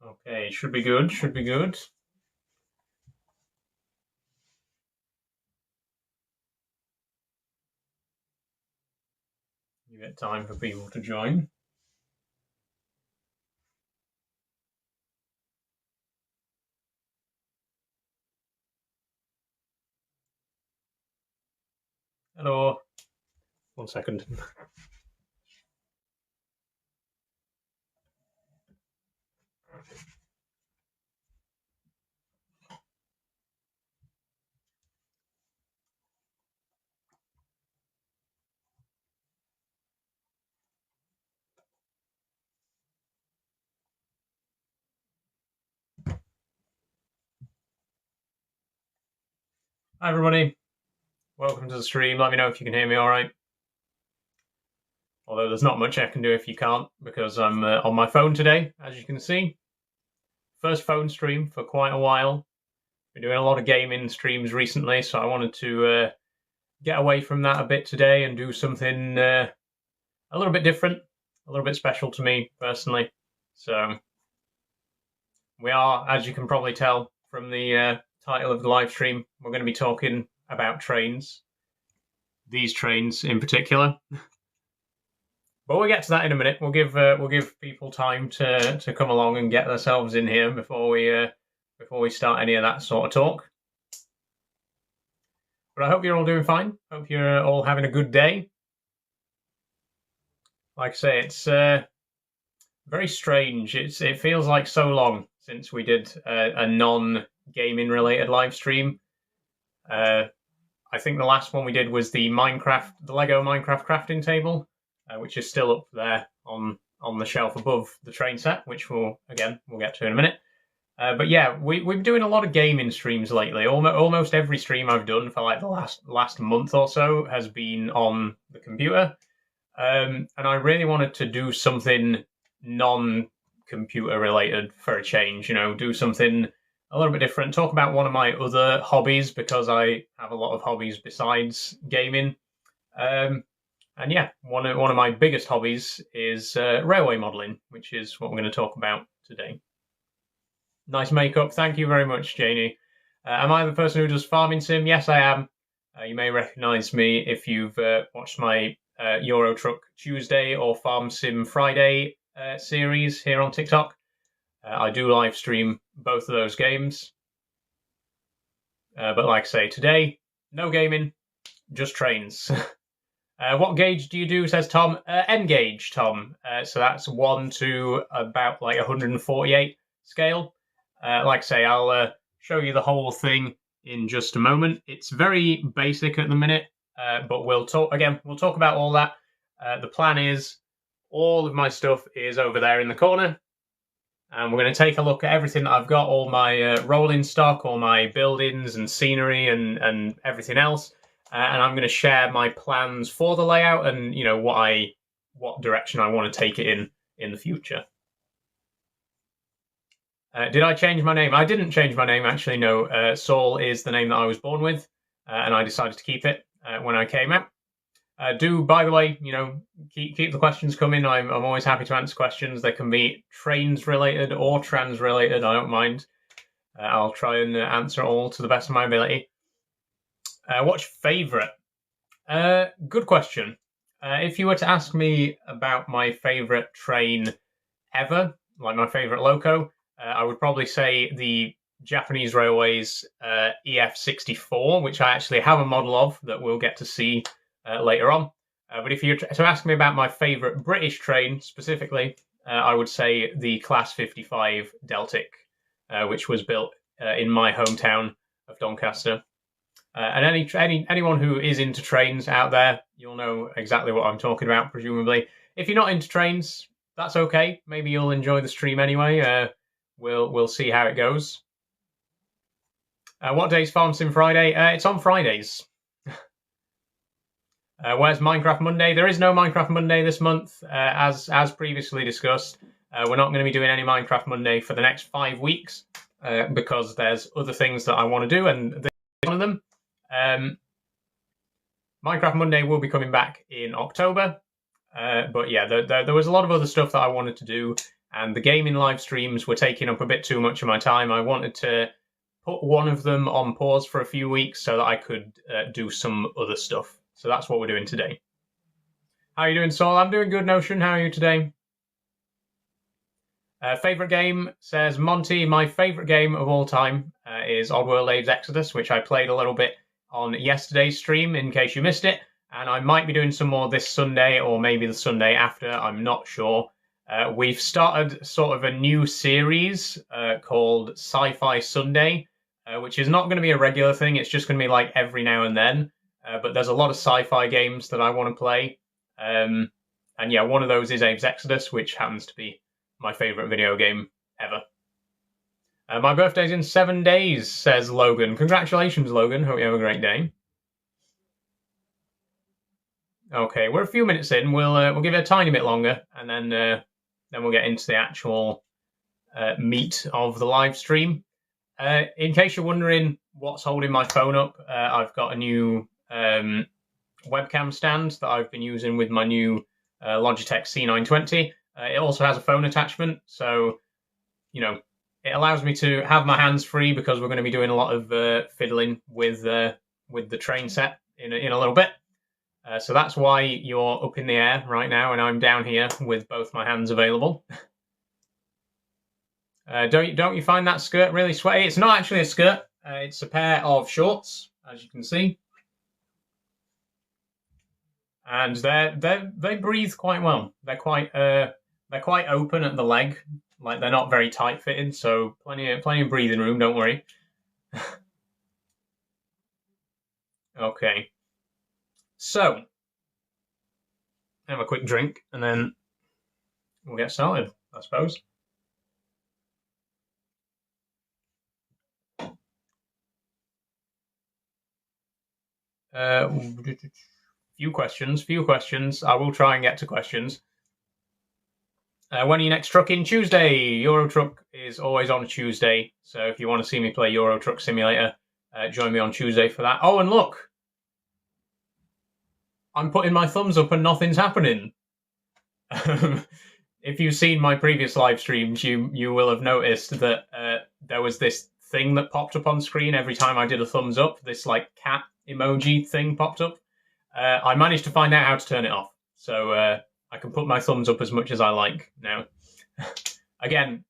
Okay, should be good, should be good. You get time for people to join. Hello. 1 second. Hi everybody. Welcome to the stream. Let me know if you can hear me all right. Although there's not much I can do if you can't, because I'm on my phone today, as you can see. First phone stream for quite a while. Been doing a lot of gaming streams recently, so I wanted to get away from that a bit today and do something a little bit different, a little bit special to me personally. So we are, as you can probably tell from the title of the live stream, we're going to be talking about trains. These trains in particular. But we'll get to that in a minute. We'll give people time to come along and get themselves in here before we start any of that sort of talk. But I hope you're all doing fine. Hope you're all having a good day. Like I say, it's very strange. It feels like so long since we did a non-gaming related live stream. I think the last one we did was the Lego Minecraft crafting table, which is still up there on the shelf above the train set, which we'll get to in a minute. But yeah, we've been doing a lot of gaming streams lately. Almost every stream I've done for like the last month or so has been on the computer. And I really wanted to do something non-computer related for a change, do something a little bit different, talk about one of my other hobbies, because I have a lot of hobbies besides gaming. And yeah, one of my biggest hobbies is railway modelling, which is what we're going to talk about today. Nice makeup. Thank you very much, Janie. Am I the person who does Farming Sim? Yes, I am. You may recognise me if you've watched my Euro Truck Tuesday or Farm Sim Friday series here on TikTok. I do live stream both of those games. But like I say, today, no gaming, just trains. What gauge do you do, says Tom? N gauge, Tom. So that's 1 to about like 148 scale. Like I say, I'll show you the whole thing in just a moment. It's very basic at the minute, but we'll talk about all that. The plan is all of my stuff is over there in the corner. And we're going to take a look at everything that I've got, all my rolling stock, all my buildings and scenery and everything else. And I'm going to share my plans for the layout and, what direction I want to take it in the future. Did I change my name? I didn't change my name, actually, no. Saul is the name that I was born with, and I decided to keep it when I came out. By the way, keep the questions coming. I'm always happy to answer questions. They can be trains related or trans related. I don't mind. I'll try and answer all to the best of my ability. What's your favourite? Good question. If you were to ask me about my favourite train ever, like my favourite loco, I would probably say the Japanese Railways EF64, which I actually have a model of that we'll get to see later on. But if you were to ask me about my favourite British train specifically, I would say the Class 55 Deltic, which was built in my hometown of Doncaster. And anyone who is into trains out there, you'll know exactly what I'm talking about, presumably. If you're not into trains, that's okay. Maybe you'll enjoy the stream anyway. We'll see how it goes. What day's Farm Sim Friday? It's on Fridays. Where's Minecraft Monday? There is no Minecraft Monday this month, as previously discussed. We're not going to be doing any Minecraft Monday for the next 5 weeks because there's other things that I want to do, and this is one of them. Minecraft Monday will be coming back in October, but yeah, there was a lot of other stuff that I wanted to do and the gaming live streams were taking up a bit too much of my time. I wanted to put one of them on pause for a few weeks so that I could do some other stuff. So that's what we're doing today. How are you doing, Saul? I'm doing good, Notion. How are you today? Favorite game, says Monty. My favorite game of all time is Oddworld Abe's Exodus, which I played a little bit on yesterday's stream, in case you missed it. And I might be doing some more this Sunday, or maybe the Sunday after. I'm not sure. We've started sort of a new series called Sci-Fi Sunday, which is not going to be a regular thing. It's just going to be like every now and then. But there's a lot of sci-fi games that I want to play. And yeah, one of those is Abe's Exodus, which happens to be my favorite video game ever. My birthday's in 7 days, says Logan. Congratulations, Logan. Hope you have a great day. Okay, we're a few minutes in. We'll give it a tiny bit longer, and then we'll get into the actual meat of the live stream. In case you're wondering what's holding my phone up, I've got a new webcam stand that I've been using with my new Logitech C920. It also has a phone attachment, so it allows me to have my hands free because we're going to be doing a lot of fiddling with the train set in a little bit. So that's why you're up in the air right now, and I'm down here with both my hands available. Don't you find that skirt really sweaty? It's not actually a skirt. It's a pair of shorts, as you can see. And they breathe quite well. They're quite open at the leg, like they're not very tight fitting. So plenty of breathing room. Don't worry. Okay. So have a quick drink, and then we'll get started, I suppose. Few questions. I will try and get to questions. When are you next trucking? Tuesday. Euro Truck is always on Tuesday, so if you want to see me play Euro Truck Simulator, join me on Tuesday for that. Oh, and look, I'm putting my thumbs up and nothing's happening. If you've seen my previous live streams, you will have noticed that there was this thing that popped up on screen every time I did a thumbs up. This like cat emoji thing popped up. I managed to find out how to turn it off, so I can put my thumbs up as much as I like now. Again,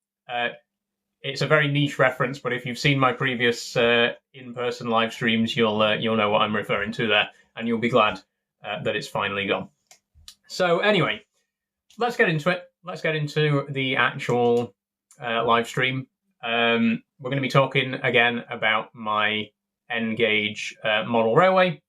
it's a very niche reference, but if you've seen my previous in-person live streams, you'll know what I'm referring to there, and you'll be glad that it's finally gone. So anyway, let's get into it. Let's get into the actual live stream. We're going to be talking again about my N-Gauge model railway.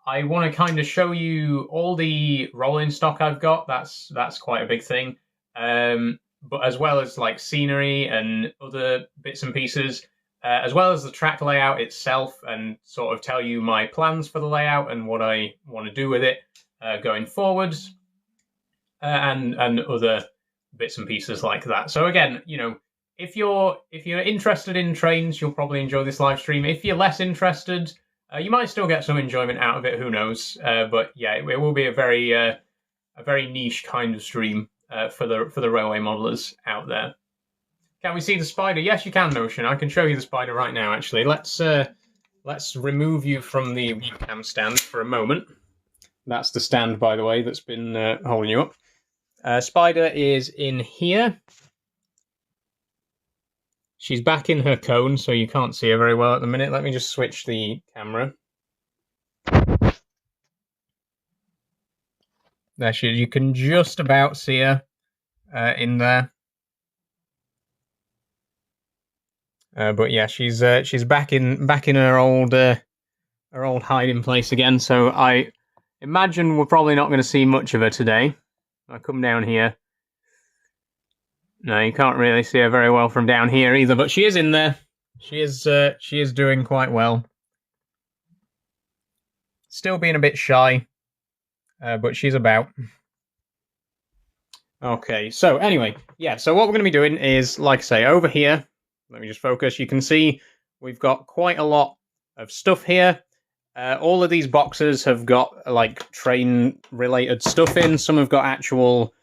I want to kind of show you all the rolling stock I've got. That's quite a big thing. But as well as like scenery and other bits and pieces, as well as the track layout itself, and sort of tell you my plans for the layout and what I want to do with it going forwards, and other bits and pieces like that. So again, if you're interested in trains, you'll probably enjoy this live stream. If you're less interested, you might still get some enjoyment out of it. Who knows? But yeah, it will be a very niche kind of stream for the railway modelers out there. Can we see the spider? Yes, you can, Notion. I can show you the spider right now. Actually, let's remove you from the webcam stand for a moment. That's the stand, by the way, that's been holding you up. Spider is in here. She's back in her cone, so you can't see her very well at the minute. Let me just switch the camera. There she is. You can just about see her in there. But yeah, she's back in her old hiding place again. So I imagine we're probably not going to see much of her today. I come down here. No, you can't really see her very well from down here either, but she is in there. She is doing quite well. Still being a bit shy, but she's about. Okay, so anyway, yeah, so what we're going to be doing is, like I say, over here, let me just focus, you can see we've got quite a lot of stuff here. All of these boxes have got, like, train-related stuff in. Some have got actual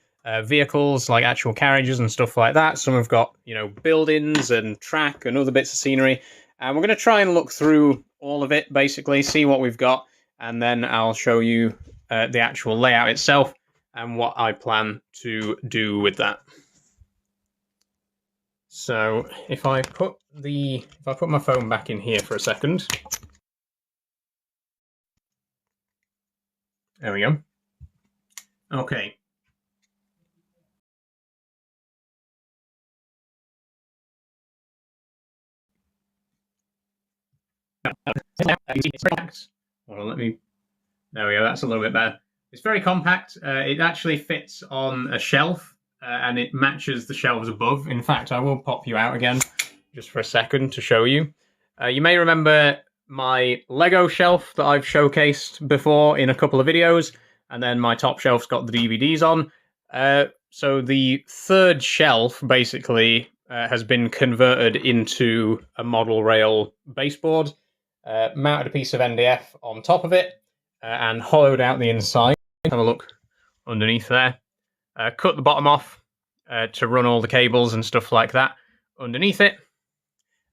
vehicles, like actual carriages and stuff like that. Some have got, you know, buildings and track and other bits of scenery. And we're going to try and look through all of it, basically, see what we've got, and then I'll show you the actual layout itself and what I plan to do with that. So if I put my phone back in here for a second. There we go. Okay. Well, let me. There we go. That's a little bit better. It's very compact. It actually fits on a shelf, and it matches the shelves above. In fact, I will pop you out again just for a second to show you. You may remember my Lego shelf that I've showcased before in a couple of videos, and then my top shelf's got the DVDs on. So the third shelf basically has been converted into a model rail baseboard, mounted a piece of MDF on top of it, and hollowed out the inside. Have a look underneath there. Cut the bottom off to run all the cables and stuff like that underneath it.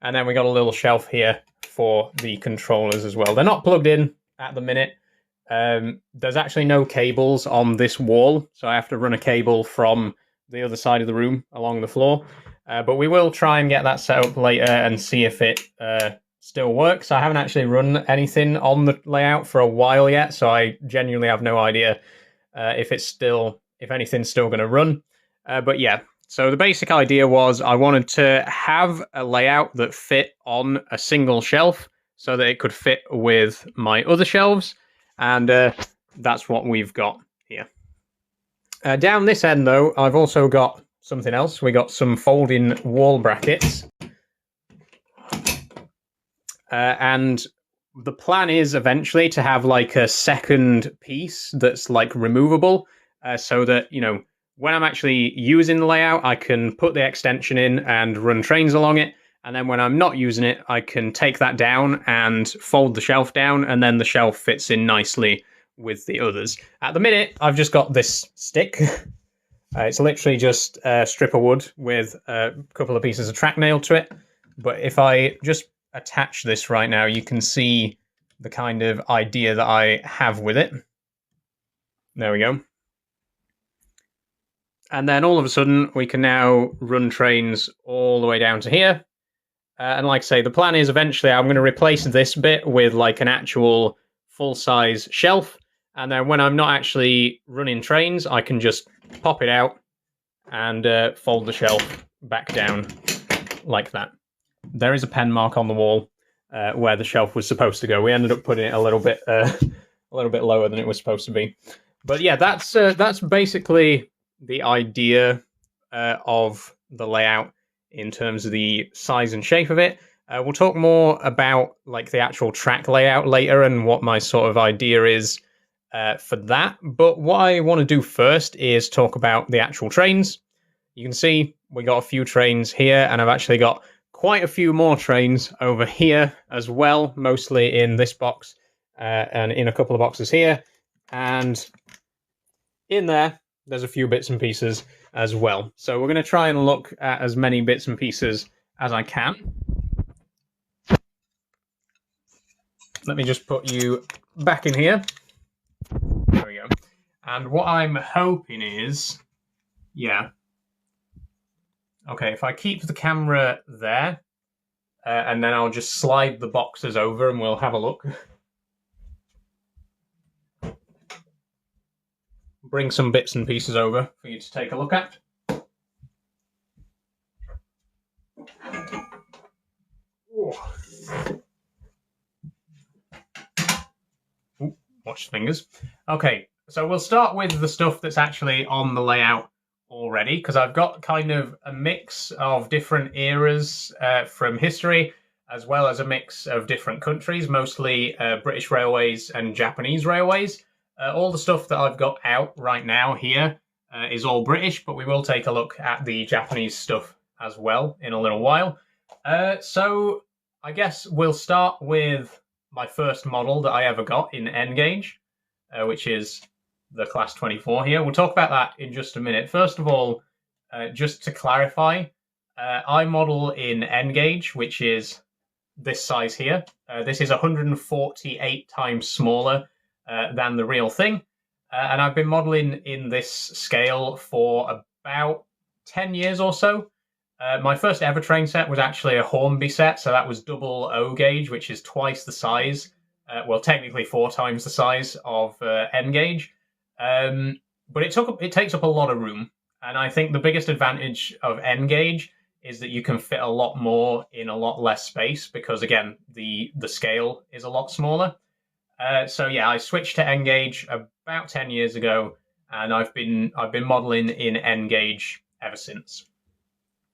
And then we got a little shelf here for the controllers as well. They're not plugged in at the minute. There's actually no cables on this wall, so I have to run a cable from the other side of the room along the floor. But we will try and get that set up later and see if it still works. I haven't actually run anything on the layout for a while yet, so I genuinely have no idea if anything's still going to run. But yeah, so the basic idea was I wanted to have a layout that fit on a single shelf so that it could fit with my other shelves, and that's what we've got here. Down this end, though, I've also got something else. We got some folding wall brackets. And the plan is eventually to have like a second piece that's like removable, so that, you know, when I'm actually using the layout, I can put the extension in and run trains along it. And then when I'm not using it, I can take that down and fold the shelf down, and then the shelf fits in nicely with the others. At the minute, I've just got this stick. It's literally just a strip of wood with a couple of pieces of track nailed to it. But if I just attach this right now, you can see the kind of idea that I have with it. There we go. And then all of a sudden, we can now run trains all the way down to here. And like I say, the plan is eventually I'm going to replace this bit with like an actual full-size shelf. And then when I'm not actually running trains, I can just pop it out and fold the shelf back down like that. There is a pen mark on the wall where the shelf was supposed to go. We ended up putting it a little bit lower than it was supposed to be. But yeah, that's basically the idea of the layout in terms of the size and shape of it. We'll talk more about like the actual track layout later and what my sort of idea is for that. But what I want to do first is talk about the actual trains. You can see we got a few trains here, and I've actually got quite a few more trains over here as well, mostly in this box and in a couple of boxes here. And in there's a few bits and pieces as well. So we're going to try and look at as many bits and pieces as I can. Let me just put you back in here. There we go. And what I'm hoping is, yeah. Okay, if I keep the camera there, and then I'll just slide the boxes over and we'll have a look. Bring some bits and pieces over for you to take a look at. Ooh, watch the fingers. Okay, so we'll start with the stuff that's actually on the layout already, because I've got kind of a mix of different eras from history, as well as a mix of different countries, mostly British railways and Japanese railways. All the stuff that I've got out right now here is all British, but we will take a look at the Japanese stuff as well in a little while. So I guess we'll start with my first model that I ever got in N-Gauge, which is the Class 24 here. We'll talk about that in just a minute. First of all, just to clarify, I model in N-gauge, which is this size here. This is 148 times smaller than the real thing. And I've been modeling in this scale for about 10 years or so. My first ever train set was actually a Hornby set, so that was double O gauge, which is twice the size. Well, technically 4 times the size of N-gauge. But it takes up a lot of room. And I think the biggest advantage of N-gauge is that you can fit a lot more in a lot less space because, again, the scale is a lot smaller. So yeah, I switched to N-gauge about 10 years ago, and I've been modeling in N-gauge ever since.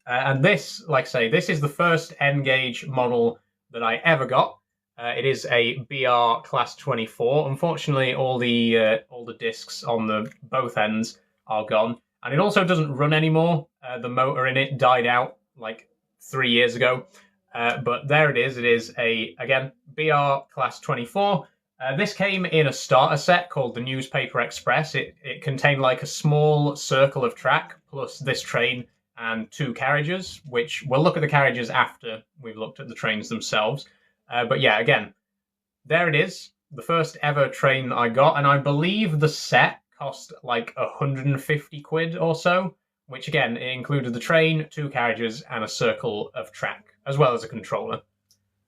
And this, like I say, this is the first N-gauge model that I ever got. It is a BR Class 24. Unfortunately, all the discs on both ends are gone, and it also doesn't run anymore. The motor in it died out like 3 years ago, but there it is. It is again BR Class 24. This came in a starter set called the Newspaper Express. It contained like a small circle of track plus this train and 2 carriages, which we'll look at the carriages after we've looked at the trains themselves. But yeah, again, there it is, the first ever train I got, and I believe the set cost like 150 quid or so, which again, it included the train, 2 carriages, and a circle of track, as well as a controller.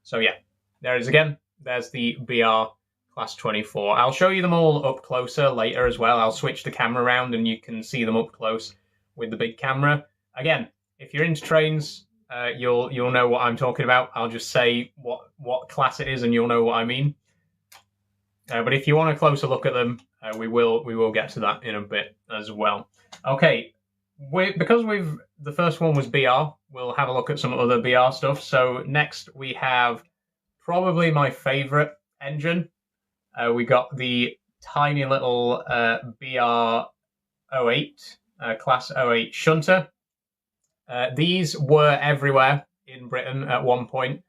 So yeah, there it is again. There's the BR Class 24. I'll show you them all up closer later as well. I'll switch the camera around and you can see them up close with the big camera. Again, if you're into trains, you'll know what I'm talking about. I'll just say what class it is and you'll know what I mean. But if you want a closer look at them, we will get to that in a bit as well. Okay, because the first one was BR, we'll have a look at some other BR stuff. So next we have probably my favorite engine. We got the tiny little BR08, Class 08 shunter. These were everywhere in Britain at one point.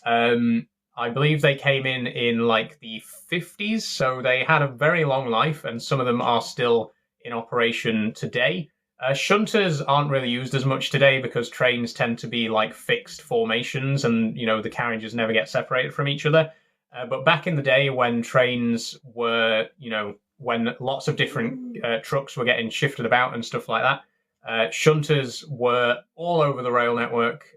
I believe they came in like the 50s, so they had a very long life, and some of them are still in operation today. Shunters aren't really used as much today because trains tend to be like fixed formations, and the carriages never get separated from each other. But back in the day when trains were, when lots of different trucks were getting shifted about and stuff like that, shunters were all over the rail network.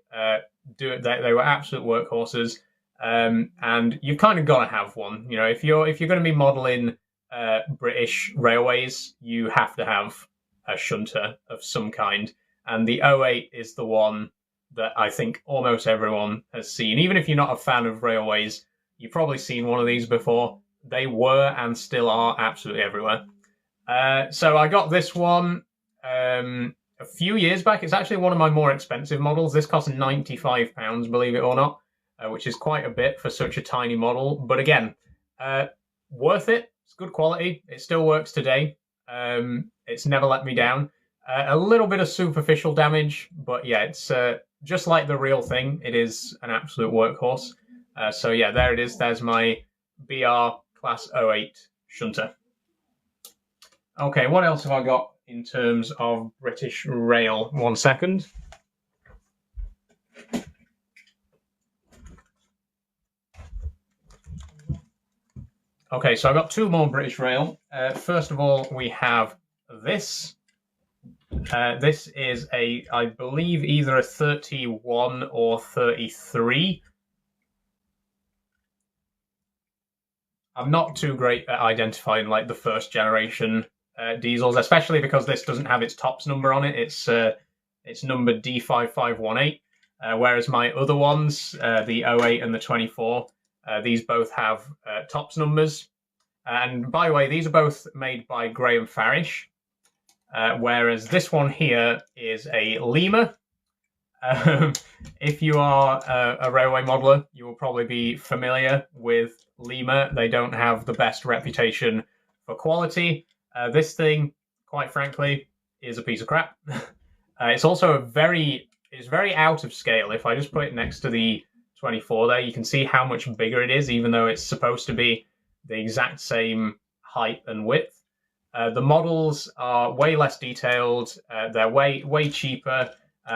They were absolute workhorses, and you've kind of got to have one. If you're going to be modelling British railways, you have to have a shunter of some kind. And the 08 is the one that I think almost everyone has seen. Even if you're not a fan of railways, you've probably seen one of these before. They were and still are absolutely everywhere. So I got this one a few years back. It's actually one of my more expensive models. This cost £95, believe it or not, which is quite a bit for such a tiny model. But again, worth it. It's good quality. It still works today. It's never let me down. A little bit of superficial damage, but yeah, it's just like the real thing. It is an absolute workhorse. So yeah, there it is. There's my BR Class 08 shunter. Okay, what else have I got in terms of British Rail? 1 second. Okay, so I've got 2 more British Rail. First of all, we have this. This is I believe, either a 31 or 33. I'm not too great at identifying like the first generation diesels, especially because this doesn't have its tops number on it. It's numbered D5518, whereas my other ones, the 08 and the 24, these both have tops numbers. And by the way, these are both made by Graham Farish, whereas this one here is a Lima. If you are a railway modeler, you will probably be familiar with Lima. They don't have the best reputation for quality. This thing, quite frankly, is a piece of crap. It's also very out of scale. If I just put it next to the 24 there, you can see how much bigger it is, even though it's supposed to be the exact same height and width. The models are way less detailed. They're way cheaper.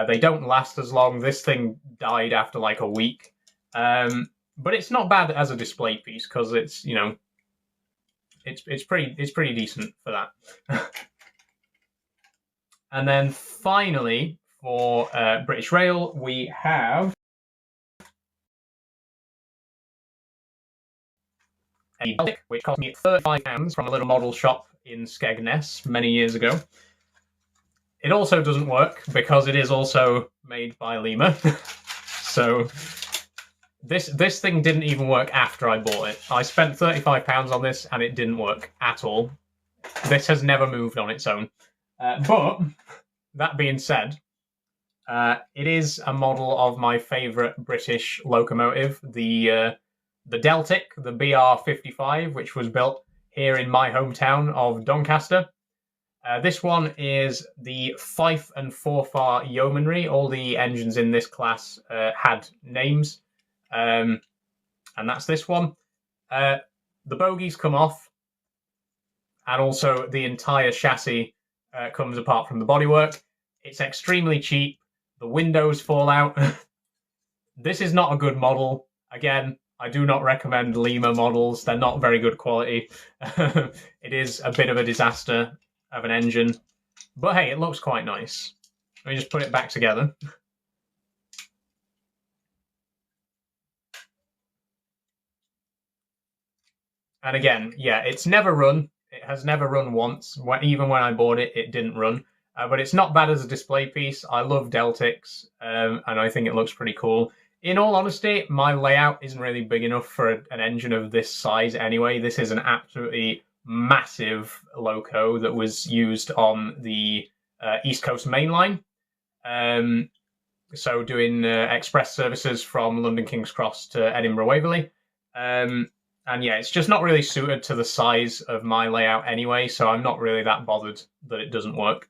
They don't last as long. This thing died after like a week. But it's not bad as a display piece because it's, you know, it's pretty decent for that. And then finally, for British Rail, we have a Deltic, which cost me £35 from a little model shop in Skegness many years ago. It also doesn't work because it is also made by Lima. So this thing didn't even work after I bought it. I spent £35 on this and it didn't work at all. This has never moved on its own. But that being said, it is a model of my favourite British locomotive, the Deltic, the BR55, which was built here in my hometown of Doncaster. This one is the Fife and Forfar Yeomanry. All the engines in this class had names, and that's this one. The bogies come off, and also the entire chassis comes apart from the bodywork. It's extremely cheap. The windows fall out. This is not a good model. Again, I do not recommend Lima models. They're not very good quality. It is a bit of a disaster of an engine. But hey, it looks quite nice. Let me just put it back together. And again, yeah, it's never run. It has never run once. Even when I bought it, it didn't run. But it's not bad as a display piece. I love Deltics, and I think it looks pretty cool. In all honesty, my layout isn't really big enough for an engine of this size anyway. This is an absolutely massive loco that was used on the East Coast Main Line. So doing express services from London King's Cross to Edinburgh Waverley. And yeah, it's just not really suited to the size of my layout anyway, so I'm not really that bothered that it doesn't work.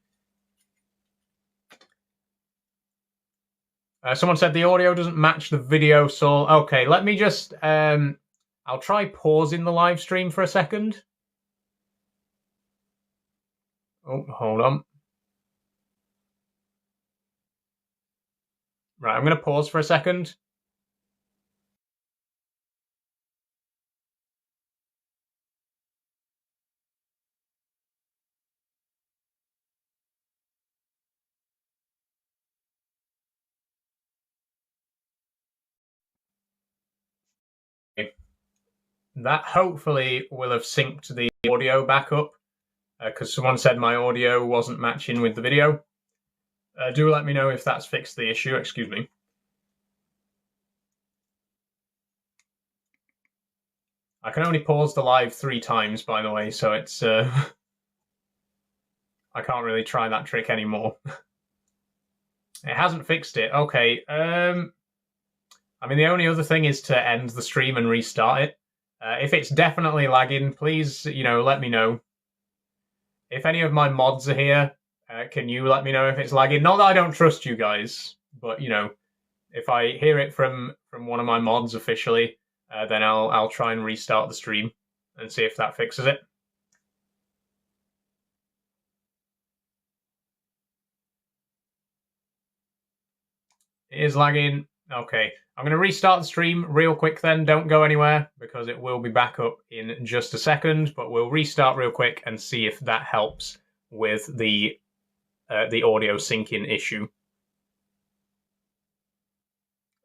Someone said the audio doesn't match the video, so okay, let me just... I'll try pausing the live stream for a second. Oh, hold on. Right, I'm going to pause for a second. That hopefully will have synced the audio back up, because someone said my audio wasn't matching with the video. Do let me know if that's fixed the issue. Excuse me. I can only pause the live 3 times, by the way, so it's... I can't really try that trick anymore. It hasn't fixed it. Okay. I mean, the only other thing is to end the stream and restart it. If it's definitely lagging, please, let me know. If any of my mods are here, can you let me know if it's lagging? Not that I don't trust you guys, but, if I hear it from one of my mods officially, then I'll try and restart the stream and see if that fixes it. It is lagging. Okay, I'm going to restart the stream real quick then. Don't go anywhere because it will be back up in just a second, but we'll restart real quick and see if that helps with the audio syncing issue.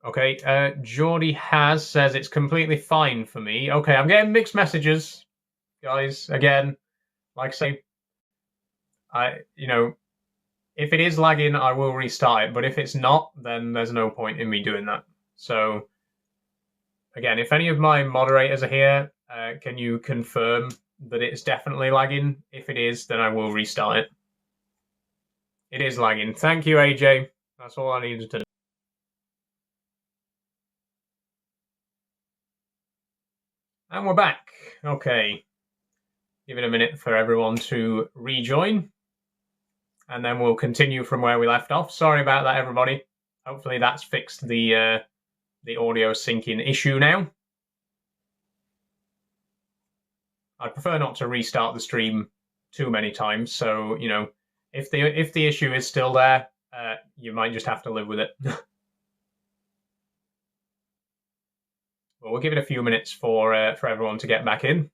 Okay, Geordie says it's completely fine for me. Okay, I'm getting mixed messages, guys. Again, like I say, if it is lagging, I will restart it. But if it's not, then there's no point in me doing that. So, again, if any of my moderators are here, can you confirm that it's definitely lagging? If it is, then I will restart it. It is lagging. Thank you, AJ. That's all I needed to know. And we're back. Okay. Give it a minute for everyone to rejoin. And then we'll continue from where we left off. Sorry about that, everybody. Hopefully that's fixed the audio syncing issue now. I'd prefer not to restart the stream too many times. So, you know, if the issue is still there, you might just have to live with it. Well, we'll give it a few minutes for everyone to get back in,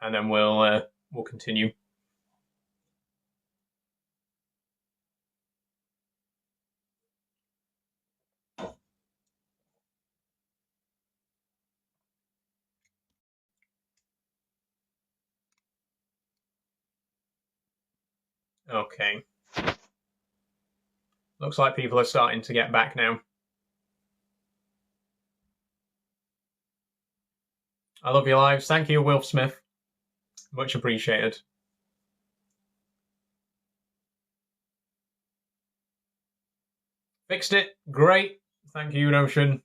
and then we'll continue. Okay. Looks like people are starting to get back now. I love your lives. Thank you, Wilf Smith. Much appreciated. Fixed it. Great. Thank you, Notion.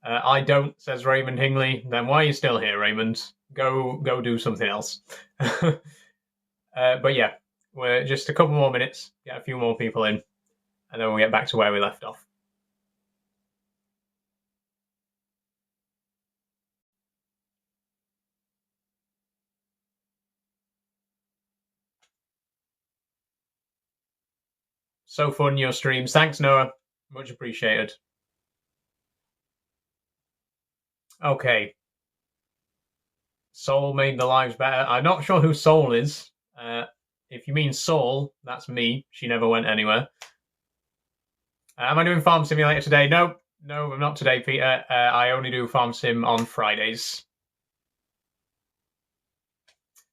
I don't, says Raymond Hingley. Then why are you still here, Raymond? Go do something else. But yeah, we're just a couple more minutes, get a few more people in, and then we'll get back to where we left off. So fun, your streams. Thanks, Noah. Much appreciated. Okay. Soul made the lives better. I'm not sure who Soul is. If you mean Soul, that's me. She never went anywhere. Am I doing Farm Simulator today? No, I'm not today, Peter. I only do Farm Sim on Fridays.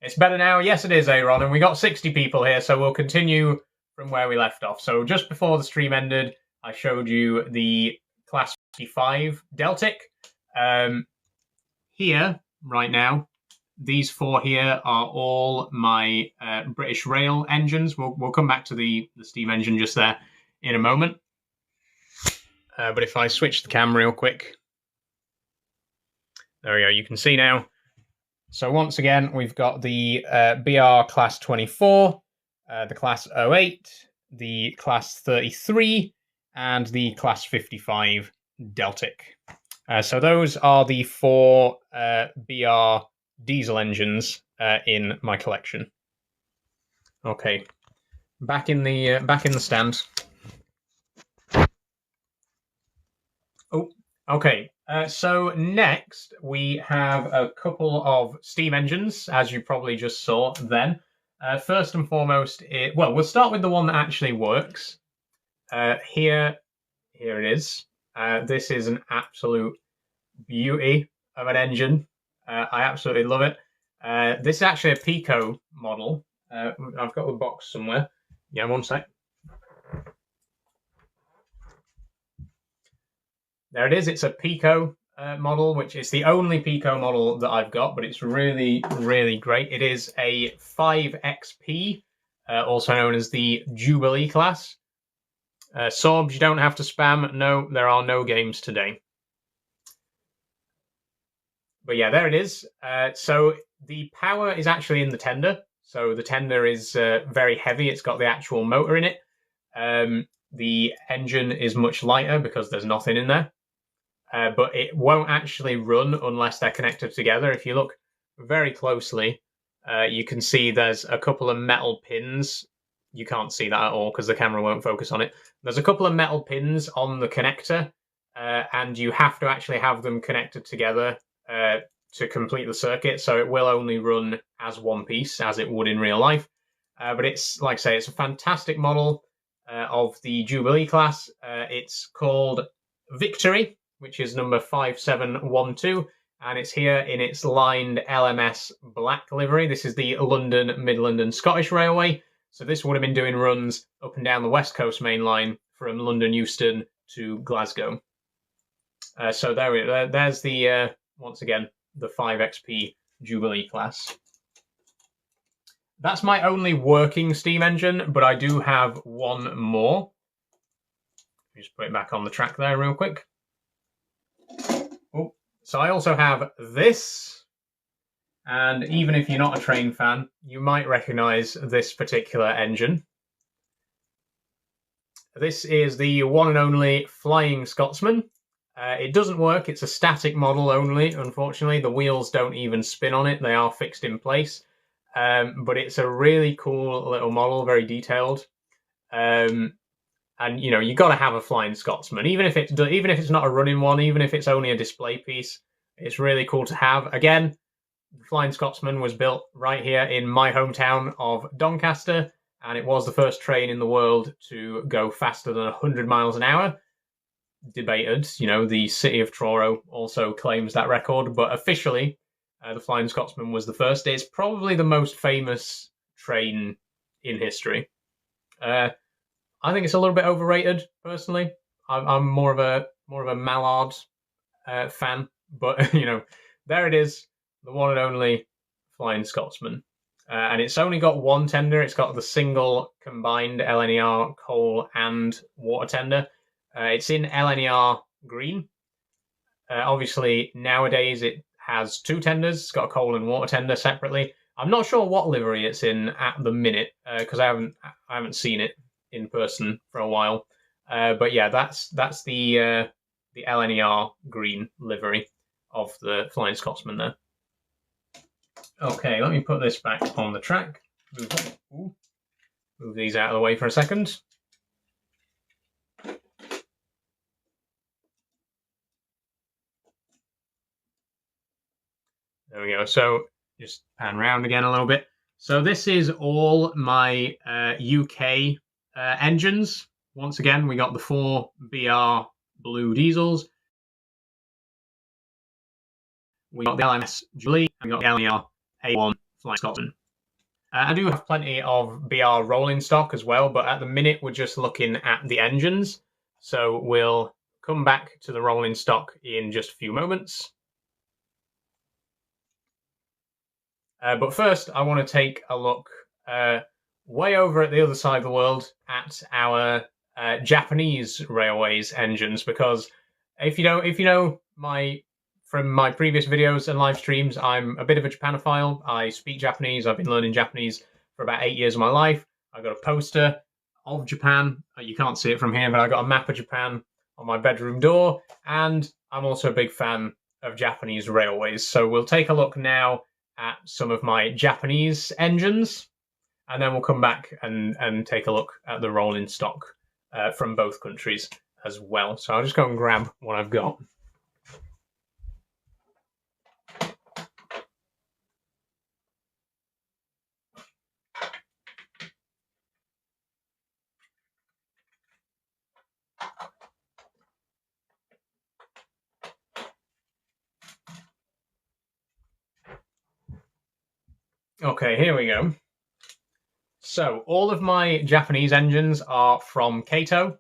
It's better now. Yes, it is, Aaron. And we got 60 people here, so we'll continue from where we left off. So just before the stream ended, I showed you the Class 55 Deltic. Here, right now, these four here are all my British Rail engines. We'll come back to the steam engine just there in a moment. But if I switch the cam real quick, there we go. You can see now. So once again, we've got the BR Class 24, the Class 08, the Class 33, and the Class 55 Deltic. So those are the four BR diesel engines in my collection. Okay, back in the stand. Oh, okay. So next we have a couple of steam engines, as you probably just saw then. First and foremost, we'll start with the one that actually works. Here it is. This is an absolute beauty of an engine. I absolutely love it. This is actually a Pico model. I've got the box somewhere. Yeah, one sec. There it is. It's a Pico model, which is the only Pico model that I've got, but it's really, really great. It is a 5XP, also known as the Jubilee class. Sorbs, you don't have to spam. No, there are no games today. But yeah, there it is. So the power is actually in the tender. So the tender is very heavy. It's got the actual motor in it. The engine is much lighter because there's nothing in there. But it won't actually run unless they're connected together. If you look very closely, you can see there's a couple of metal pins. You can't see that at all because the camera won't focus on it. There's a couple of metal pins on the connector, and you have to actually have them connected together to complete the circuit. So it will only run as one piece, as it would in real life. But it's, like I say, it's a fantastic model of the Jubilee class. It's called Victory, which is number 5712, and it's here in its lined LMS black livery. This is the London, Midland and Scottish Railway. So this would have been doing runs up and down the West Coast main line from London Euston to Glasgow. So there's the, once again, the 5XP Jubilee class. That's my only working steam engine, but I do have one more. Just put it back on the track there real quick. Oh, so I also have this, and even if you're not a train fan, you might recognize this particular engine. This is the one and only Flying Scotsman. It doesn't work. It's a static model only, unfortunately. The wheels don't even spin on it. They are fixed in place. but it's a really cool little model, very detailed. And you got to have a Flying Scotsman, even if it's not a running one, even if it's only a display piece. It's really cool to have. Again, the Flying Scotsman was built right here in my hometown of Doncaster, and it was the first train in the world to go faster than 100 miles an hour. Debated, the city of Truro also claims that record, but officially, the Flying Scotsman was the first. It's probably the most famous train in history. I think it's a little bit overrated, personally. I'm more of a Mallard fan, but there it is, the one and only Flying Scotsman, and it's only got one tender. It's got the single combined LNER coal and water tender. It's in LNER green. Obviously, nowadays it has two tenders. It's got a coal and water tender separately. I'm not sure what livery it's in at the minute because I haven't seen it in person for a while. But yeah, that's the LNER green livery of the Flying Scotsman there. Okay, let me put this back on the track. Move these out of the way for a second. There we go. So just pan around again a little bit. So this is all my UK engines. Once again, we got the 4 BR blue diesels. We got the LMS Jubilee, and we got the LNER A1 Flying Scotsman. I do have plenty of BR rolling stock as well, but at the minute we're just looking at the engines. So we'll come back to the rolling stock in just a few moments. But first, I want to take a look way over at the other side of the world at our Japanese railways engines, because if you know from my previous videos and live streams, I'm a bit of a Japanophile. I speak Japanese. I've been learning Japanese for about 8 years of my life. I got a poster of Japan. You can't see it from here, but I got a map of Japan on my bedroom door, and I'm also a big fan of Japanese railways. So we'll take a look now at some of my Japanese engines, and then we'll come back and take a look at the rolling stock from both countries as well. So I'll just go and grab what I've got. Okay, here we go. So all of my Japanese engines are from Kato,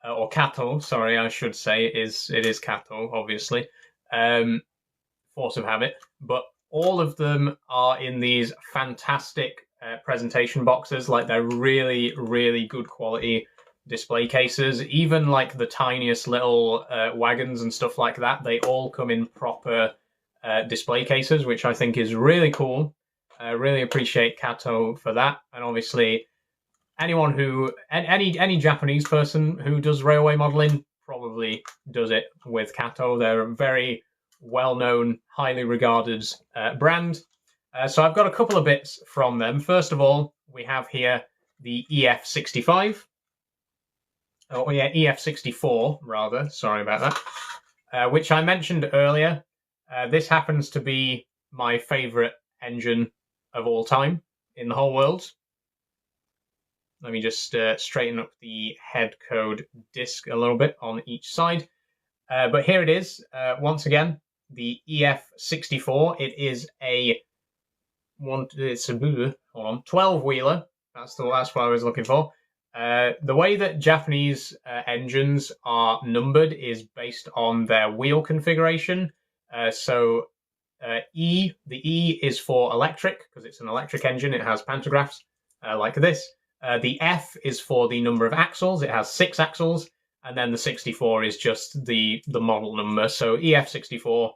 or Kato, sorry, I should say. It is Kato, obviously, force of habit. But all of them are in these fantastic presentation boxes. Like, they're really, really good quality display cases. Even like the tiniest little wagons and stuff like that, they all come in proper display cases, which I think is really cool. I really appreciate Kato for that, and obviously anyone any Japanese person who does railway modeling probably does it with Kato. They're a very well-known, highly regarded brand. So I've got a couple of bits from them. First of all, we have here the EF65. Oh yeah, EF64 rather. Sorry about that. Which I mentioned earlier. This happens to be my favourite engine of all time in the whole world. Let me just straighten up the head code disc a little bit on each side. But here it is. Once again, the EF64. It is it's a 12-wheeler. That's what I was looking for. The way that Japanese engines are numbered is based on their wheel configuration. The E is for electric, because it's an electric engine. It has pantographs like this. The F is for the number of axles. It has 6 axles. And then the 64 is just the model number. So EF64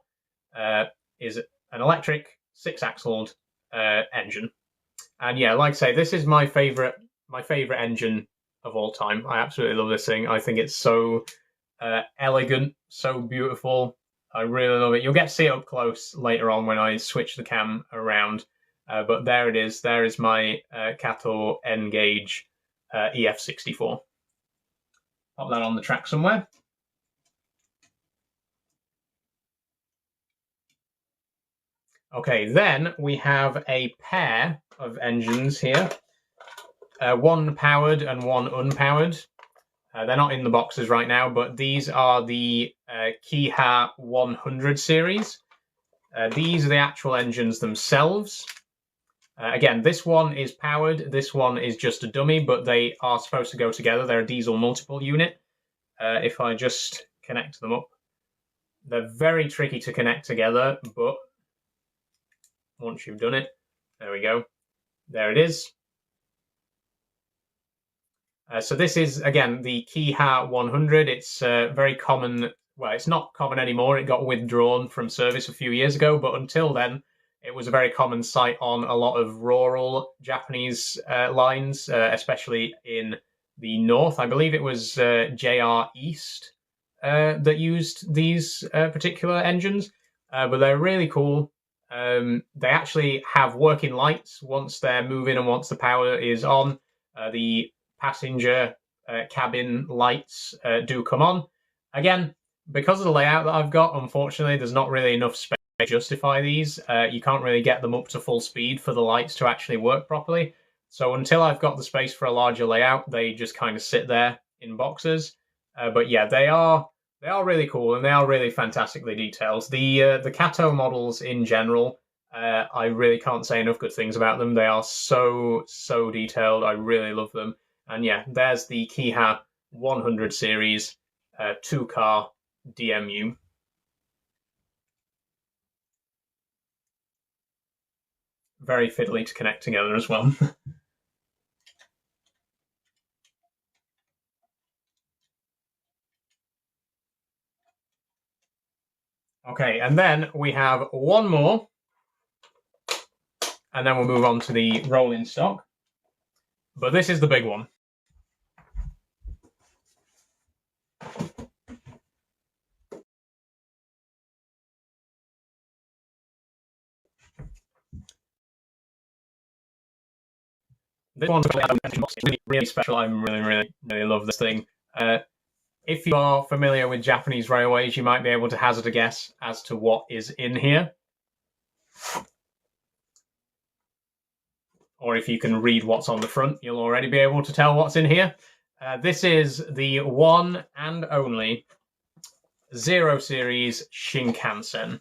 is an electric 6-axled engine. And yeah, like I say, this is my favorite engine of all time. I absolutely love this thing. I think it's so elegant, so beautiful. I really love it. You'll get to see it up close later on when I switch the cam around. But there it is. There is my Kato N-Gage EF64. Pop that on the track somewhere. Okay, then we have a pair of engines here. One powered and one unpowered. They're not in the boxes right now, but these are the Kiha 100 series. These are the actual engines themselves. Again, this one is powered, this one is just a dummy, but they are supposed to go together. They're a diesel multiple unit. If I just connect them up, they're very tricky to connect together, but once you've done it, there we go. There it is. So this is, again, the Kiha 100. It's very common. Well, it's not common anymore. It got withdrawn from service a few years ago, but until then, it was a very common sight on a lot of rural Japanese lines, especially in the north. I believe it was JR East that used these particular engines, but they're really cool. They actually have working lights once they're moving and once the power is on. The passenger cabin lights do come on. Again, because of the layout that I've got, unfortunately, there's not really enough space to justify these. You can't really get them up to full speed for the lights to actually work properly. So until I've got the space for a larger layout, they just kind of sit there in boxes. But yeah, they are really cool and they are really fantastically detailed. The Kato models in general, I really can't say enough good things about them. They are so detailed. I really love them. And yeah, there's the Kiha 100 series 2-car DMU. Very fiddly to connect together as well. Okay, and then we have one more, and then we'll move on to the rolling stock. But this is the big one. This one's really special. I really love this thing. If you are familiar with Japanese railways, you might be able to hazard a guess as to what is in here. Or if you can read what's on the front, you'll already be able to tell what's in here. This is the one and only Zero Series Shinkansen.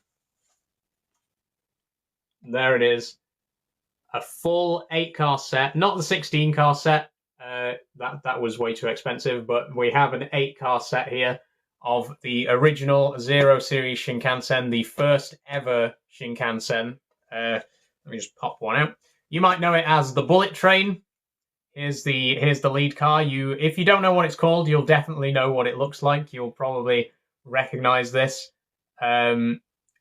There it is. A full 8-car set, not the 16-car set. That was way too expensive, but we have an 8-car set here of the original Zero Series Shinkansen, the first ever Shinkansen. Let me just pop one out. You might know it as the Bullet Train. Here's the lead car. If you don't know what it's called, you'll definitely know what it looks like. You'll probably recognize this.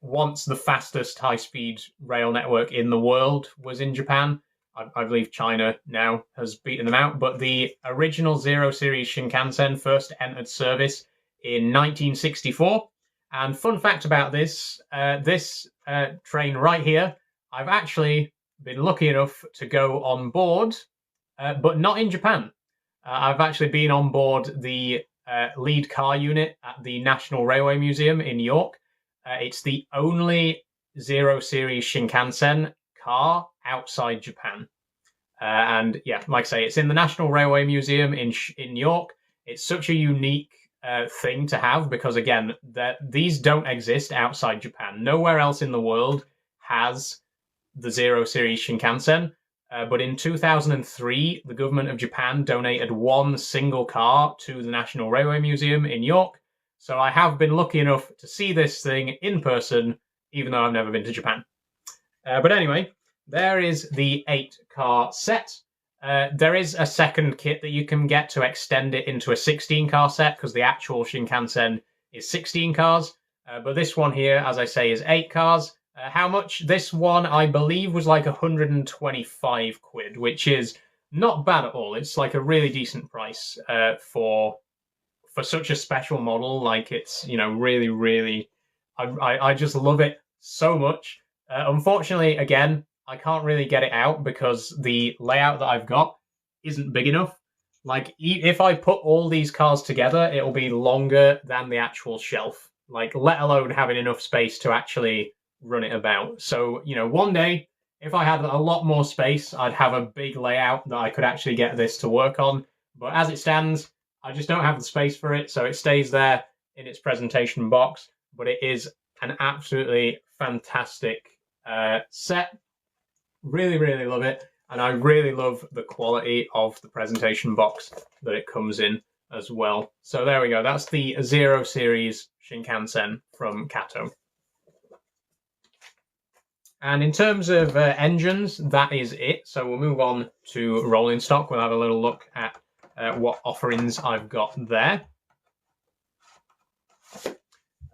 Once the fastest high-speed rail network in the world was in Japan. I believe China now has beaten them out, but the original Zero Series Shinkansen first entered service in 1964. And fun fact about this train right here, I've actually been lucky enough to go on board, but not in Japan. I've actually been on board the lead car unit at the National Railway Museum in York. It's the only Zero Series Shinkansen car outside Japan. And yeah, like I say, it's in the National Railway Museum in York. It's such a unique thing to have because, again, these don't exist outside Japan. Nowhere else in the world has the Zero Series Shinkansen. But in 2003, the government of Japan donated one single car to the National Railway Museum in York. So I have been lucky enough to see this thing in person, even though I've never been to Japan. But anyway, there is the 8-car set. There is a second kit that you can get to extend it into a 16-car set, because the actual Shinkansen is 16 cars. But this one here, as I say, is 8 cars. How much? This one, I believe, was like 125 quid, which is not bad at all. It's like a really decent price for such a special model. Like, it's, really I just love it so much. Unfortunately, again, I can't really get it out because the layout that I've got isn't big enough. Like, if I put all these cars together, it'll be longer than the actual shelf. Like, let alone having enough space to actually run it about. So, you know, one day, if I had a lot more space, I'd have a big layout that I could actually get this to work on. But as it stands, I just don't have the space for it, so it stays there in its presentation box. But it is an absolutely fantastic set. Really, really love it. And I really love the quality of the presentation box that it comes in as well. So there we go. That's the Zero Series Shinkansen from Kato. And in terms of engines, that is it. So we'll move on to rolling stock. We'll have a little look at what offerings I've got there.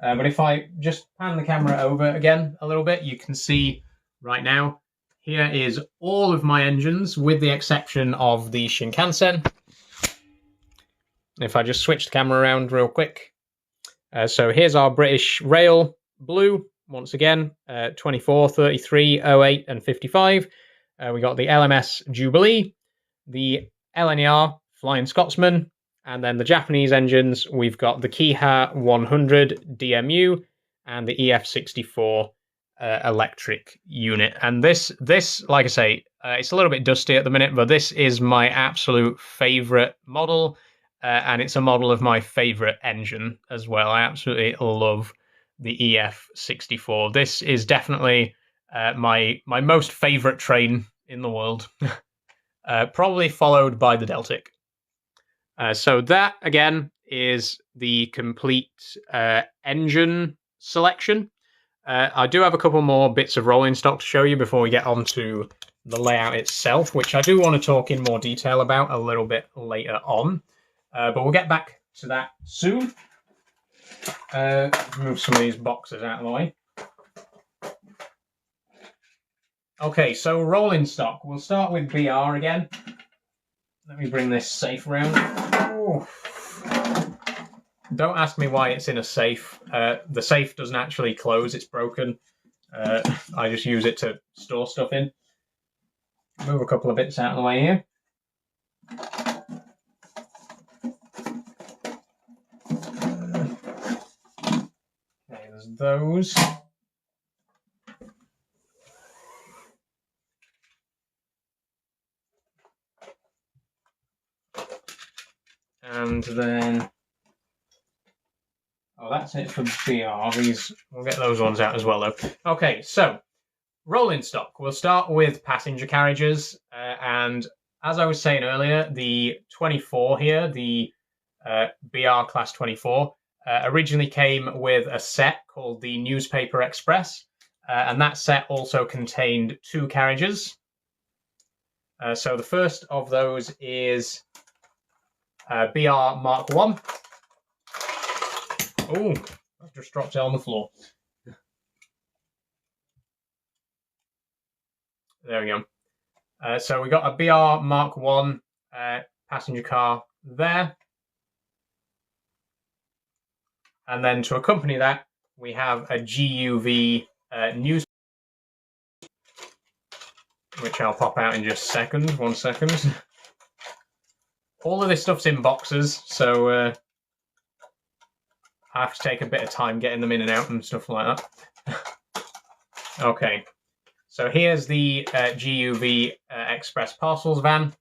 But if I just pan the camera over again a little bit, you can see right now, here is all of my engines with the exception of the Shinkansen. If I just switch the camera around real quick. So here's our British Rail Blue, once again, 24, 33, 08 and 55. We got the LMS Jubilee, the LNER Flying Scotsman, and then the Japanese engines, we've got the Kiha 100 DMU and the EF64 electric unit. And this, like I say, it's a little bit dusty at the minute, but this is my absolute favorite model, and it's a model of my favorite engine as well. I absolutely love the EF64. This is definitely my most favorite train in the world, probably followed by the Deltic. So that, again, is the complete engine selection. I do have a couple more bits of rolling stock to show you before we get on to the layout itself, which I do want to talk in more detail about a little bit later on. But we'll get back to that soon. Move some of these boxes out of the way. Okay, so rolling stock. We'll start with BR again. Let me bring this safe around. Ooh. Don't ask me why it's in a safe. The safe doesn't actually close, it's broken. I just use it to store stuff in. Move a couple of bits out of the way here. Okay, there's those. And then, oh, that's it for BR. We'll get those ones out as well, though. Okay, so rolling stock. We'll start with passenger carriages, and as I was saying earlier, the 24 here, the BR Class 24, originally came with a set called the Newspaper Express, and that set also contained 2 carriages. So the first of those is BR Mark 1. Oh, I've just dropped it on the floor. There we go. So we got a BR Mark 1 passenger car there. And then to accompany that, we have a GUV news, which I'll pop out in just a second. 1 second. All of this stuff's in boxes, so I have to take a bit of time getting them in and out and stuff like that. Okay, so here's the GUV Express Parcels van.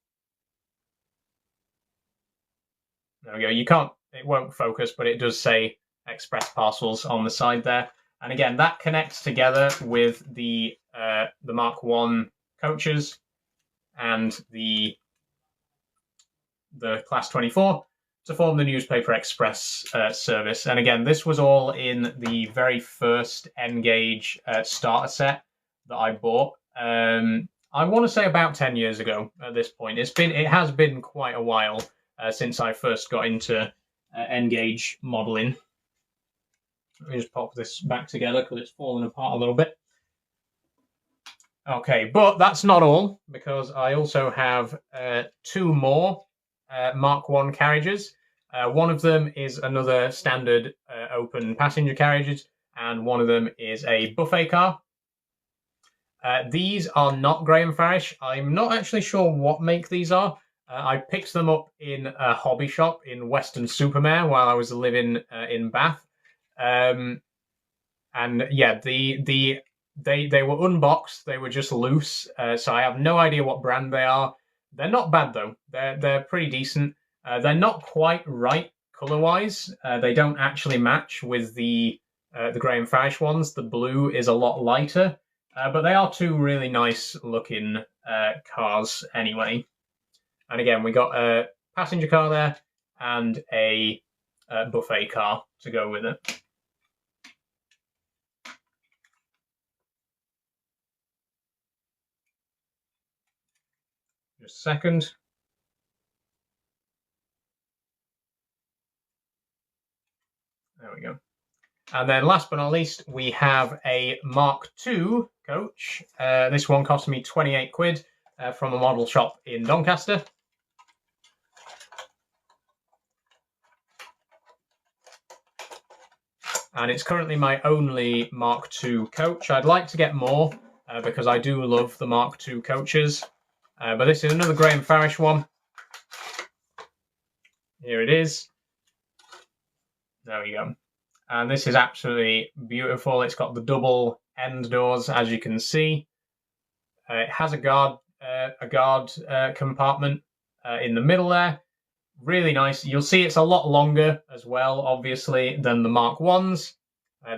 There we go. It won't focus, but it does say Express Parcels on the side there. And again, that connects together with the Mark 1 coaches and the Class 24 to form the Newspaper Express service. And again, this was all in the very first N-Gauge starter set that I bought. I want to say about 10 years ago at this point. It has been quite a while since I first got into N-Gauge modeling. Let me just pop this back together because it's fallen apart a little bit. Okay, but that's not all, because I also have 2 more Mark 1 carriages. One of them is another standard open passenger carriages, and one of them is a buffet car. These are not Graham Farish. I'm not actually sure what make these are. I picked them up in a hobby shop in Weston-super-Mare while I was living in Bath. And yeah, they were unboxed. They were just loose. So I have no idea what brand they are. They're not bad though. They're pretty decent. They're not quite right color-wise. They don't actually match with the Graham Farish ones. The blue is a lot lighter. But they are two really nice looking cars anyway. And again, we got a passenger car there and a buffet car to go with it. Just a second. There we go. And then last but not least, we have a Mark II coach. This one cost me 28 quid from a model shop in Doncaster. And it's currently my only Mark II coach. I'd like to get more because I do love the Mark II coaches. But this is another Graham Farish one. Here it is. There we go. And this is absolutely beautiful. It's got the double end doors, as you can see. It has a guard compartment in the middle there. Really nice. You'll see it's a lot longer as well, obviously, than the Mark 1s.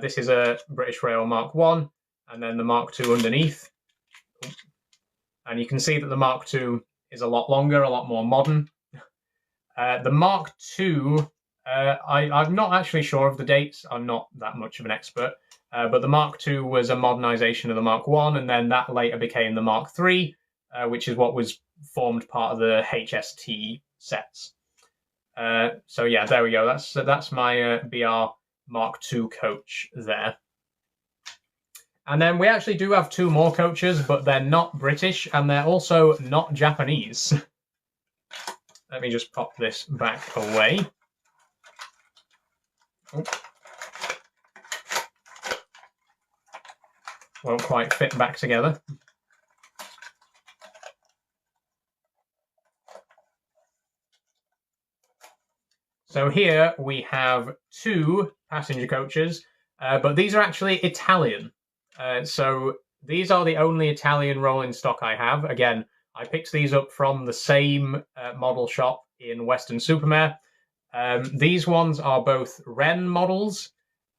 This is a British Rail Mark 1, and then the Mark 2 underneath. And you can see that the Mark 2 is a lot longer, a lot more modern. The Mark 2, I'm not actually sure of the dates. I'm not that much of an expert. But the Mark 2 was a modernization of the Mark 1, and then that later became the Mark 3, which is what was formed part of the HST sets. So yeah, there we go. That's my BR Mark II coach there. And then we actually do have two more coaches, but they're not British and they're also not Japanese. Let me just pop this back away. Oh. Won't quite fit back together. So here we have two passenger coaches, but these are actually Italian. So these are the only Italian rolling stock I have. Again, I picked these up from the same model shop in Weston-super-Mare. These ones are both Wren models.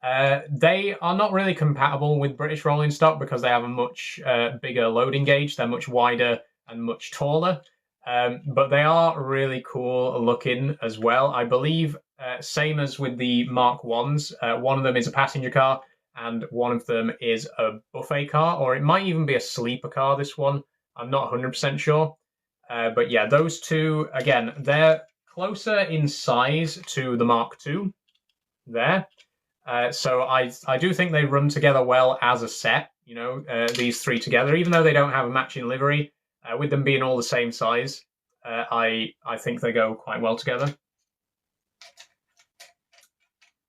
They are not really compatible with British rolling stock because they have a much bigger loading gauge. They're much wider and much taller. But they are really cool looking as well. I believe, same as with the Mark 1s, one of them is a passenger car and one of them is a buffet car, or it might even be a sleeper car, this one. I'm not 100% sure. But yeah, those two, again, they're closer in size to the Mark II there. So I do think they run together well as a set, you know, these three together, even though they don't have a matching livery. With them being all the same size, I think they go quite well together.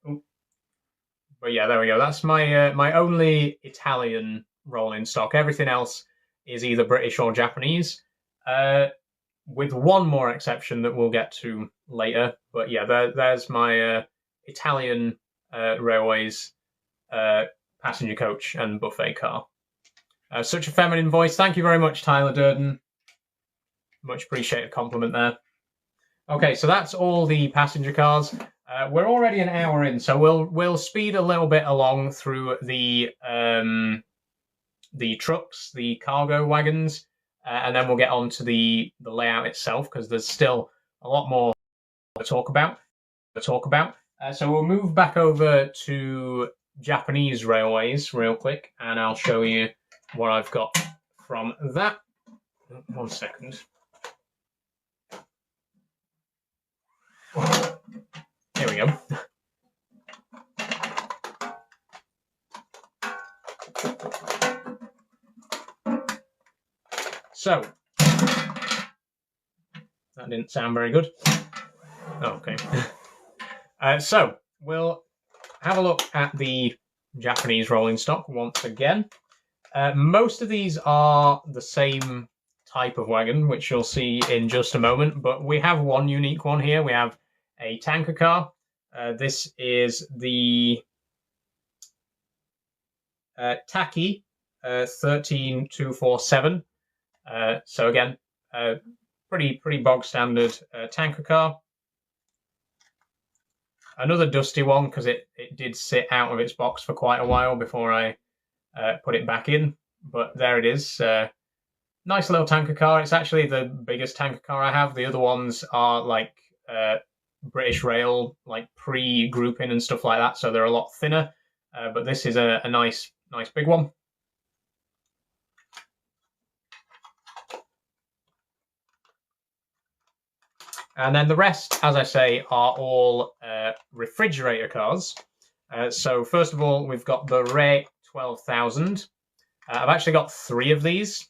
Ooh. But yeah, there we go. That's my my only Italian rolling stock. Everything else is either British or Japanese, with one more exception that we'll get to later. But yeah, there's my Italian Railways passenger coach and buffet car. Such a feminine voice. Thank you very much, Tyler Durden. Much appreciated compliment there. Okay, so that's all the passenger cars. We're already an hour in, so we'll speed a little bit along through the trucks, the cargo wagons, and then we'll get on to the layout itself because there's still a lot more to talk about. So we'll move back over to Japanese railways real quick, and I'll show you what I've got from that. 1 second. Here we go. So, that didn't sound very good. Okay. So, we'll have a look at the Japanese rolling stock once again. Most of these are the same type of wagon, which you'll see in just a moment, but we have one unique one here. We have a tanker car. This is the Taki 13247. So again, pretty bog standard tanker car. Another dusty one because it did sit out of its box for quite a while before I put it back in. But there it is. Nice little tanker car. It's actually the biggest tanker car I have. The other ones are like British Rail, like pre-grouping and stuff like that, so they're a lot thinner. But this is a nice big one. And then the rest, as I say, are all refrigerator cars. So first of all, we've got the Ray 12,000. I've actually got 3 of these.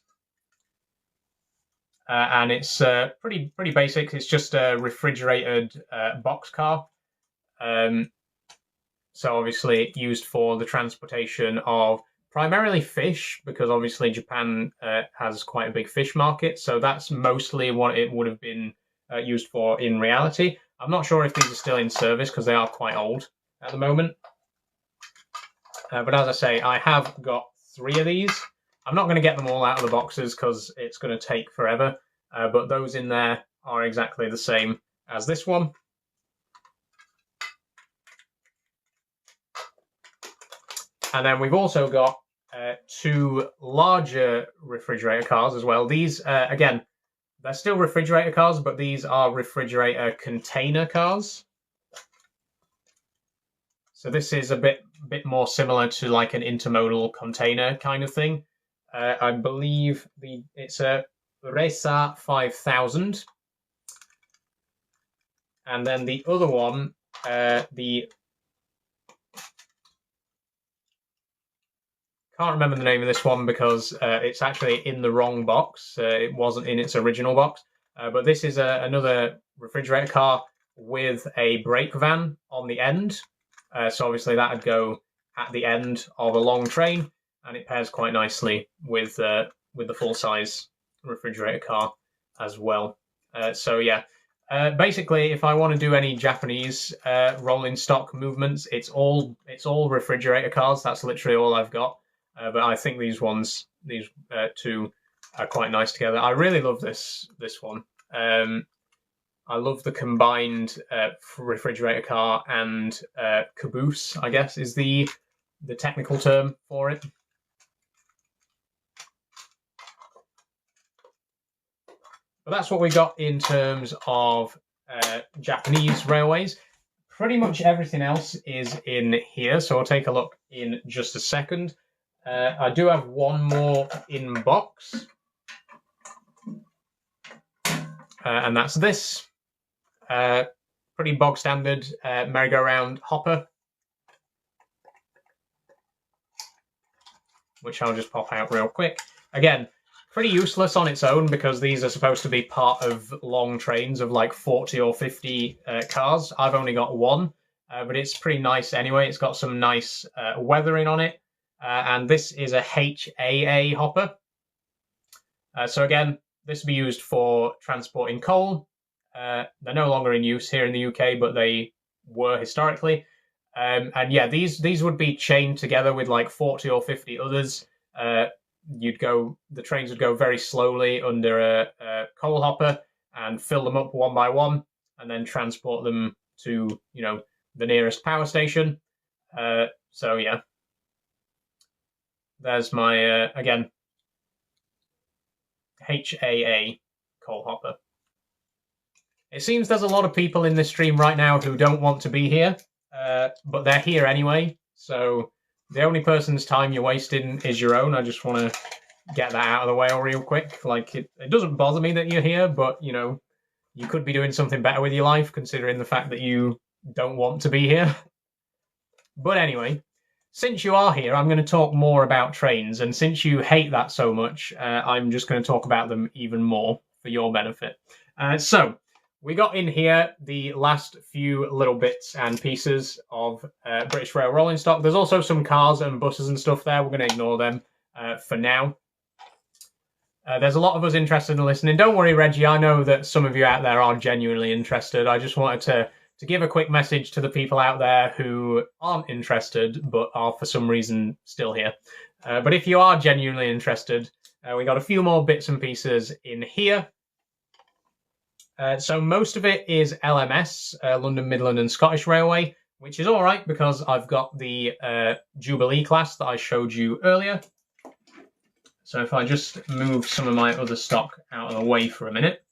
And it's pretty basic. It's just a refrigerated box car. So obviously used for the transportation of primarily fish, because obviously Japan has quite a big fish market. So that's mostly what it would have been used for in reality. I'm not sure if these are still in service because they are quite old at the moment. But as I say, I have got 3 of these. I'm not going to get them all out of the boxes because it's going to take forever. But those in there are exactly the same as this one. And then we've also got 2 larger refrigerator cars as well. These, again, they're still refrigerator cars, but these are refrigerator container cars. So this is a bit more similar to like an intermodal container kind of thing. I believe it's a Resa 5000. And then the other one, the can't remember the name of this one because it's actually in the wrong box. It wasn't in its original box. But this is another refrigerator car with a brake van on the end. So obviously that would go at the end of a long train, and it pairs quite nicely with the full-size refrigerator car as well. So yeah, basically, if I want to do any Japanese rolling stock movements, it's all refrigerator cars. That's literally all I've got. But I think these 2 are quite nice together. I really love this one. I love the combined refrigerator car and caboose, I guess, is the technical term for it. But that's what we got in terms of Japanese railways. Pretty much everything else is in here, so I'll take a look in just a second. I do have one more in box, and that's this. Pretty bog standard merry-go-round hopper, which I'll just pop out real quick. Again, pretty useless on its own because these are supposed to be part of long trains of like 40 or 50 cars. I've only got 1, but it's pretty nice anyway. It's got some nice weathering on it. And this is a HAA hopper. So again, this will be used for transporting coal. They're no longer in use here in the UK, but they were historically. And yeah, these would be chained together with like 40 or 50 others. The trains would go very slowly under a coal hopper and fill them up one by one, and then transport them to the nearest power station. So yeah. There's my, again, HAA coal hopper. It seems there's a lot of people in this stream right now who don't want to be here, but they're here anyway. So the only person's time you're wasting is your own. I just want to get that out of the way real quick. Like, it doesn't bother me that you're here, but, you could be doing something better with your life considering the fact that you don't want to be here. But anyway, since you are here, I'm going to talk more about trains, and since you hate that so much, I'm just going to talk about them even more for your benefit. So, we got in here the last few little bits and pieces of British Rail rolling stock. There's also some cars and buses and stuff there. We're going to ignore them. for now. There's a lot of us interested in listening. Don't worry, Reggie. I know that some of you out there are genuinely interested. I just wanted to give a quick message to the people out there who aren't interested but are for some reason still here. But if you are genuinely interested, we got a few more bits and pieces in here. So most of it is LMS, London, Midland and Scottish Railway, which is all right because I've got the Jubilee class that I showed you earlier. So if I just move some of my other stock out of the way for a minute,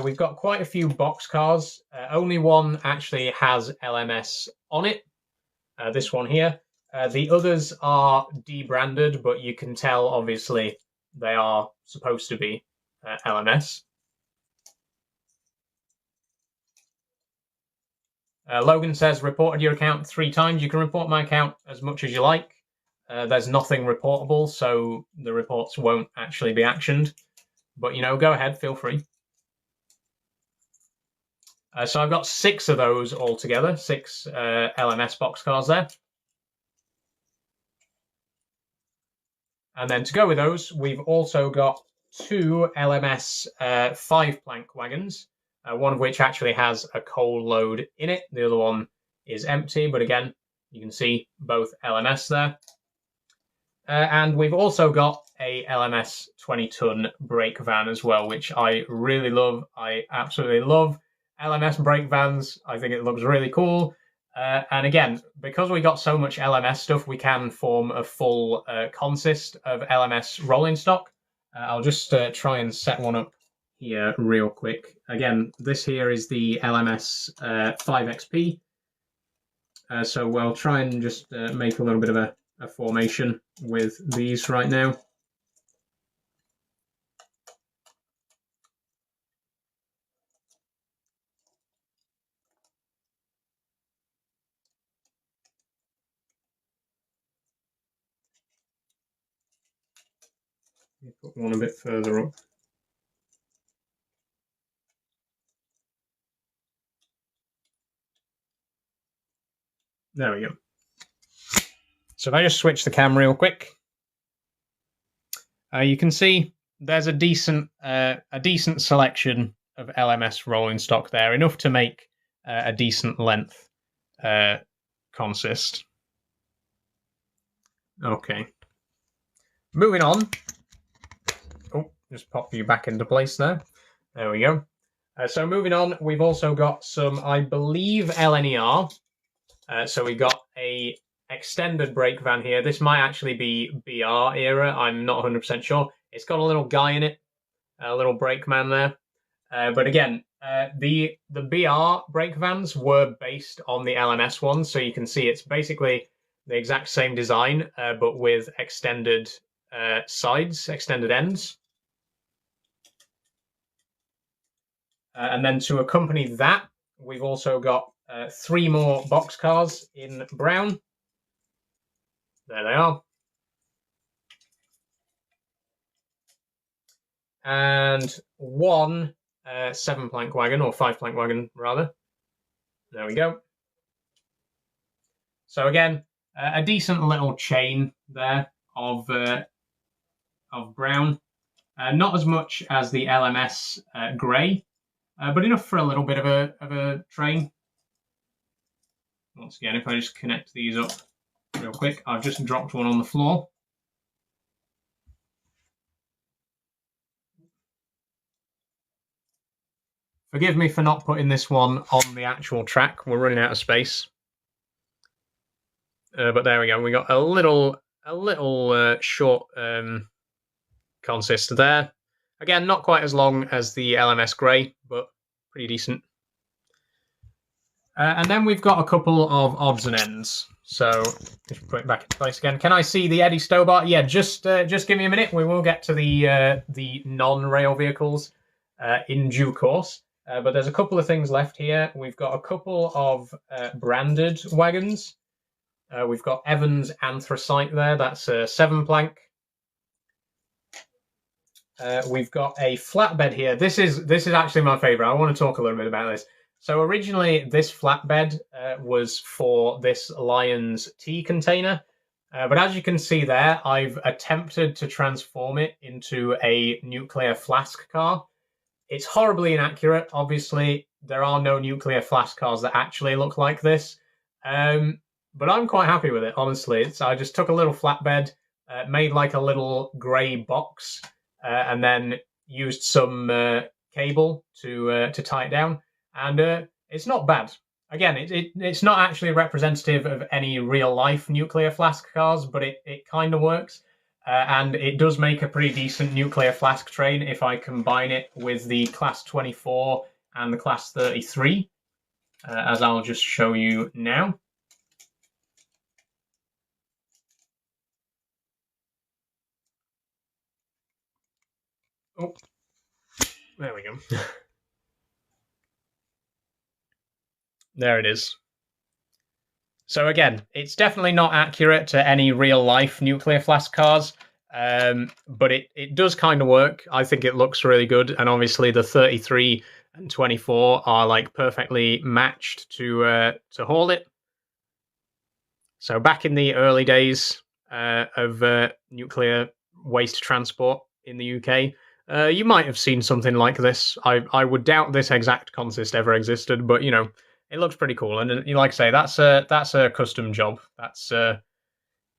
we've got quite a few boxcars. Only one actually has LMS on it, this one here. The others are debranded, but you can tell, obviously, they are supposed to be LMS. Logan says, reported your account 3 times. You can report my account as much as you like. There's nothing reportable, so the reports won't actually be actioned. But, you know, go ahead, feel free. So I've got 6 of those altogether, 6 LMS boxcars there. And then to go with those, we've also got 2 LMS 5-plank wagons, one of which actually has a coal load in it. The other one is empty, but again, you can see both LMS there. And we've also got a LMS 20-ton brake van as well, which I really love. I absolutely love LMS brake vans. I think it looks really cool. And again, because we got so much LMS stuff, we can form a full consist of LMS rolling stock. I'll just try and set one up here real quick. Again, this here is the LMS 5XP. So we'll try and just make a little bit of a formation with these right now. Put one a bit further up. There we go. So if I just switch the camera real quick, you can see there's a decent selection of LMS rolling stock there, enough to make a decent length consist. Okay. Moving on. Oh, just pop you back into place there. There we go. So moving on, we've also got some, I believe, LNER. So we got a extended brake van here. This might actually be BR era. I'm not 100% sure. It's got a little guy in it, a little brake man there. But again, the BR brake vans were based on the LMS ones, so you can see it's basically the exact same design, but with extended sides, extended ends. And then to accompany that, we've also got 3 more boxcars in brown. There they are. And 1 7-plank wagon, or 5-plank wagon rather. There we go. So again, a decent little chain there of brown. Not as much as the LMS grey, but enough for a little bit of a train. Once again, if I just connect these up real quick, I've just dropped one on the floor. Forgive me for not putting this one on the actual track. We're running out of space. But there we go. We got a little short consist there. Again, not quite as long as the LMS grey, but pretty decent. And then we've got a couple of odds and ends. So just put it back into place again. Can I see the Eddie Stobart? Yeah, just give me a minute. We will get to the non-rail vehicles in due course. But there's a couple of things left here. We've got a couple of branded wagons. We've got Evans Anthracite there. That's a 7-plank. We've got a flatbed here. This is actually my favourite. I want to talk a little bit about this. So originally, this flatbed was for this Lions tea container. But as you can see there, I've attempted to transform it into a nuclear flask car. It's horribly inaccurate. Obviously, there are no nuclear flask cars that actually look like this. But I'm quite happy with it, honestly. I just took a little flatbed, made like a little grey box, and then used some cable to tie it down. And it's not bad. Again, it's not actually representative of any real life nuclear flask cars, but it kind of works. And it does make a pretty decent nuclear flask train if I combine it with the Class 24 and the Class 33, as I'll just show you now. Oh, there we go. There it is. So again, it's definitely not accurate to any real life nuclear flask cars, but it does kind of work. I think it looks really good, and obviously the 33 and 24 are like perfectly matched to haul it. So back in the early days of nuclear waste transport in the UK, you might have seen something like this. I would doubt this exact consist ever existed, but you know, it looks pretty cool. And like I say, that's a custom job. That's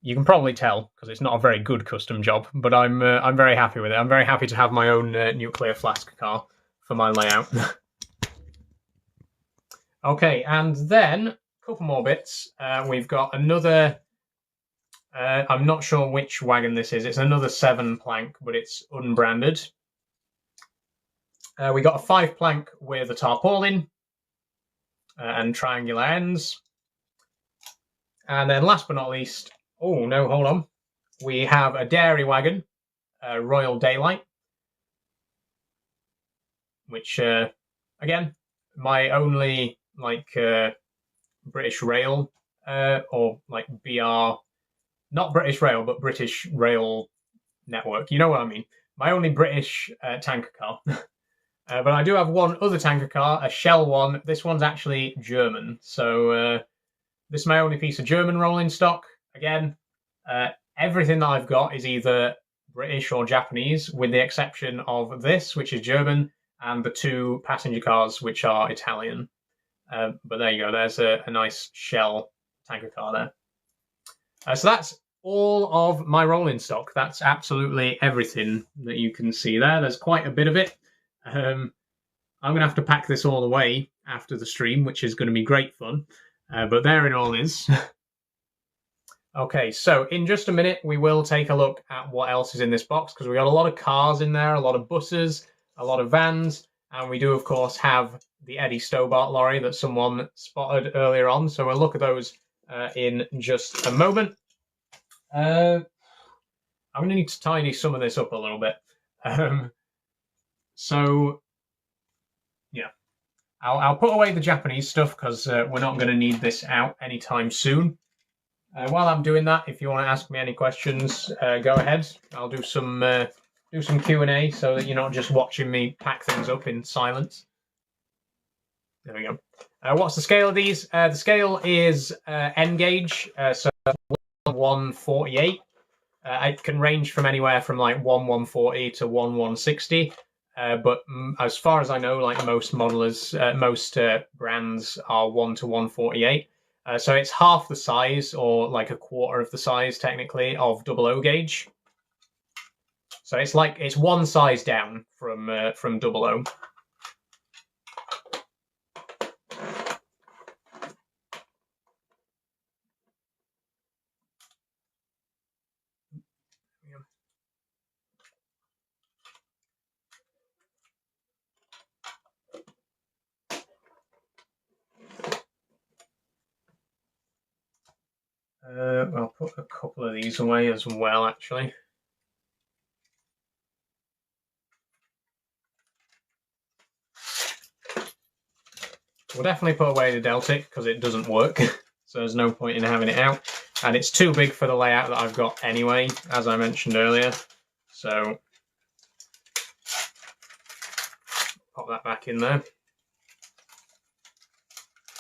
you can probably tell because it's not a very good custom job, but I'm very happy with it. I'm very happy to have my own nuclear flask car for my layout. Okay, and then a couple more bits. We've got another. I'm not sure which wagon this is. It's another 7 plank, but it's unbranded. We got a 5 plank with a tarpaulin and triangular ends. And then last but not least, oh no, hold on. We have a dairy wagon, Royal Daylight, which again, my only like British Rail or like BR, not British Rail, but British Rail Network. You know what I mean? My only British tanker car. But I do have one other tanker car, a Shell one. This one's actually German. So this is my only piece of German rolling stock. Again, everything that I've got is either British or Japanese, with the exception of this, which is German, and the 2 passenger cars, which are Italian. But there you go. There's a nice Shell tanker car there. So that's all of my rolling stock. That's absolutely everything that you can see there. There's quite a bit of it. I'm going to have to pack this all away after the stream, which is going to be great fun. But there it all is. Okay, so in just a minute, we will take a look at what else is in this box, because we got a lot of cars in there, a lot of buses, a lot of vans, and we do, of course, have the Eddie Stobart lorry that someone spotted earlier on. So we'll look at those in just a moment. I'm going to need to tidy some of this up a little bit. So, yeah, I'll put away the Japanese stuff because we're not going to need this out anytime soon. While I'm doing that, if you want to ask me any questions, go ahead. I'll do some Q&A so that you're not just watching me pack things up in silence. There we go. What's the scale of these? The scale is N gauge, so 1/148. It can range from anywhere from like 1/140 to 1/160. But as far as I know, like most modelers, most brands are 1/148. So it's half the size, or like a quarter of the size, technically, of 00 gauge. So it's one size down from 00. I'll put a couple of these away as well, actually. We'll definitely put away the Deltic because it doesn't work, so there's no point in having it out. And it's too big for the layout that I've got anyway, as I mentioned earlier. So pop that back in there.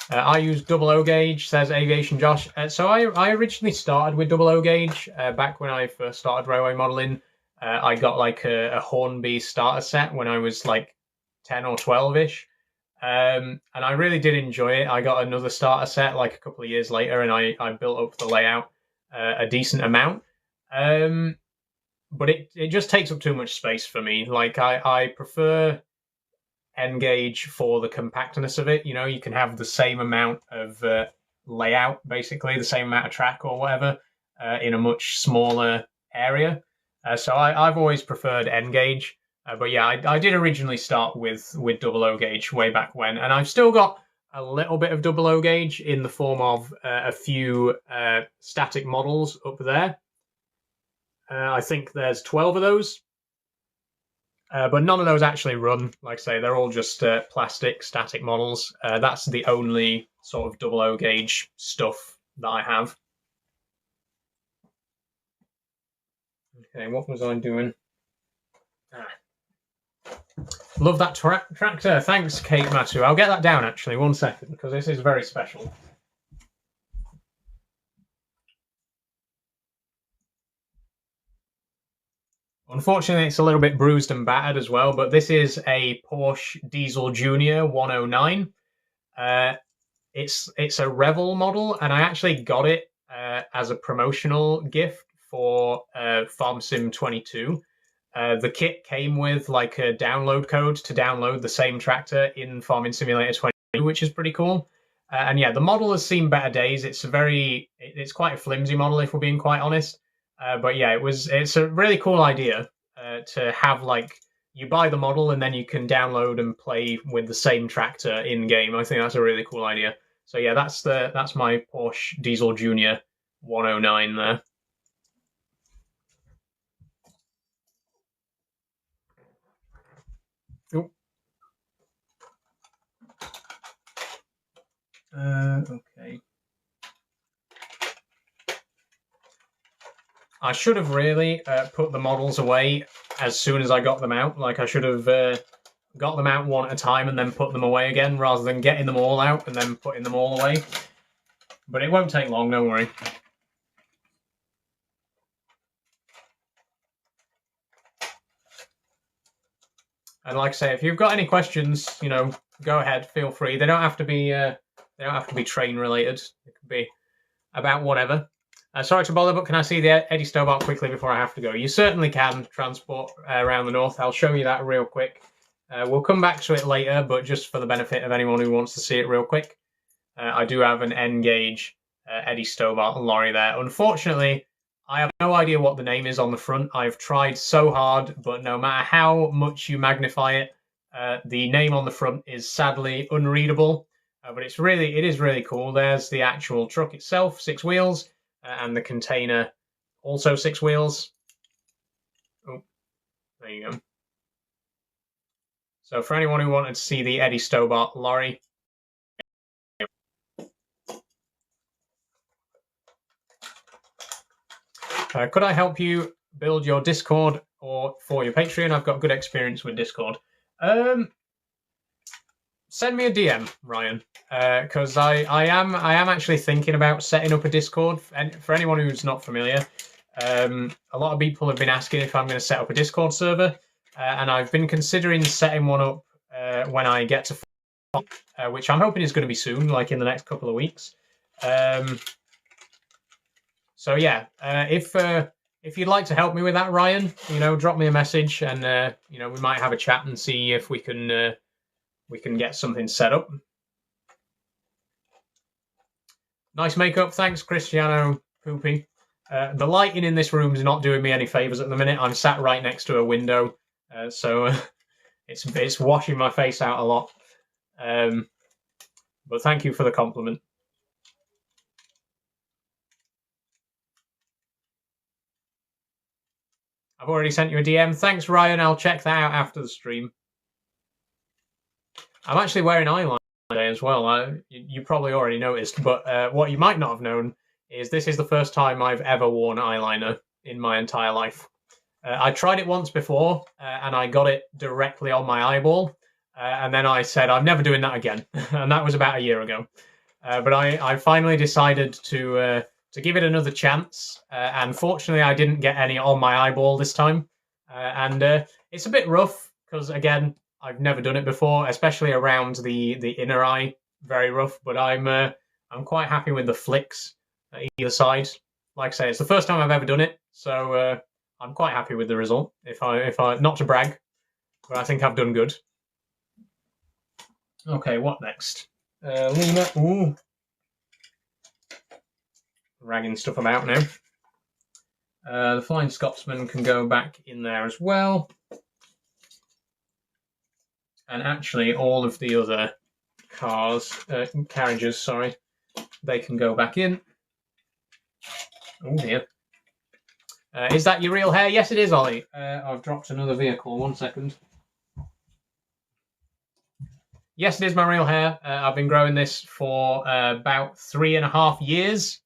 I use double O gauge, says Aviation Josh. So I originally started with double O gauge back when I first started railway modelling. I got like a Hornby starter set when I was like 10 or 12-ish. And I really did enjoy it. I got another starter set like a couple of years later, and I built up the layout a decent amount. But it just takes up too much space for me. Like I prefer N-gauge for the compactness of it. You know, you can have the same amount of layout, basically the same amount of track or whatever, in a much smaller area. So I've always preferred N-gauge. But yeah, I did originally start with double O gauge way back when, and I've still got a little bit of double O gauge in the form of a few static models up there. I think there's 12 of those, but none of those actually run. Like I say, they're all just plastic static models. That's the only sort of double O gauge stuff that I have. Okay, what was I doing? Love that tractor. Thanks, Kate Matu. I'll get that down, actually. 1 second, because this is very special. Unfortunately, it's a little bit bruised and battered as well, but this is a Porsche Diesel Junior 109. It's a Revel model, and I actually got it as a promotional gift for Farm Sim 22. The kit came with like a download code to download the same tractor in Farming Simulator 22, which is pretty cool. And yeah, the model has seen better days. It's quite a flimsy model, if we're being quite honest. But yeah, it's a really cool idea to have, like, you buy the model and then you can download and play with the same tractor in game. I think that's a really cool idea. So yeah, that's my Porsche Diesel Junior 109 there. Okay. I should have really put the models away as soon as I got them out. Like, I should have got them out one at a time and then put them away again, rather than getting them all out and then putting them all away. But it won't take long, don't worry. And like I say, if you've got any questions, you know, go ahead, feel free. They don't have to be train related. It could be about whatever. Sorry to bother, but can I see the Eddie Stobart quickly before I have to go? You certainly can, transport around the north. I'll show you that real quick. We'll come back to it later, but just for the benefit of anyone who wants to see it real quick, I do have an N-gauge Eddie Stobart lorry there. Unfortunately, I have no idea what the name is on the front. I've tried so hard, but no matter how much you magnify it, the name on the front is sadly unreadable. But it is really cool. There's the actual truck itself, 6 wheels. And the container, also 6 wheels. Oh, there you go. So for anyone who wanted to see the Eddie Stobart lorry, could I help you build your Discord or for your Patreon? I've got good experience with Discord. Send me a DM, Ryan, because I am actually thinking about setting up a Discord. And for anyone who's not familiar, a lot of people have been asking if I'm going to set up a Discord server, and I've been considering setting one up when I get to, which I'm hoping is going to be soon, like in the next couple of weeks. So yeah, if you'd like to help me with that, Ryan, you know, drop me a message, and you know, we might have a chat and see if we can get something set up. Nice makeup, thanks, Cristiano Poopy. The lighting in this room is not doing me any favors at the minute. I'm sat right next to a window, so it's washing my face out a lot. But thank you for the compliment. I've already sent you a DM. Thanks, Ryan. I'll check that out after the stream. I'm actually wearing eyeliner today as well. You probably already noticed, but what you might not have known is this is the first time I've ever worn eyeliner in my entire life. I tried it once before, and I got it directly on my eyeball, and then I said, I'm never doing that again. And that was about a year ago. But I finally decided to give it another chance, and fortunately, I didn't get any on my eyeball this time. And it's a bit rough because again, I've never done it before, especially around the inner eye. Very rough, but I'm quite happy with the flicks at either side. Like I say, it's the first time I've ever done it, so I'm quite happy with the result. If I not to brag, but I think I've done good. Okay, what next? Lena. Ooh, ragging stuff about now. The Flying Scotsman can go back in there as well. And actually, all of the other carriages, sorry, they can go back in. Oh dear. Is that your real hair? Yes, it is, Ollie. I've dropped another vehicle. 1 second. Yes, it is my real hair. I've been growing this for about 3.5 years.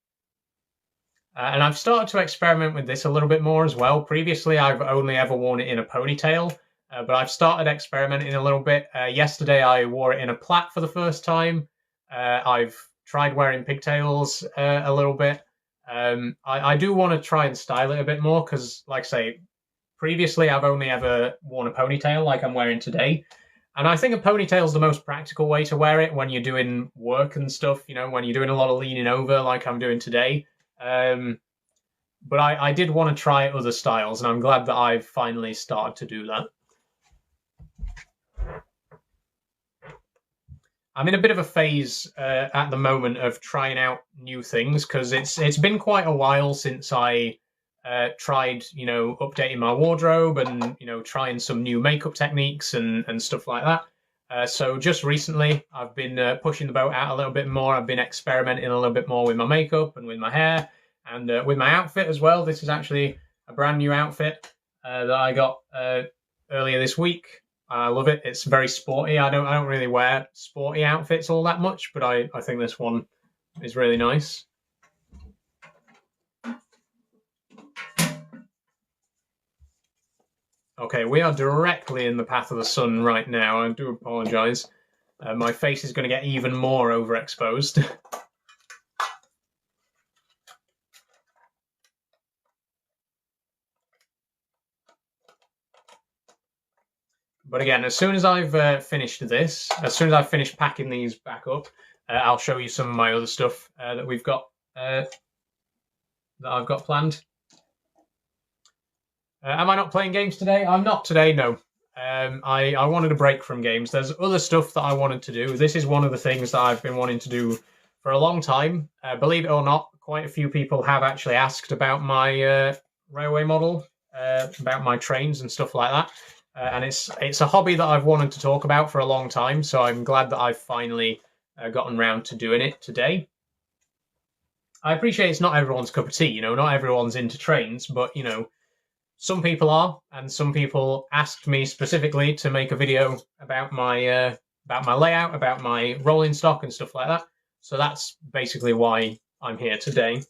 And I've started to experiment with this a little bit more as well. Previously, I've only ever worn it in a ponytail, but I've started experimenting a little bit. Yesterday, I wore it in a plait for the first time. I've tried wearing pigtails a little bit. I do want to try and style it a bit more because, like I say, previously I've only ever worn a ponytail like I'm wearing today. And I think a ponytail is the most practical way to wear it when you're doing work and stuff, you know, when you're doing a lot of leaning over like I'm doing today. But I did want to try other styles, and I'm glad that I've finally started to do that. I'm in a bit of a phase at the moment of trying out new things because it's been quite a while since I tried, you know, updating my wardrobe and you know trying some new makeup techniques and stuff like that. So just recently, I've been pushing the boat out a little bit more. I've been experimenting a little bit more with my makeup and with my hair and with my outfit as well. This is actually a brand new outfit that I got earlier this week. I love it. It's very sporty. I don't really wear sporty outfits all that much, but I think this one is really nice. Okay, we are directly in the path of the sun right now. I do apologise. My face is going to get even more overexposed. But again, as soon as I've finished this, as soon as I've finished packing these back up, I'll show you some of my other stuff that we've got that I've got planned. Am I not playing games today? I'm not today, no. I wanted a break from games. There's other stuff that I wanted to do. This is one of the things that I've been wanting to do for a long time. Believe it or not, quite a few people have actually asked about my railway model, about my trains and stuff like that. And it's a hobby that I've wanted to talk about for a long time. So I'm glad that I've finally gotten round to doing it today. I appreciate it's not everyone's cup of tea. You know, not everyone's into trains, but you know some people are, and some people asked me specifically to make a video about my layout, about my rolling stock and stuff like that. So that's basically why I'm here today.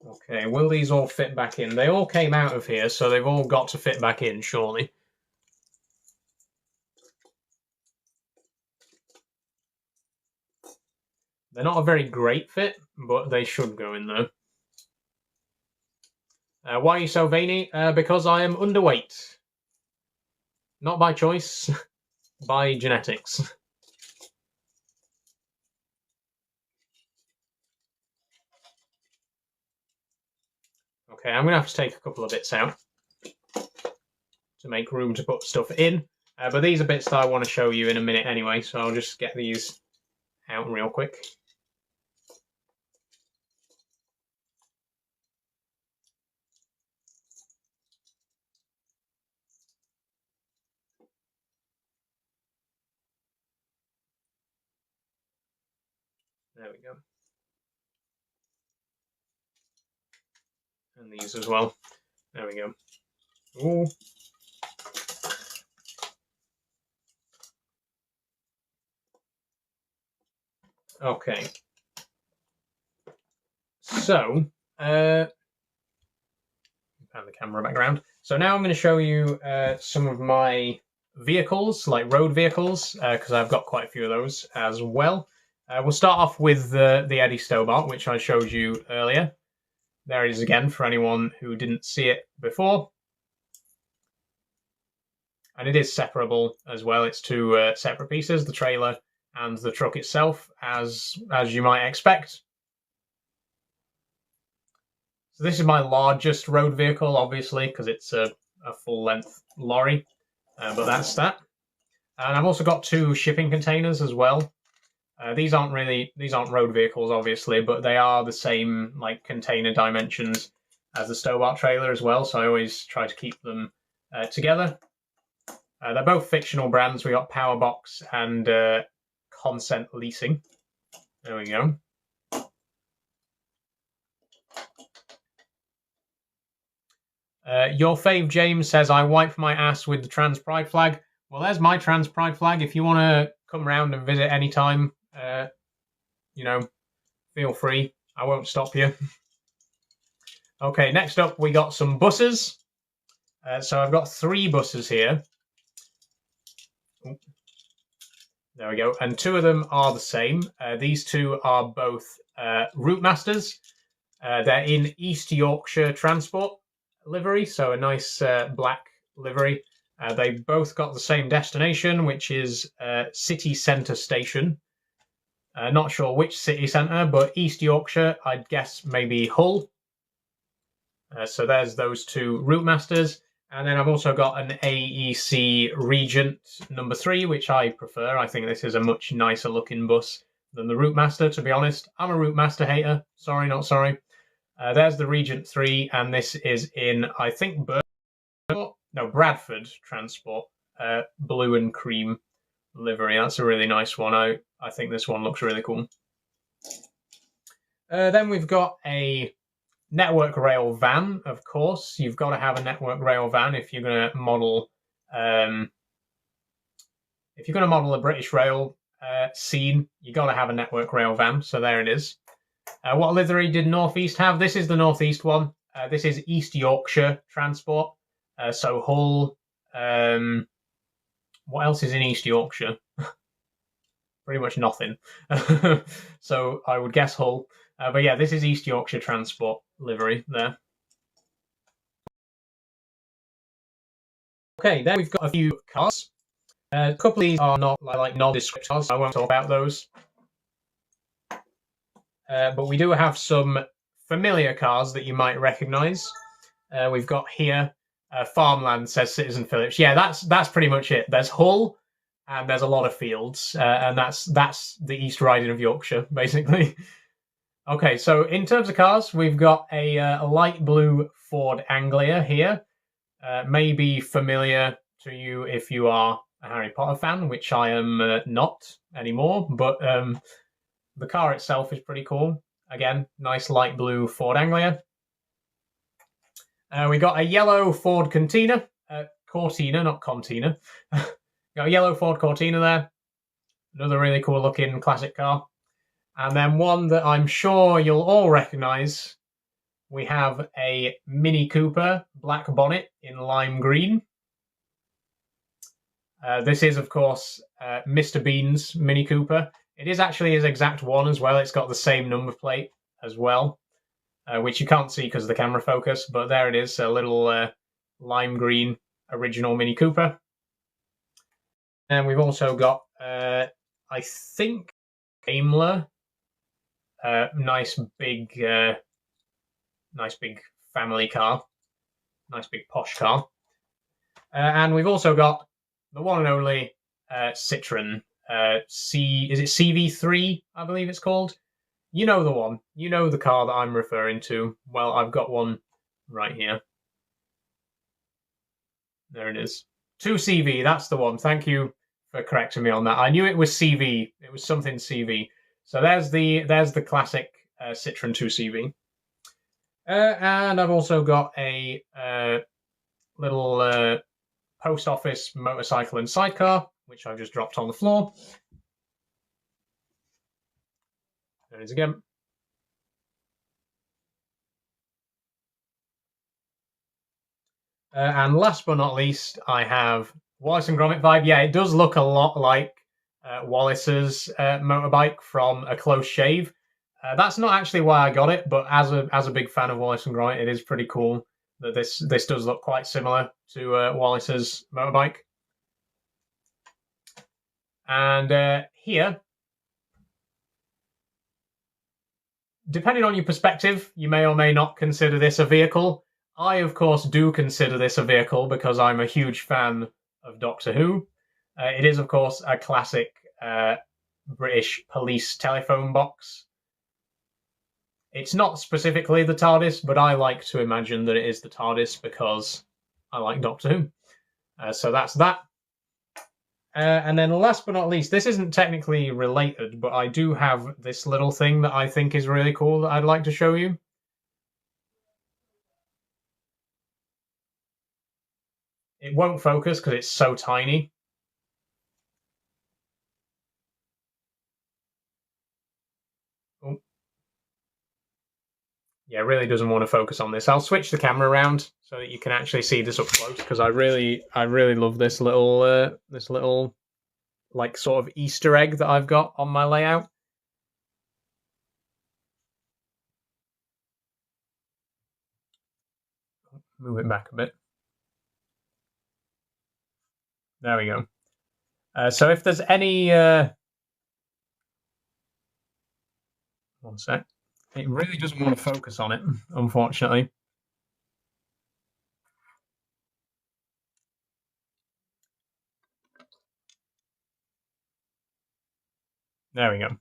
Okay, will these all fit back in? They all came out of here, so they've all got to fit back in, surely. They're not a very great fit, but they should go in there. Why are you so veiny? Because I am underweight. Not by choice, by genetics. Okay, I'm going to have to take a couple of bits out to make room to put stuff in. But these are bits that I want to show you in a minute anyway, so I'll just get these out real quick. There we go. And these as well. There we go. Ooh. Okay. So, pan the camera back around. So now I'm going to show you some of my vehicles, like road vehicles, because I've got quite a few of those as well. We'll start off with the Eddie Stobart, which I showed you earlier. There it is again for anyone who didn't see it before. And it is separable as well. It's two separate pieces, the trailer and the truck itself, as you might expect. So this is my largest road vehicle, obviously, because it's a full-length lorry, but that's that. And I've also got two shipping containers as well. These aren't road vehicles, obviously, but they are the same like container dimensions as the Stobart trailer as well. So I always try to keep them together. They're both fictional brands. We got Powerbox and Consent Leasing. There we go. Your fave James says, I wipe my ass with the trans pride flag. Well, there's my trans pride flag. If you want to come round and visit anytime, feel free. I won't stop you. Okay, next up, we got some buses. So I've got 3 buses here. There we go. And 2 of them are the same. These 2 are both Routemasters. They're in East Yorkshire Transport livery, so a nice black livery. They both got the same destination, which is City Centre Station. Not sure which city centre, but East Yorkshire, I'd guess maybe Hull. So there's those 2 Routemasters. And then I've also got an AEC Regent number 3, which I prefer. I think this is a much nicer looking bus than the Routemaster, to be honest. I'm a Routemaster hater. Sorry, not sorry. There's the Regent 3, and this is in, I think, Bradford Transport, blue and cream livery. That's a really nice one. I think this one looks really cool. Then we've got a Network Rail van, of course. You've got to have a Network Rail van if you're going to model a British Rail scene. You've got to have a Network Rail van. So there it is. What livery did North East have? This is the North East one. This is East Yorkshire Transport. So Hull. What else is in East Yorkshire? Pretty much nothing. So I would guess Hull. But yeah, this is East Yorkshire Transport livery there. Okay, then we've got a few cars. A couple of these are not like nondescript cars. I won't talk about those. But we do have some familiar cars that you might recognise. We've got here Farmland, says Citizen Phillips. Yeah, that's pretty much it. There's Hull, and there's a lot of fields, and that's the East Riding of Yorkshire, basically. Okay, so in terms of cars, we've got a light blue Ford Anglia here. Maybe familiar to you if you are a Harry Potter fan, which I am not anymore, but the car itself is pretty cool. Again, nice light blue Ford Anglia. We got a yellow Ford Cortina. Cortina, not Contina. Got a yellow Ford Cortina there. Another really cool looking classic car. And then one that I'm sure you'll all recognise. We have a Mini Cooper black bonnet in lime green. This is, of course, Mr. Bean's Mini Cooper. It is actually his exact one as well. It's got the same number plate as well, which you can't see because of the camera focus, but there it is, a little lime green original Mini Cooper. And we've also got, I think, Daimler. Nice big family car. Nice big posh car. And we've also got the one and only Citroen. Is it CV3, I believe it's called? You know the one. You know the car that I'm referring to. Well, I've got one right here. There it is. 2CV, that's the one. Thank you for correcting me on that. I knew it was CV. It was something CV. So there's the classic Citroen 2CV. And I've also got a little post office motorcycle and sidecar, which I've just dropped on the floor. There it is again. And last but not least, I have Wallace and Gromit vibe. Yeah, it does look a lot like Wallace's motorbike from A Close Shave. That's not actually why I got it, but as a big fan of Wallace and Gromit, it is pretty cool that this does look quite similar to Wallace's motorbike. And here, depending on your perspective, you may or may not consider this a vehicle. I, of course, do consider this a vehicle because I'm a huge fan of Doctor Who. It is, of course, a classic British police telephone box. It's not specifically the TARDIS, but I like to imagine that it is the TARDIS because I like Doctor Who. So that's that. And then last but not least, this isn't technically related, but I do have this little thing that I think is really cool that I'd like to show you. It won't focus because it's so tiny. Oh. Yeah, it really doesn't want to focus on this. I'll switch the camera around so that you can actually see this up close because I really love this little like sort of Easter egg that I've got on my layout. Move it back a bit. There we go. So if there's any... one sec. It really doesn't want to focus on it, unfortunately. There we go.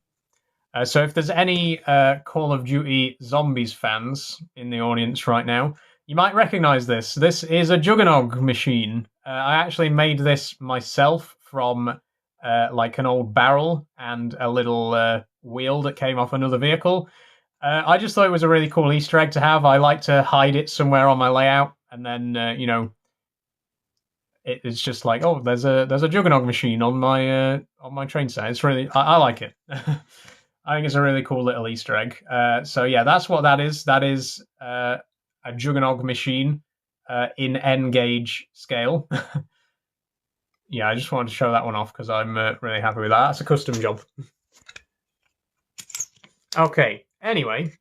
So if there's any Call of Duty Zombies fans in the audience right now, you might recognize this. This is a Juggernog machine. I actually made this myself from like an old barrel and a little wheel that came off another vehicle. I just thought it was a really cool Easter egg to have. I like to hide it somewhere on my layout, and then you know, it's just like, oh, there's a Juggernog machine on my train set. It's really I like it. I think it's a really cool little Easter egg. So yeah, that's what that is. That is a Juggernog machine in N gauge scale. Yeah, I just wanted to show that one off because I'm really happy with that. That's a custom job. Okay, anyway,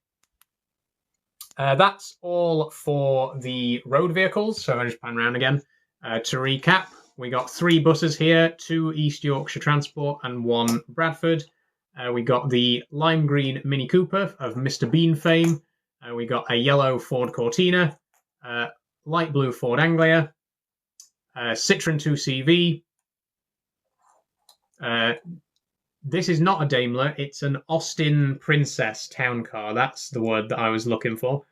that's all for the road vehicles. So I'll just pan around again. To recap, we got 3 buses here, 2 East Yorkshire Transport and 1 Bradford. We got the lime green Mini Cooper of Mr. Bean fame. We got a yellow Ford Cortina, light blue Ford Anglia, Citroen 2CV. This is not a Daimler, it's an Austin Princess town car. That's the word that I was looking for.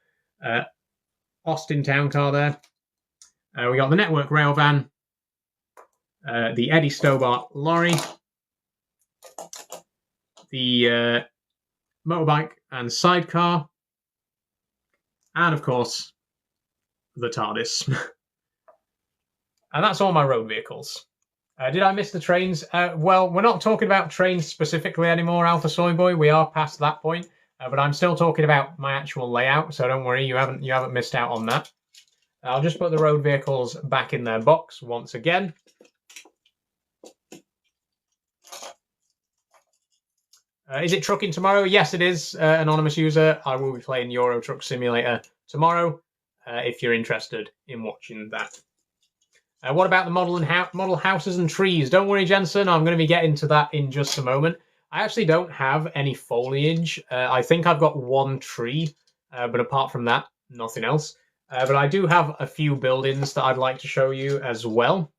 Austin town car there. We got the Network Rail van, the Eddie Stobart lorry, the motorbike and sidecar, and of course, the TARDIS. And that's all my road vehicles. Did I miss the trains? Well, we're not talking about trains specifically anymore, Alpha Soy Boy. We are past that point, but I'm still talking about my actual layout. So don't worry, you haven't missed out on that. I'll just put the road vehicles back in their box once again. Is it trucking tomorrow? Yes, it is, anonymous user. I will be playing Euro Truck Simulator tomorrow, if you're interested in watching that. What about the model houses and trees? Don't worry, Jensen. I'm going to be getting to that in just a moment. I actually don't have any foliage. I think I've got 1 tree, but apart from that, nothing else. But I do have a few buildings that I'd like to show you as well.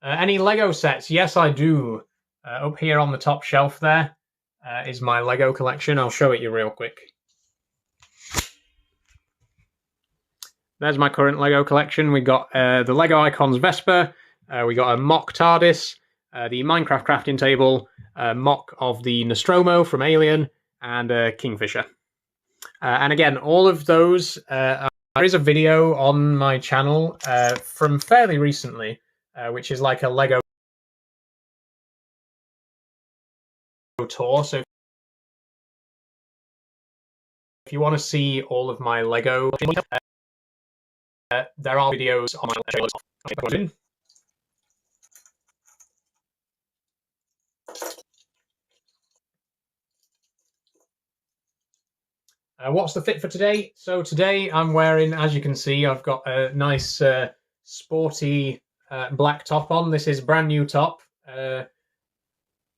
Any Lego sets? Yes, I do. Up here on the top shelf there is my Lego collection. I'll show it you real quick. There's my current Lego collection. We got the Lego Icons Vespa. We got a mock TARDIS, the Minecraft crafting table, a mock of the Nostromo from Alien, and Kingfisher. And again, all of those, there is a video on my channel from fairly recently, which is like a Lego tour. So if if you want to see all of my Lego, there are videos on my channel. What's the fit for today? So today I'm wearing, as you can see, I've got a nice sporty black top on. This is brand new top. I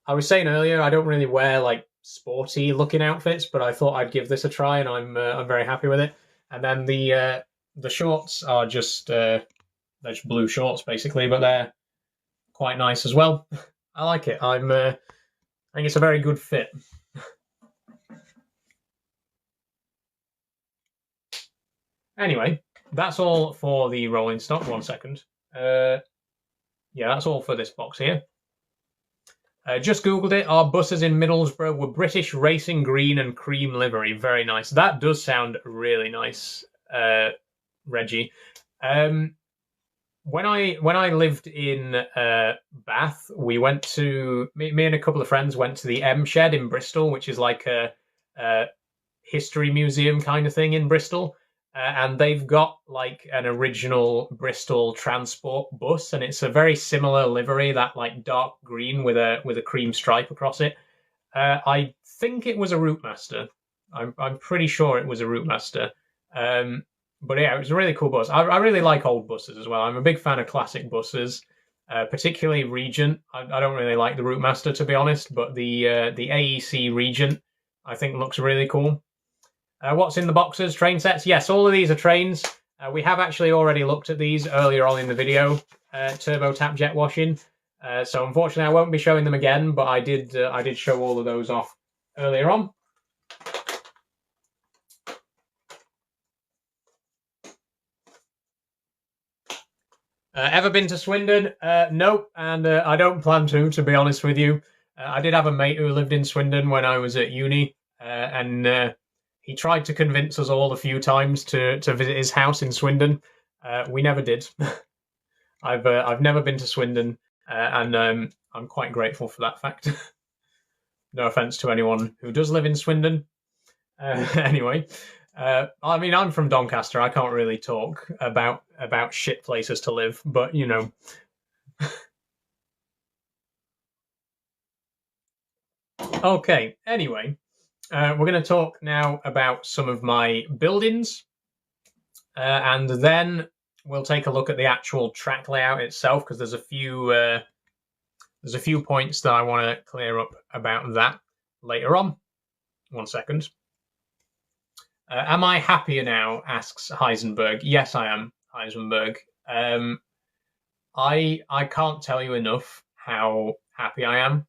was saying earlier I don't really wear like sporty looking outfits, but I thought I'd give this a try, and I'm very happy with it. And then the shorts are just they're just blue shorts basically, but they're quite nice as well. I like it. I think it's a very good fit. Anyway, that's all for the rolling stock. 1 second. Yeah, that's all for this box here. Just googled it. Our buses in Middlesbrough were British racing green and cream livery. Very nice. That does sound really nice, Reggie. When I lived in Bath, we went to me and a couple of friends went to the M Shed in Bristol, which is like a history museum kind of thing in Bristol. And they've got like an original Bristol transport bus, and it's a very similar livery, that like dark green with a cream stripe across it. I think it was a Routemaster. I'm pretty sure it was a Routemaster. But yeah, it was a really cool bus. I really like old buses as well. I'm a big fan of classic buses, particularly Regent. I don't really like the Routemaster, to be honest, but the AEC Regent I think looks really cool. What's in the boxes? Train sets? Yes, all of these are trains. We have actually already looked at these earlier on in the video, turbo tap jet washing. So unfortunately I won't be showing them again, but I did show all of those off earlier on. Ever been to Swindon? Nope, and I don't plan to be honest with you. I did have a mate who lived in Swindon when I was at uni, and he tried to convince us all a few times to visit his house in Swindon. We never did. I've never been to Swindon, and I'm quite grateful for that fact. No offense to anyone who does live in Swindon. Anyway, I mean, I'm from Doncaster. I can't really talk about shit places to live, but you know. Okay. Anyway. We're going to talk now about some of my buildings, and then we'll take a look at the actual track layout itself, because there's a few points that I want to clear up about that later on. 1 second. Am I happier now? Asks Heisenberg. Yes, I am, Heisenberg. I can't tell you enough how happy I am.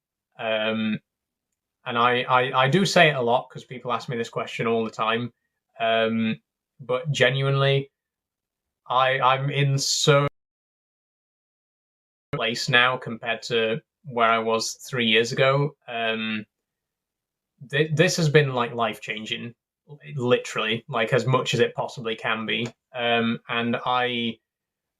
And I do say it a lot because people ask me this question all the time. But genuinely, I'm in so place now compared to where I was 3 years ago. This has been like life-changing, literally, like as much as it possibly can be. And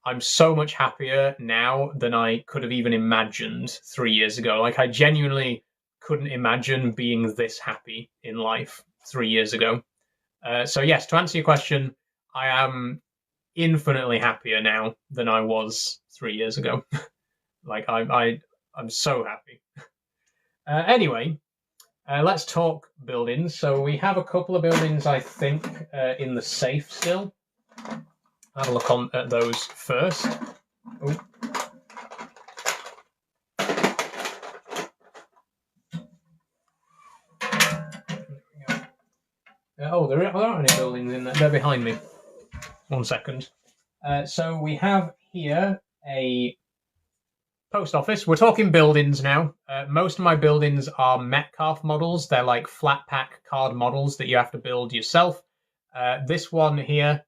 I'm so much happier now than I could have even imagined 3 years ago. Like I genuinely couldn't imagine being this happy in life 3 years ago. So yes, to answer your question, I am infinitely happier now than I was 3 years ago. Like I'm so happy. Anyway, let's talk buildings. So we have a couple of buildings, I think, in the safe still. Have a look at those first. Ooh. There aren't any buildings in there. They're behind me. 1 second. So we have here a post office. We're talking buildings now. Most of my buildings are Metcalfe models. They're like flat pack card models that you have to build yourself. This one here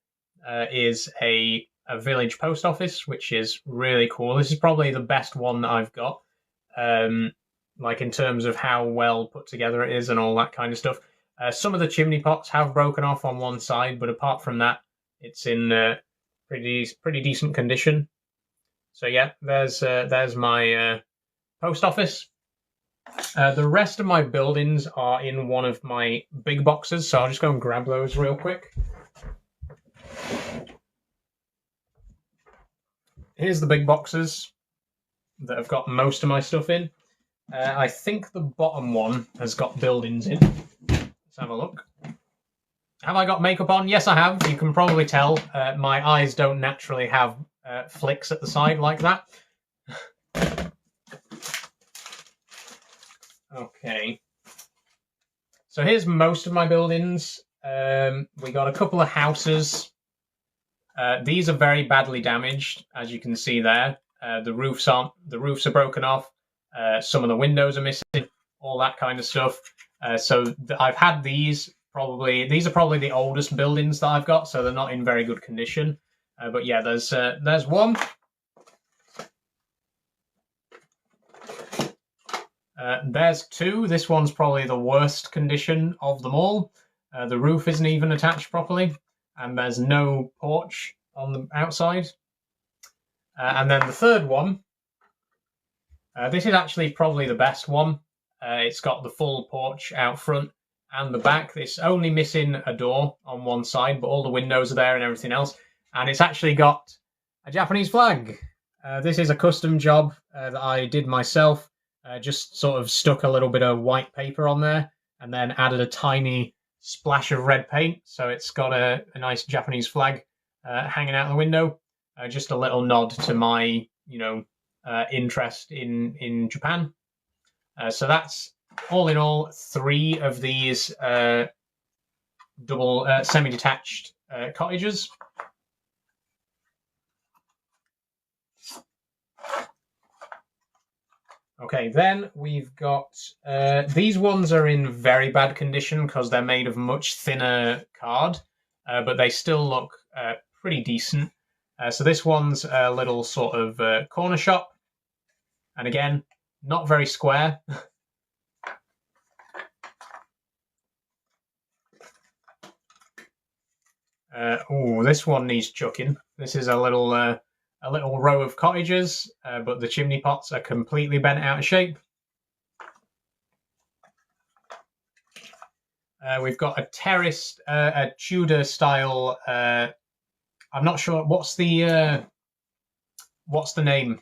is a village post office, which is really cool. This is probably the best one that I've got, like in terms of how well put together it is and all that kind of stuff. Some of the chimney pots have broken off on one side, but apart from that, it's in pretty decent condition. So yeah, there's my post office. The rest of my buildings are in one of my big boxes, so I'll just go and grab those real quick. Here's the big boxes that have got most of my stuff in. I think the bottom one has got buildings in. Let's have a look. Have I got makeup on? Yes, I have. You can probably tell my eyes don't naturally have flicks at the side like that. Okay. So here's most of my buildings. We got a couple of houses. These are very badly damaged, as you can see there. The roofs are broken off. Some of the windows are missing. All that kind of stuff. So I've had these. These are probably the oldest buildings that I've got, so they're not in very good condition. But yeah, there's one. There's two. This one's probably the worst condition of them all. The roof isn't even attached properly, and there's no porch on the outside. And then the third one, this is actually probably the best one. It's got the full porch out front and the back. It's only missing a door on one side, but all the windows are there and everything else. And it's actually got a Japanese flag. This is a custom job that I did myself. Just sort of stuck a little bit of white paper on there and then added a tiny splash of red paint. So it's got a nice Japanese flag hanging out the window. Just a little nod to my, interest in Japan. So that's all in all 3 of these double semi-detached cottages. Okay, then we've got these ones are in very bad condition because they're made of much thinner card, but they still look pretty decent. So this one's a little sort of corner shop, and again, not very square. This one needs chucking. This is a little row of cottages, but the chimney pots are completely bent out of shape. We've got a terraced, a Tudor style. I'm not sure what's the name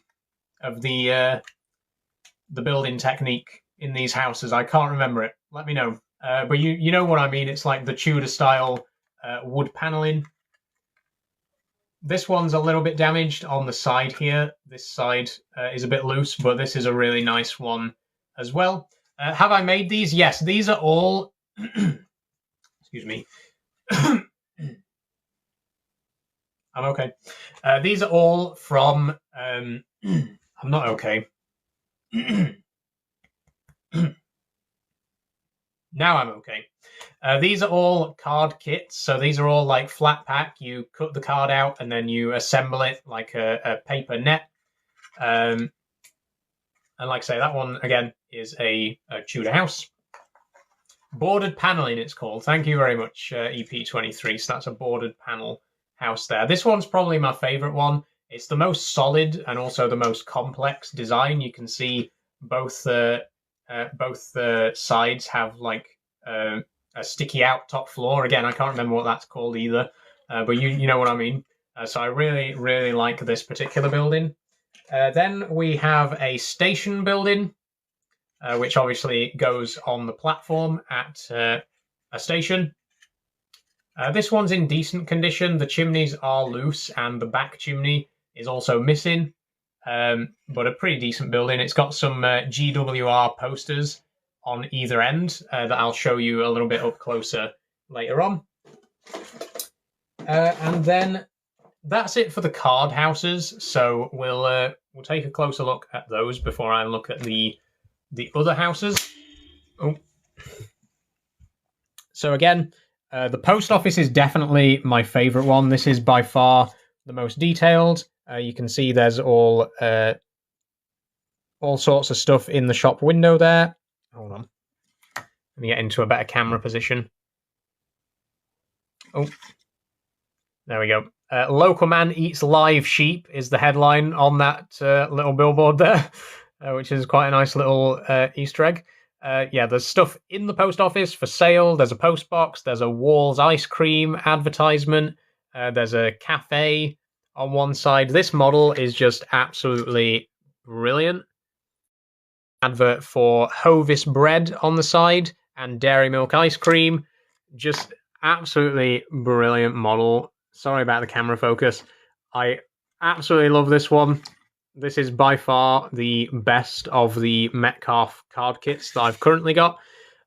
of the building technique in these houses. I can't remember it. Let me know. But you know what I mean. It's like the Tudor style wood paneling. This one's a little bit damaged on the side here. This side is a bit loose, but this is a really nice one as well. Have I made these? Yes, these are all... Excuse me. I'm okay. These are all from... I'm not okay. Now I'm okay. These are all card kits, so these are all like flat pack. You cut the card out and then you assemble it like a paper net. And like I say, that one again is a Tudor house. Bordered paneling, it's called. Thank you very much, EP23. So that's a bordered panel house there. This one's probably my favorite one. It's the most solid and also the most complex design. You can see both the sides have like a sticky out top floor. Again, I can't remember what that's called either, but you know what I mean. So I really, really like this particular building. Then we have a station building, which obviously goes on the platform at a station. This one's in decent condition. The chimneys are loose and the back chimney is also missing, but a pretty decent building. It's got some GWR posters on either end that I'll show you a little bit up closer later on. And then that's it for the card houses. So we'll take a closer look at those before I look at the other houses. Oh. So again, the post office is definitely my favorite one. This is by far the most detailed. You can see there's all sorts of stuff in the shop window there. Hold on. Let me get into a better camera position. Oh, there we go. Local man eats live sheep is the headline on that little billboard there. which is quite a nice little Easter egg. Yeah, there's stuff in the post office for sale. There's a post box. There's a Wall's ice cream advertisement. There's a cafe on one side. This model is just absolutely brilliant. Advert for Hovis bread on the side and Dairy Milk ice cream. Just absolutely brilliant model. Sorry about the camera focus. I absolutely love this one. This is by far the best of the Metcalfe card kits that I've currently got.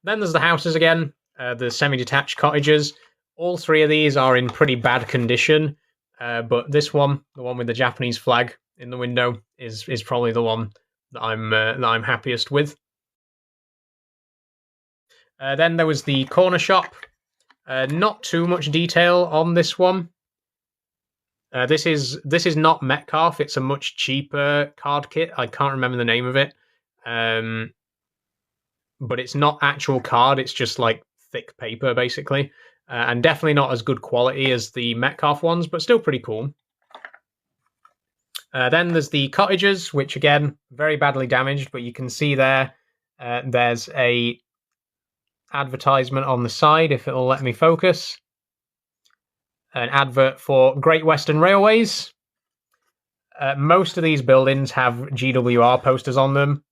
Then there's the houses again, the semi-detached cottages. All three of these are in pretty bad condition, but this one, the one with the Japanese flag in the window, is probably the one that I'm happiest with. Then there was the corner shop. Not too much detail on this one. This is not Metcalfe. It's a much cheaper card kit. I can't remember the name of it. But it's not actual card. It's just like thick paper, basically. And definitely not as good quality as the Metcalfe ones, but still pretty cool. Then there's the cottages, which again, very badly damaged, but you can see there, there's a advertisement on the side, if it'll let me focus. An advert for Great Western Railways. Most of these buildings have GWR posters on them,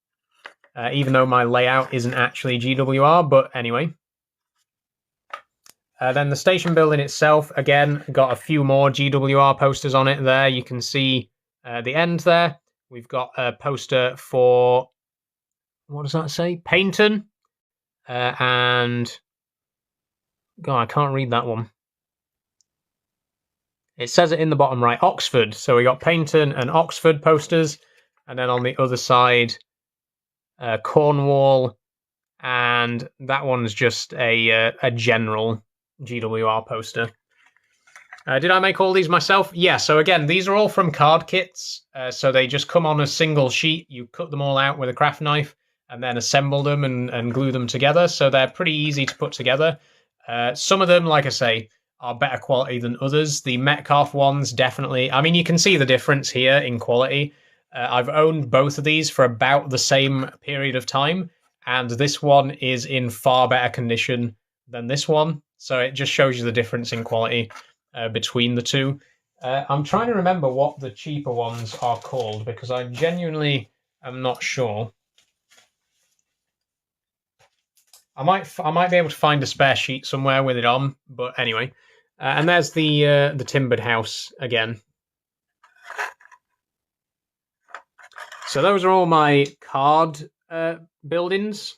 even though my layout isn't actually GWR, but anyway. Then the station building itself, again, got a few more GWR posters on it there. You can see the end there. We've got a poster for, what does that say? Paignton. And, God, I can't read that one. It says it in the bottom right, Oxford. So we got Paignton and Oxford posters. And then on the other side, Cornwall. And that one's just a general GWR poster. Did I make all these myself? Yeah, so again, these are all from card kits. So they just come on a single sheet. You cut them all out with a craft knife and then assemble them and glue them together. So they're pretty easy to put together. Some of them, like I say, are better quality than others. The Metcalfe ones, definitely. I mean, you can see the difference here in quality. I've owned both of these for about the same period of time, and this one is in far better condition than this one. So it just shows you the difference in quality between the two. I'm trying to remember what the cheaper ones are called, because I genuinely am not sure. I might be able to find a spare sheet somewhere with it on, but anyway. And there's the timbered house again. So those are all my card buildings.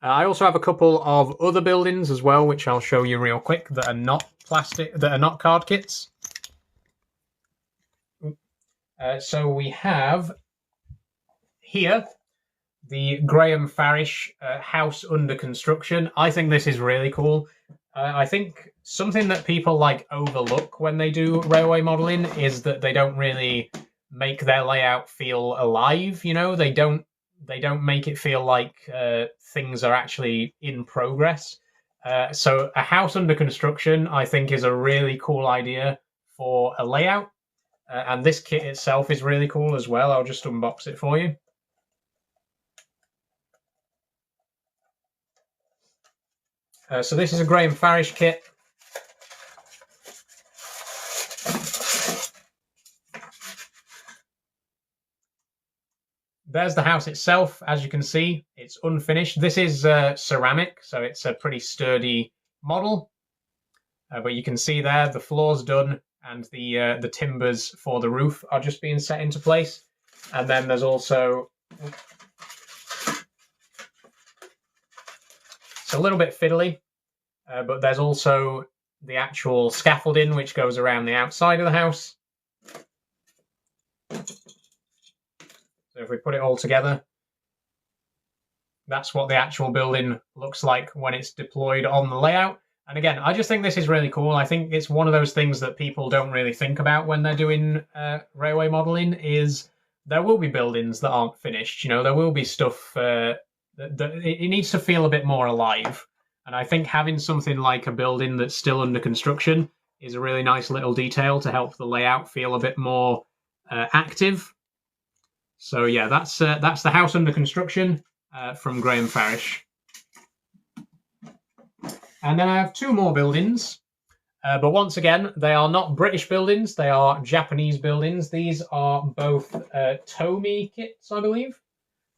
I also have a couple of other buildings as well, which I'll show you real quick, that are not plastic, that are not card kits. So we have here the Graham Farish house under construction. I think this is really cool. I think something that people like overlook when they do railway modelling is that they don't really make their layout feel alive. You know, they don't make it feel like things are actually in progress. So a house under construction, I think, is a really cool idea for a layout. And this kit itself is really cool as well. I'll just unbox it for you. So this is a Graham Farish kit. There's the house itself. As you can see, it's unfinished. This is ceramic, so it's a pretty sturdy model. But you can see there, the floor's done, and the timbers for the roof are just being set into place. And then there's also... It's a little bit fiddly, but there's also the actual scaffolding which goes around the outside of the house. So if we put it all together, that's what the actual building looks like when it's deployed on the layout. And again, I just think this is really cool. I think it's one of those things that people don't really think about when they're doing railway modelling, is there will be buildings that aren't finished. You know, there will be stuff... it needs to feel a bit more alive. And I think having something like a building that's still under construction is a really nice little detail to help the layout feel a bit more active. So yeah, that's the house under construction from Graham Farish. And then I have two more buildings. But once again, they are not British buildings, they are Japanese buildings. These are both Tomy kits, I believe.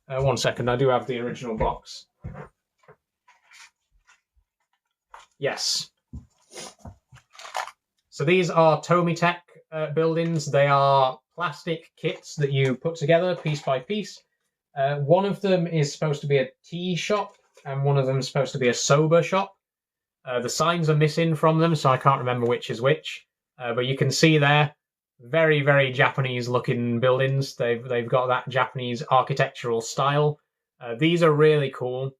1 second, I do have the original box. Yes. So these are Tomy buildings. They are plastic kits that you put together piece by piece. One of them is supposed to be a tea shop, and one of them is supposed to be a soba shop. The signs are missing from them, so I can't remember which is which. But you can see there, very, very Japanese-looking buildings. They've got that Japanese architectural style. These are really cool.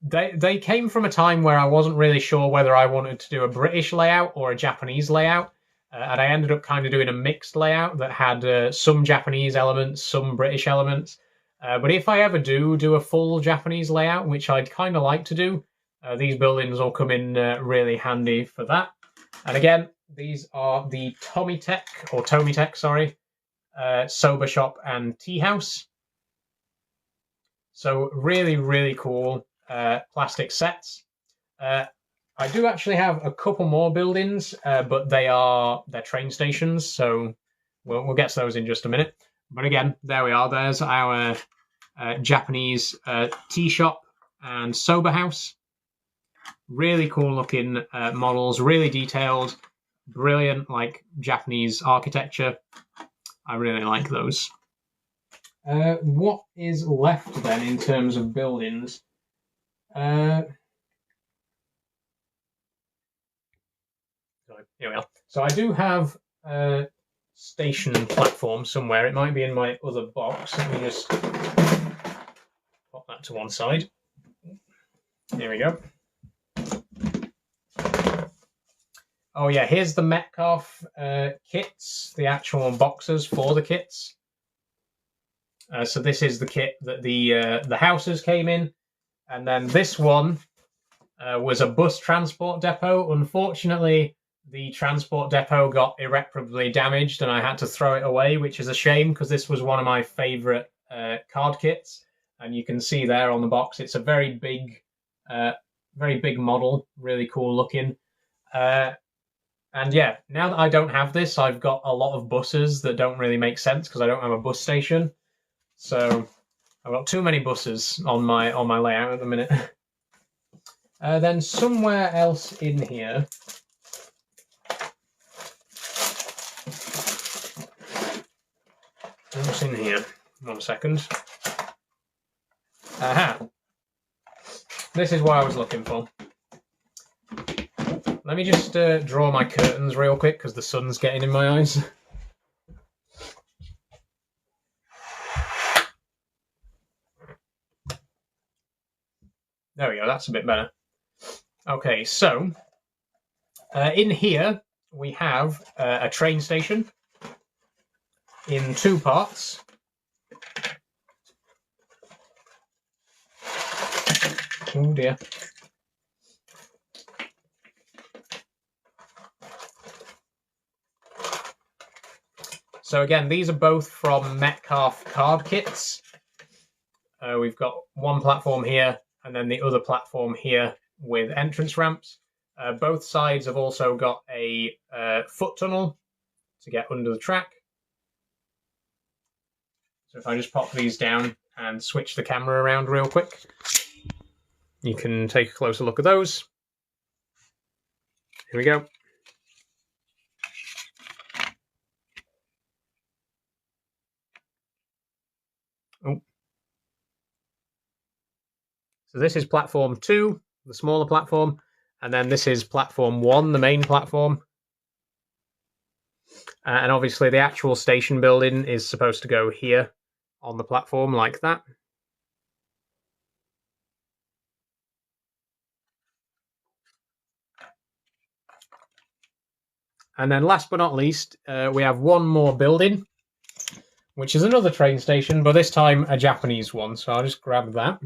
They came from a time where I wasn't really sure whether I wanted to do a British layout or a Japanese layout. And I ended up kind of doing a mixed layout that had some Japanese elements, some British elements. But if I ever do a full Japanese layout, which I'd kind of like to do, these buildings will come in really handy for that. And again, these are the Tomy-tech, sorry, soba shop and tea house. So really, really cool plastic sets. I do actually have a couple more buildings, but they're train stations, so we'll get to those in just a minute. But again, there we are. There's our Japanese tea shop and soba house. Really cool looking models, really detailed, brilliant, like Japanese architecture. I really like those. What is left then in terms of buildings? Here we are. So I do have a station platform somewhere. It might be in my other box. Let me just pop that to one side. Here we go. Oh yeah, here's the Metcalfe kits, the actual boxes for the kits. So this is the kit that the houses came in, and then this one was a bus transport depot. Unfortunately, the transport depot got irreparably damaged, and I had to throw it away, which is a shame because this was one of my favourite card kits. And you can see there on the box, it's a very big model, really cool looking. And yeah, now that I don't have this, I've got a lot of buses that don't really make sense because I don't have a bus station. So I've got too many buses on my layout at the minute. Then somewhere else in here, what's in here? 1 second. Aha! This is what I was looking for. Let me just draw my curtains real quick because the sun's getting in my eyes. There we go, that's a bit better. Okay, so in here we have a train station in two parts. Oh dear. So again, these are both from Metcalfe card kits. We've got one platform here and then the other platform here with entrance ramps. Both sides have also got a foot tunnel to get under the track. So if I just pop these down and switch the camera around real quick, you can take a closer look at those. Here we go. Oh. So this is platform 2, the smaller platform, and then this is platform 1, the main platform. And obviously the actual station building is supposed to go here on the platform like that. And then last but not least, we have one more building, which is another train station, but this time a Japanese one. So I'll just grab that.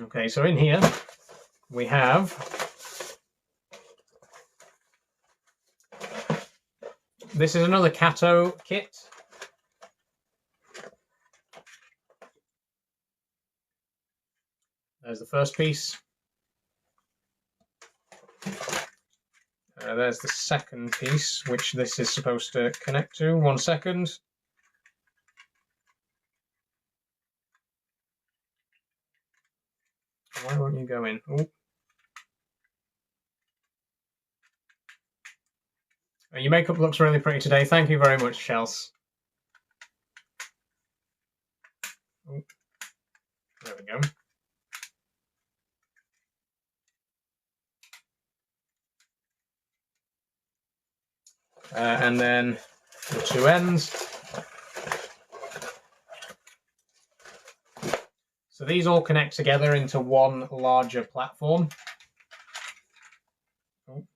Okay, so in here we have this is another Kato kit. There's the first piece. There's the second piece, which this is supposed to connect to. 1 second. Why won't you go in? Ooh. Your makeup looks really pretty today. Thank you very much, Chels. Ooh. There we go. And then the two ends. So these all connect together into one larger platform. Oh.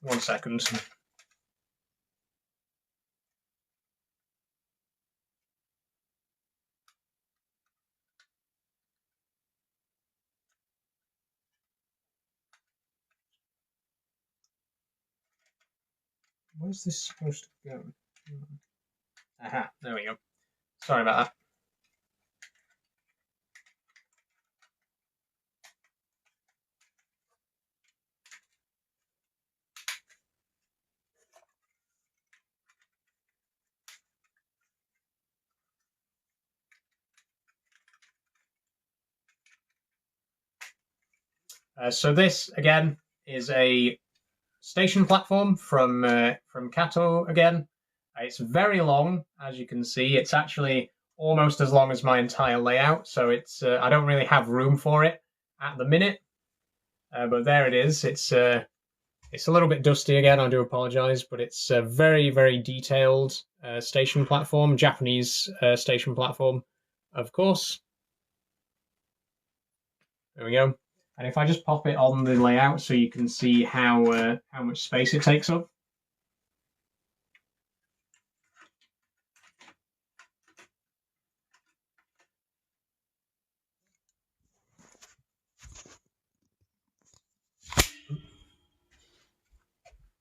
1 second. Where's this supposed to go? Aha, there we go. Sorry about that. So this, again, is a station platform from Kato again. It's very long, as you can see. It's actually almost as long as my entire layout, so it's I don't really have room for it at the minute. But there it is. It's a little bit dusty again. I do apologize, but it's a very, very detailed station platform, Japanese station platform, of course. There we go. And if I just pop it on the layout so you can see how much space it takes up.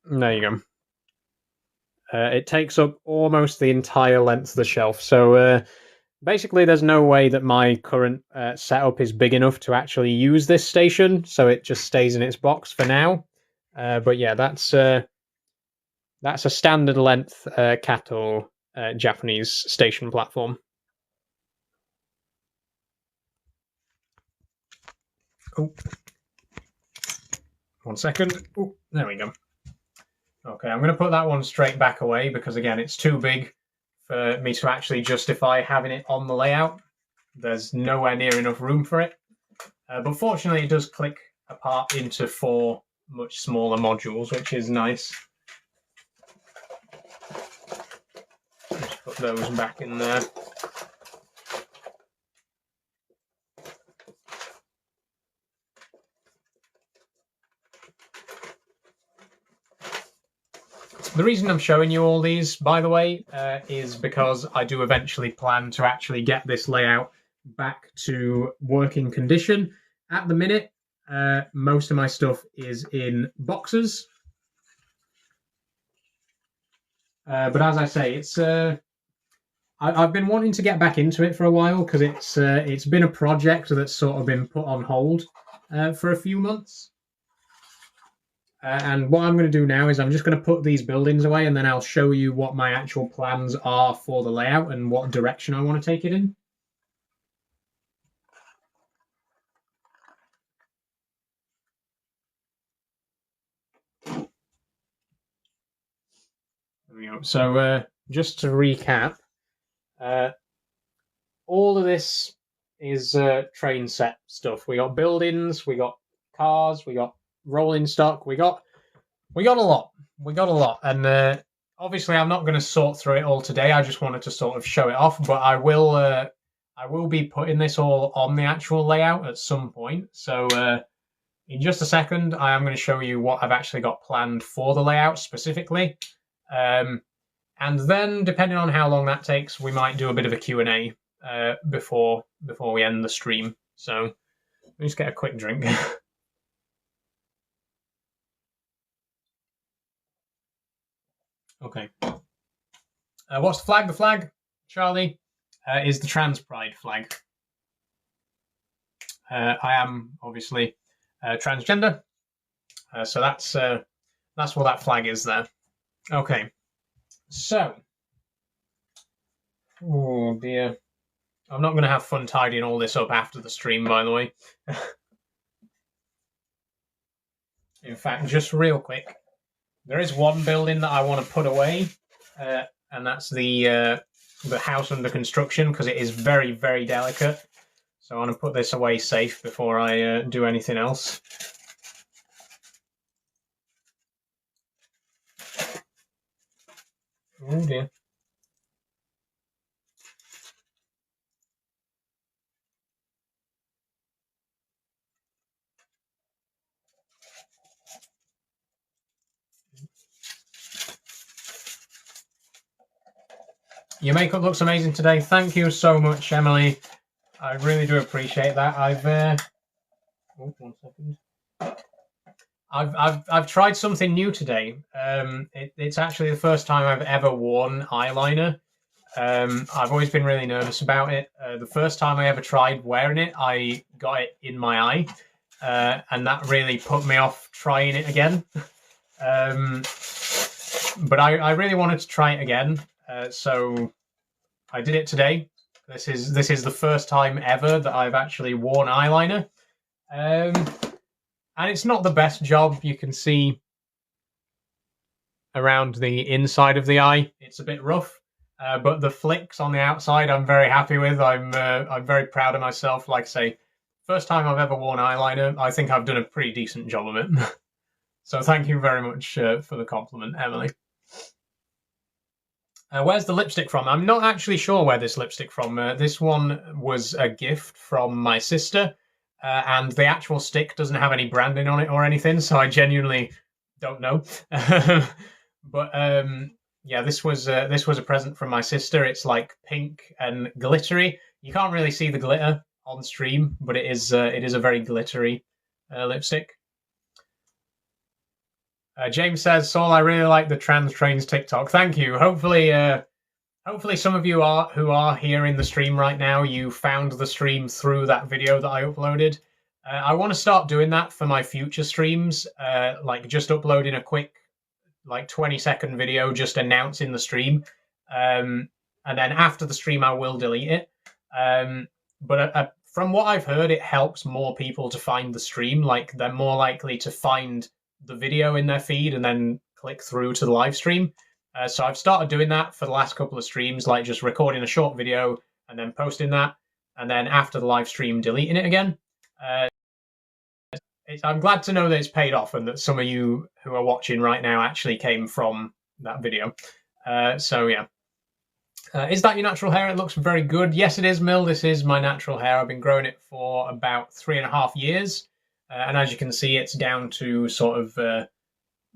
There you go. It takes up almost the entire length of the shelf. So basically, there's no way that my current setup is big enough to actually use this station, so it just stays in its box for now. But yeah, that's a standard length Kato Japanese station platform. Oh, 1 second. Oh, there we go. Okay, I'm going to put that one straight back away because, again, it's too big for me to actually justify having it on the layout. There's nowhere near enough room for it. But fortunately, it does click apart into 4 much smaller modules, which is nice. Just put those back in there. The reason I'm showing you all these, by the way, is because I do eventually plan to actually get this layout back to working condition. At the minute, most of my stuff is in boxes. But as I say, it's I've been wanting to get back into it for a while because it's been a project that's sort of been put on hold for a few months. And what I'm going to do now is I'm just going to put these buildings away, and then I'll show you what my actual plans are for the layout and what direction I want to take it in. There we go. So just to recap, all of this is train set stuff. We got buildings, we got cars, we got rolling stock, we got a lot. We got a lot, and obviously I'm not going to sort through it all today. I just wanted to sort of show it off, but I will be putting this all on the actual layout at some point. So in just a second, I am going to show you what I've actually got planned for the layout specifically. And then, depending on how long that takes, we might do a bit of a Q&A before we end the stream. So me just get a quick drink. Okay. What's the flag? The flag, Charlie, is the Trans Pride flag. I am obviously transgender, so that's what that flag is there. Okay. So, oh dear, I'm not going to have fun tidying all this up after the stream, by the way. In fact, just real quick, there is one building that I want to put away, and that's the house under construction, because it is very, very delicate. So I want to put this away safe before I do anything else. Oh dear. Your makeup looks amazing today. Thank you so much, Emily. I really do appreciate that. Oh, 1 second. I've tried something new today. It's actually the first time I've ever worn eyeliner. I've always been really nervous about it. The first time I ever tried wearing it, I got it in my eye, and that really put me off trying it again. But I really wanted to try it again, so I did it today. This is the first time ever that I've actually worn eyeliner, and it's not the best job. You can see around the inside of the eye; it's a bit rough, but the flicks on the outside, I'm very happy with. I'm very proud of myself. Like I say, first time I've ever worn eyeliner. I think I've done a pretty decent job of it. So thank you very much for the compliment, Emily. Where's the lipstick from? I'm not actually sure where this lipstick from. This one was a gift from my sister, and the actual stick doesn't have any branding on it or anything, so I genuinely don't know. But yeah, this was a present from my sister. It's like pink and glittery. You can't really see the glitter on stream, but it is a very glittery lipstick. James says, Saul, I really like the Trans Trains TikTok. Thank you. Hopefully some of you who are here in the stream right now, you found the stream through that video that I uploaded. I want to start doing that for my future streams, like just uploading a quick, like 20-second video, just announcing the stream. And then after the stream, I will delete it. But from what I've heard, it helps more people to find the stream. Like, they're more likely to find the video in their feed and then click through to the live stream. So I've started doing that for the last couple of streams, like just recording a short video and then posting that, and then after the live stream, deleting it again. I'm glad to know that it's paid off and that some of you who are watching right now actually came from that video. So yeah. Is that your natural hair? It looks very good. Yes, it is, Mill. This is my natural hair. I've been growing it for about 3.5 years. And as you can see, it's down to sort of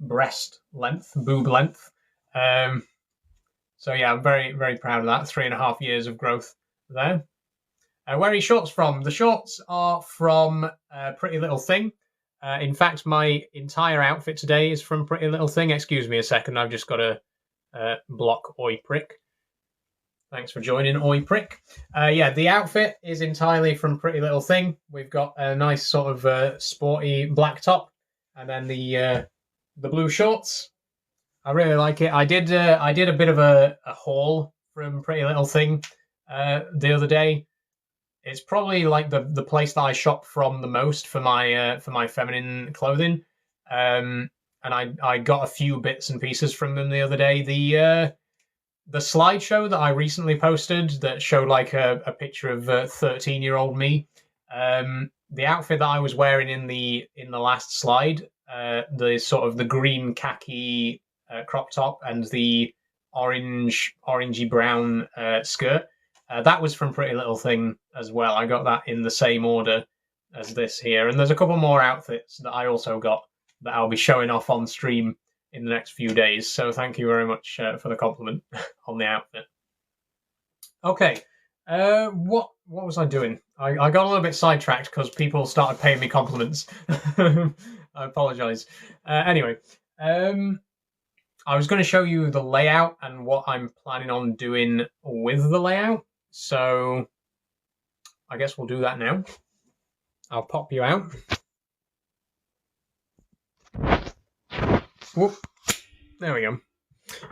breast length, boob length. So yeah, I'm very, very proud of that. 3.5 years of growth there. Where are your shorts from? The shorts are from Pretty Little Thing. In fact, my entire outfit today is from Pretty Little Thing. Excuse me a second. I've just got to block Oi Prick. Thanks for joining, Oi Prick. Yeah, the outfit is entirely from Pretty Little Thing. We've got a nice sort of sporty black top, and then the blue shorts. I really like it. I did a bit of a haul from Pretty Little Thing the other day. It's probably like the place that I shop from the most for my feminine clothing. And I got a few bits and pieces from them the other day. The slideshow that I recently posted that showed like a picture of 13-year-old me. The outfit that I was wearing in the last slide, the sort of the green khaki crop top and the orangey brown skirt, that was from Pretty Little Thing as well. I got that in the same order as this here, and there's a couple more outfits that I also got that I'll be showing off on stream in the next few days. So thank you very much for the compliment on the outfit. Okay, What was I doing? I got a little bit sidetracked because people started paying me compliments. I apologize. Anyway, um, I was going to show you the layout and what I'm planning on doing with the layout. So I guess we'll do that now. I'll pop you out. Whoop. There we go.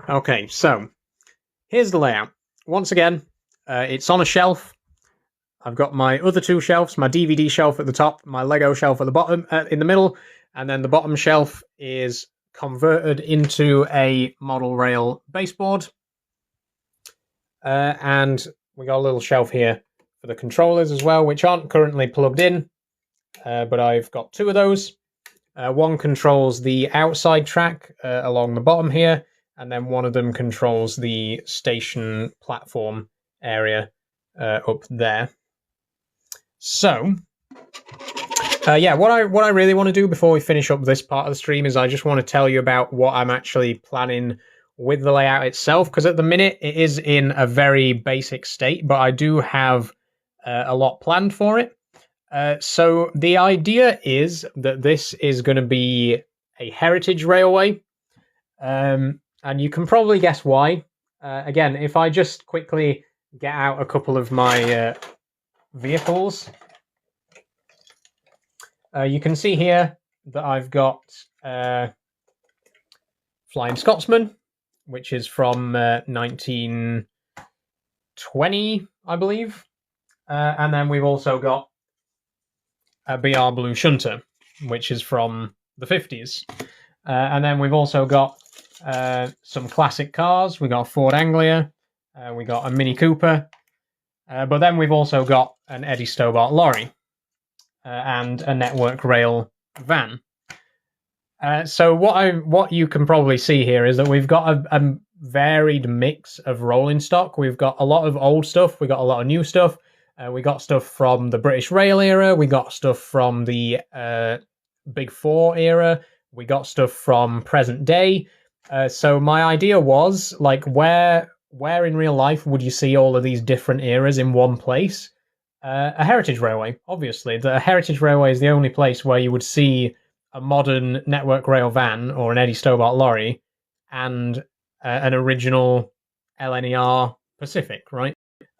Okay, so here's the layout. Once again, it's on a shelf. I've got my other two shelves, my DVD shelf at the top, my Lego shelf at the bottom, in the middle, and then the bottom shelf is converted into a model rail baseboard. And we got a little shelf here for the controllers as well, which aren't currently plugged in, but I've got two of those. One controls the outside track along the bottom here, and then one of them controls the station platform area up there. So, yeah, what I really want to do before we finish up this part of the stream is I just want to tell you about what I'm actually planning with the layout itself, because at the minute it is in a very basic state, but I do have a lot planned for it. So the idea is that this is going to be a heritage railway, and you can probably guess why. Again, if I just quickly get out a couple of my vehicles, you can see here that I've got Flying Scotsman, which is from 1920, I believe. And then we've also got a BR Blue Shunter, which is from the 50s. And then we've also got some classic cars. We got a Ford Anglia, we got a Mini Cooper, but then we've also got an Eddie Stobart lorry and a Network Rail van. So what you can probably see here is that we've got a varied mix of rolling stock. We've got a lot of old stuff. We got a lot of new stuff. We got stuff from the British Rail era. We got stuff from the Big Four era. We got stuff from present day. So my idea was, like, where in real life would you see all of these different eras in one place? A heritage railway, obviously. The heritage railway is the only place where you would see a modern Network Rail van or an Eddie Stobart lorry and an original LNER Pacific, right?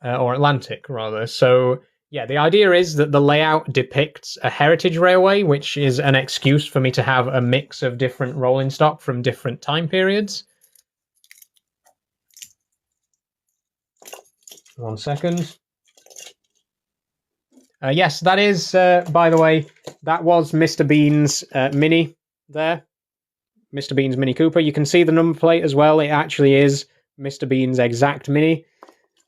Or Atlantic, rather. So, yeah, the idea is that the layout depicts a heritage railway, which is an excuse for me to have a mix of different rolling stock from different time periods. 1 second. Yes, that is, by the way, that was Mr. Bean's Mini there. Mr. Bean's Mini Cooper. You can see the number plate as well. It actually is Mr. Bean's exact Mini.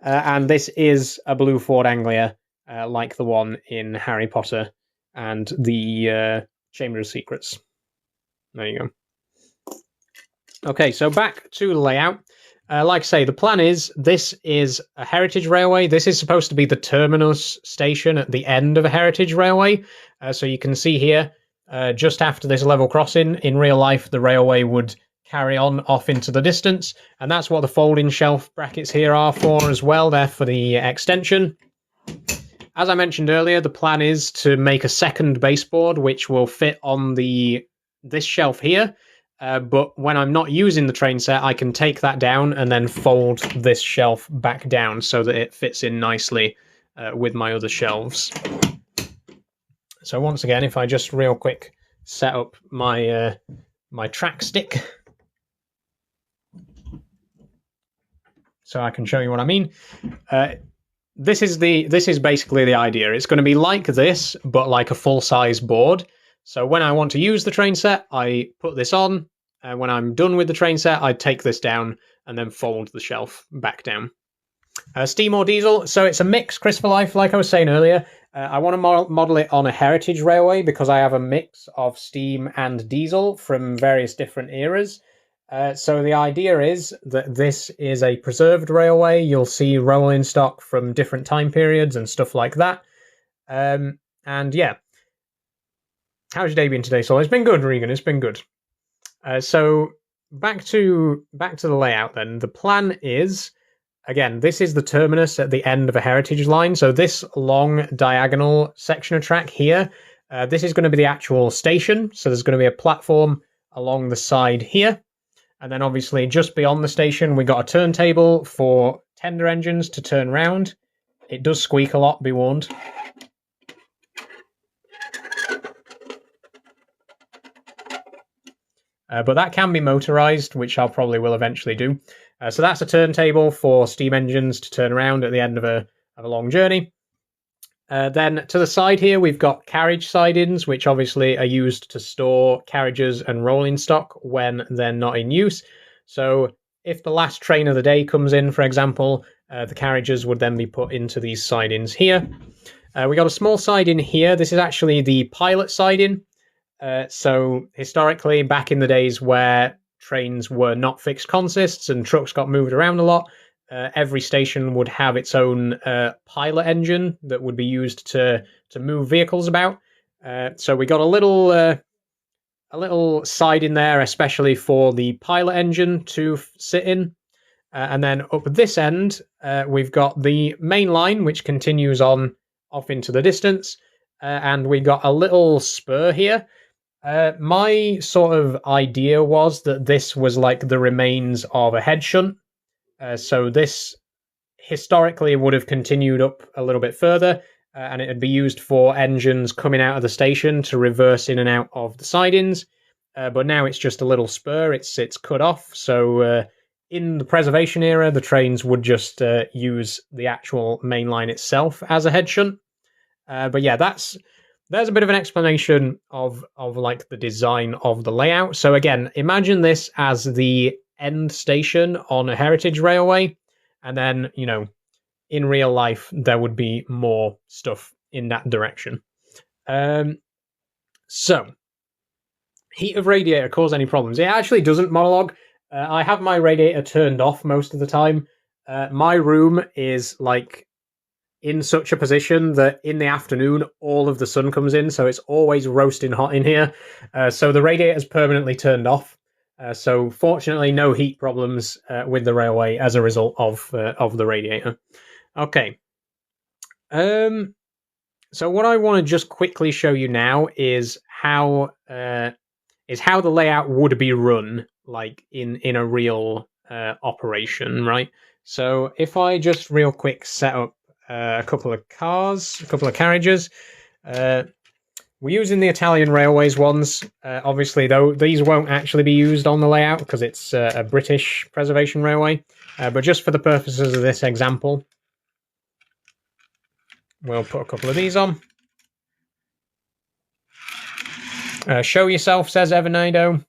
And this is a blue Ford Anglia, like the one in Harry Potter and the Chamber of Secrets. There you go. Okay, so back to the layout. Like I say, the plan is, this is a heritage railway. This is supposed to be the terminus station at the end of a heritage railway. So you can see here, just after this level crossing, in real life, the railway would carry on off into the distance. And that's what the folding shelf brackets here are for as well. They're for the extension. As I mentioned earlier, the plan is to make a second baseboard, which will fit on this shelf here. But when I'm not using the train set, I can take that down and then fold this shelf back down so that it fits in nicely with my other shelves. So once again, if I just real quick set up my my track stick, so I can show you what I mean. This is basically the idea. It's going to be like this, but like a full-size board. So when I want to use the train set, I put this on. And when I'm done with the train set, I take this down and then fold the shelf back down. Steam or diesel? So it's a mix, Christopher Life, like I was saying earlier. I want to model it on a heritage railway because I have a mix of steam and diesel from various different eras. So the idea is that this is a preserved railway. You'll see rolling stock from different time periods and stuff like that. And yeah. How's your day been today, Sol? It's been good, Regan. It's been good. So back to the layout then. The plan is again, this is the terminus at the end of a heritage line. So this long diagonal section of track here, this is going to be the actual station. So there's going to be a platform along the side here. And then obviously just beyond the station, we got a turntable for tender engines to turn round. It does squeak a lot, be warned. But that can be motorized, which I probably will eventually do. So that's a turntable for steam engines to turn around at the end of a long journey. Then to the side here, we've got carriage sidings, which obviously are used to store carriages and rolling stock when they're not in use. So if the last train of the day comes in, for example, the carriages would then be put into these sidings here. We got a small siding here. This is actually the pilot siding. So historically, back in the days where trains were not fixed consists and trucks got moved around a lot, every station would have its own pilot engine that would be used to move vehicles about. So we got a little side in there, especially for the pilot engine to sit in. And then up at this end, we've got the main line, which continues on off into the distance. And we got a little spur here. My sort of idea was that this was like the remains of a head shunt. So this historically would have continued up a little bit further, and it would be used for engines coming out of the station to reverse in and out of the sidings. But now it's just a little spur. It's cut off. So in the preservation era, the trains would just use the actual main line itself as a head shunt. But yeah, there's a bit of an explanation of like the design of the layout. So again, imagine this as the end station on a heritage railway, and then, you know, in real life there would be more stuff in that direction. So heat of radiator cause any problems? It actually doesn't, monologue. I have my radiator turned off most of the time. My room is like in such a position that in the afternoon all of the sun comes in, so it's always roasting hot in here. So the radiator is permanently turned off. So fortunately, no heat problems with the railway as a result of the radiator. Okay. So what I want to just quickly show you now is how the layout would be run, like in a real operation, right? So if I just real quick set up a couple of cars, a couple of carriages. We're using the Italian Railways ones. Obviously, though, these won't actually be used on the layout because it's a British preservation railway. But just for the purposes of this example, we'll put a couple of these on. Show yourself, says Evernido.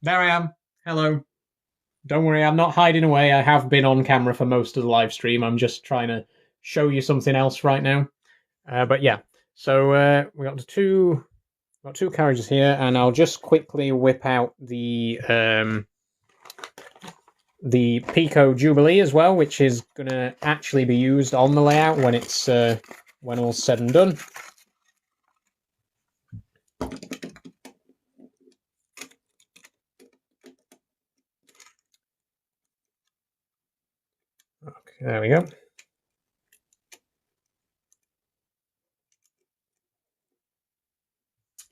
There I am. Hello. Don't worry, I'm not hiding away. I have been on camera for most of the live stream. I'm just trying to show you something else right now. But yeah, so we got two carriages here, and I'll just quickly whip out the Pico Jubilee as well, which is going to actually be used on the layout when it's when all's said and done. Okay, there we go.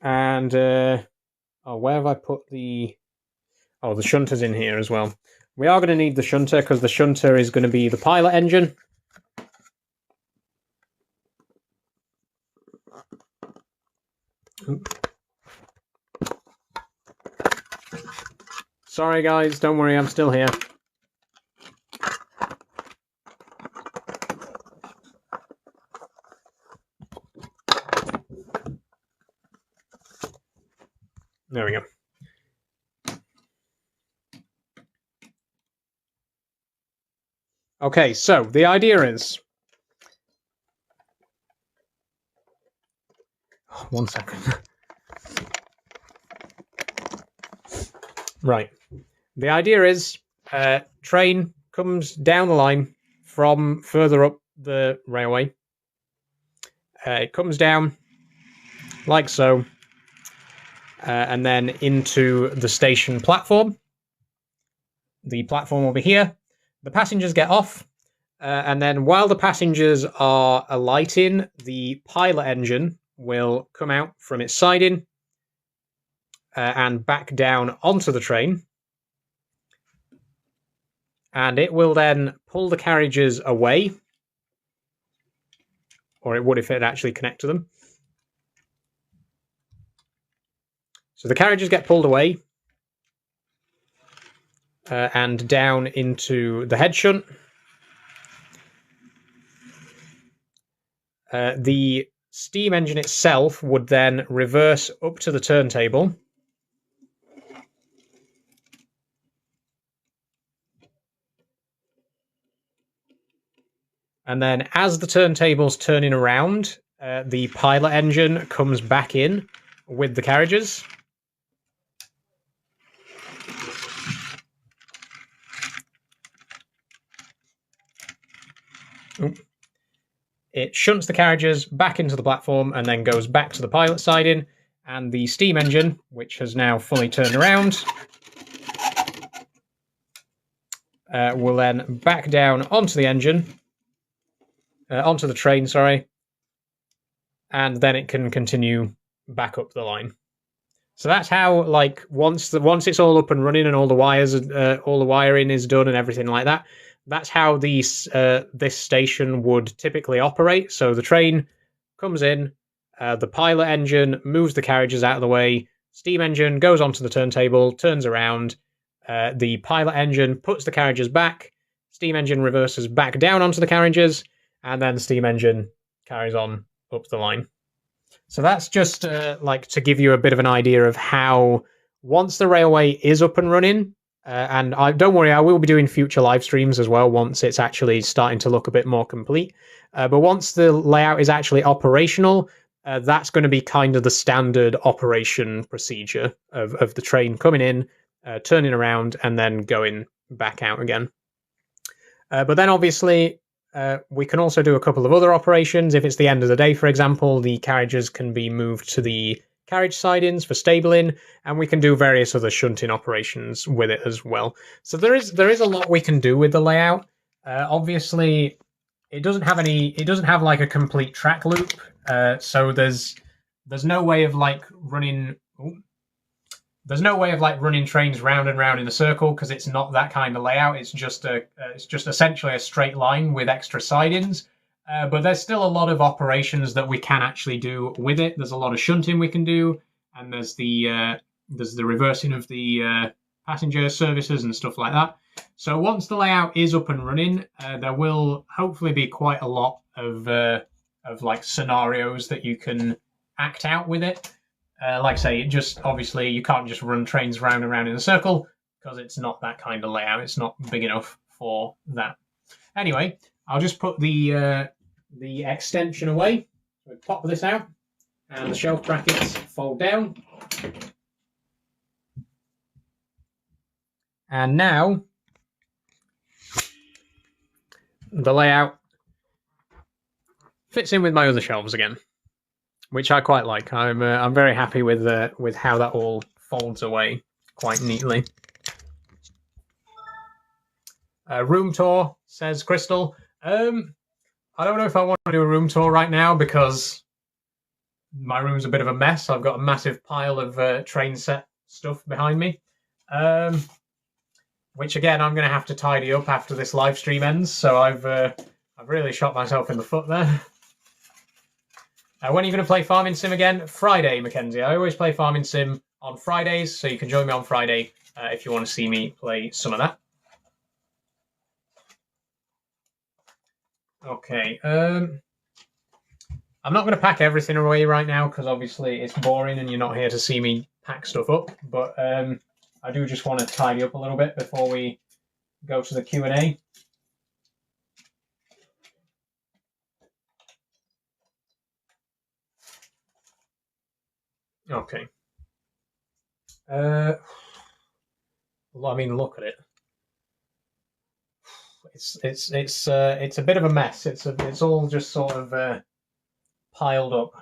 And where have I put the... Oh, the shunter's in here as well. We are going to need the shunter because the shunter is going to be the pilot engine. Sorry guys, don't worry, I'm still here. There we go. Okay, so the idea is... Oh, 1 second. Right. The idea is train comes down the line from further up the railway. It comes down like so, and then into the station platform. The platform will be here. the passengers get off, and then while the passengers are alighting, the pilot engine will come out from its siding and back down onto the train. And it will then pull the carriages away, or it would if it actually connected them. So the carriages get pulled away and down into the head shunt. The steam engine itself would then reverse up to the turntable. And then as the turntable's turning around, the pilot engine comes back in with the carriages. It shunts the carriages back into the platform and then goes back to the pilot siding, and the steam engine, which has now fully turned around, will then back down onto the engine, onto the train, sorry, and then it can continue back up the line. So that's how, like, once it's all up and running and all the wires, all the wiring is done and everything like that, that's how this station would typically operate. So the train comes in, the pilot engine moves the carriages out of the way, steam engine goes onto the turntable, turns around, the pilot engine puts the carriages back, steam engine reverses back down onto the carriages, and then the steam engine carries on up the line. So that's just like to give you a bit of an idea of how, once the railway is up and running, and don't worry, I will be doing future live streams as well once it's actually starting to look a bit more complete. But once the layout is actually operational, that's going to be kind of the standard operation procedure of the train coming in, turning around, and then going back out again. But then obviously, we can also do a couple of other operations. If it's the end of the day, for example, the carriages can be moved to the carriage sidings for stabling, and we can do various other shunting operations with it as well. So there is a lot we can do with the layout. Obviously, it doesn't have like a complete track loop. So there's no way of like running. There's no way of like running trains round and round in a circle because it's not that kind of layout. It's just essentially a straight line with extra sidings. But there's still a lot of operations that we can actually do with it. There's a lot of shunting we can do, and there's the reversing of the passenger services and stuff like that. So once the layout is up and running, there will hopefully be quite a lot of like scenarios that you can act out with it. Like I say, obviously you can't just run trains round and round in a circle because it's not that kind of layout. It's not big enough for that. Anyway, I'll just put the extension away. So pop this out, and the shelf brackets fold down. And now the layout fits in with my other shelves again, which I quite like. I'm very happy with how that all folds away quite neatly. Room tour, says Crystal. I don't know if I want to do a room tour right now because my room's a bit of a mess. I've got a massive pile of train set stuff behind me, which again I'm going to have to tidy up after this live stream ends. So I've really shot myself in the foot there. When are you going to play Farming Sim again? Friday, Mackenzie. I always play Farming Sim on Fridays, so you can join me on Friday if you want to see me play some of that. Okay. I'm not going to pack everything away right now because obviously it's boring and you're not here to see me pack stuff up. But I do just want to tidy up a little bit before we go to the Q&A. Okay. I mean, look at it. It's a bit of a mess. It's all just sort of piled up.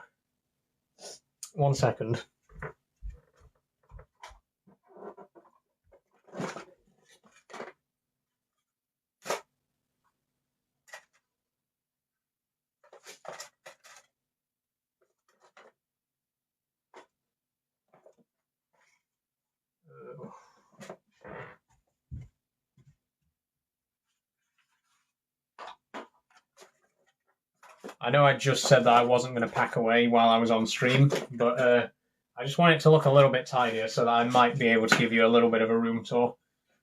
1 second. I know I just said that I wasn't going to pack away while I was on stream, but I just want it to look a little bit tidier so that I might be able to give you a little bit of a room tour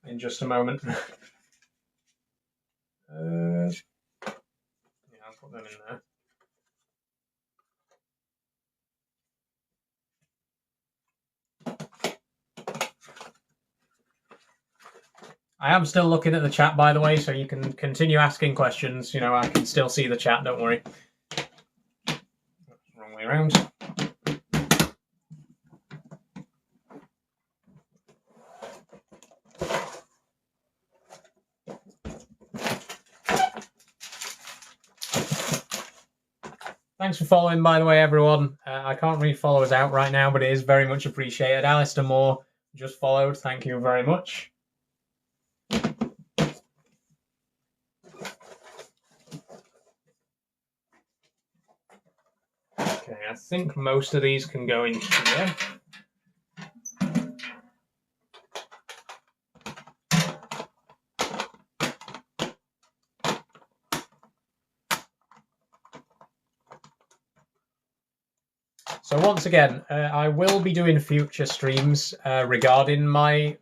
in just a moment. Yeah, I'll put them in there. I am still looking at the chat, by the way, so you can continue asking questions. You know, I can still see the chat, don't worry. Wrong way around. Thanks for following, by the way, everyone. I can't read followers out right now, but it is very much appreciated. Alistair Moore just followed. Thank you very much. Okay, I think most of these can go in here. So once again, I will be doing future streams regarding my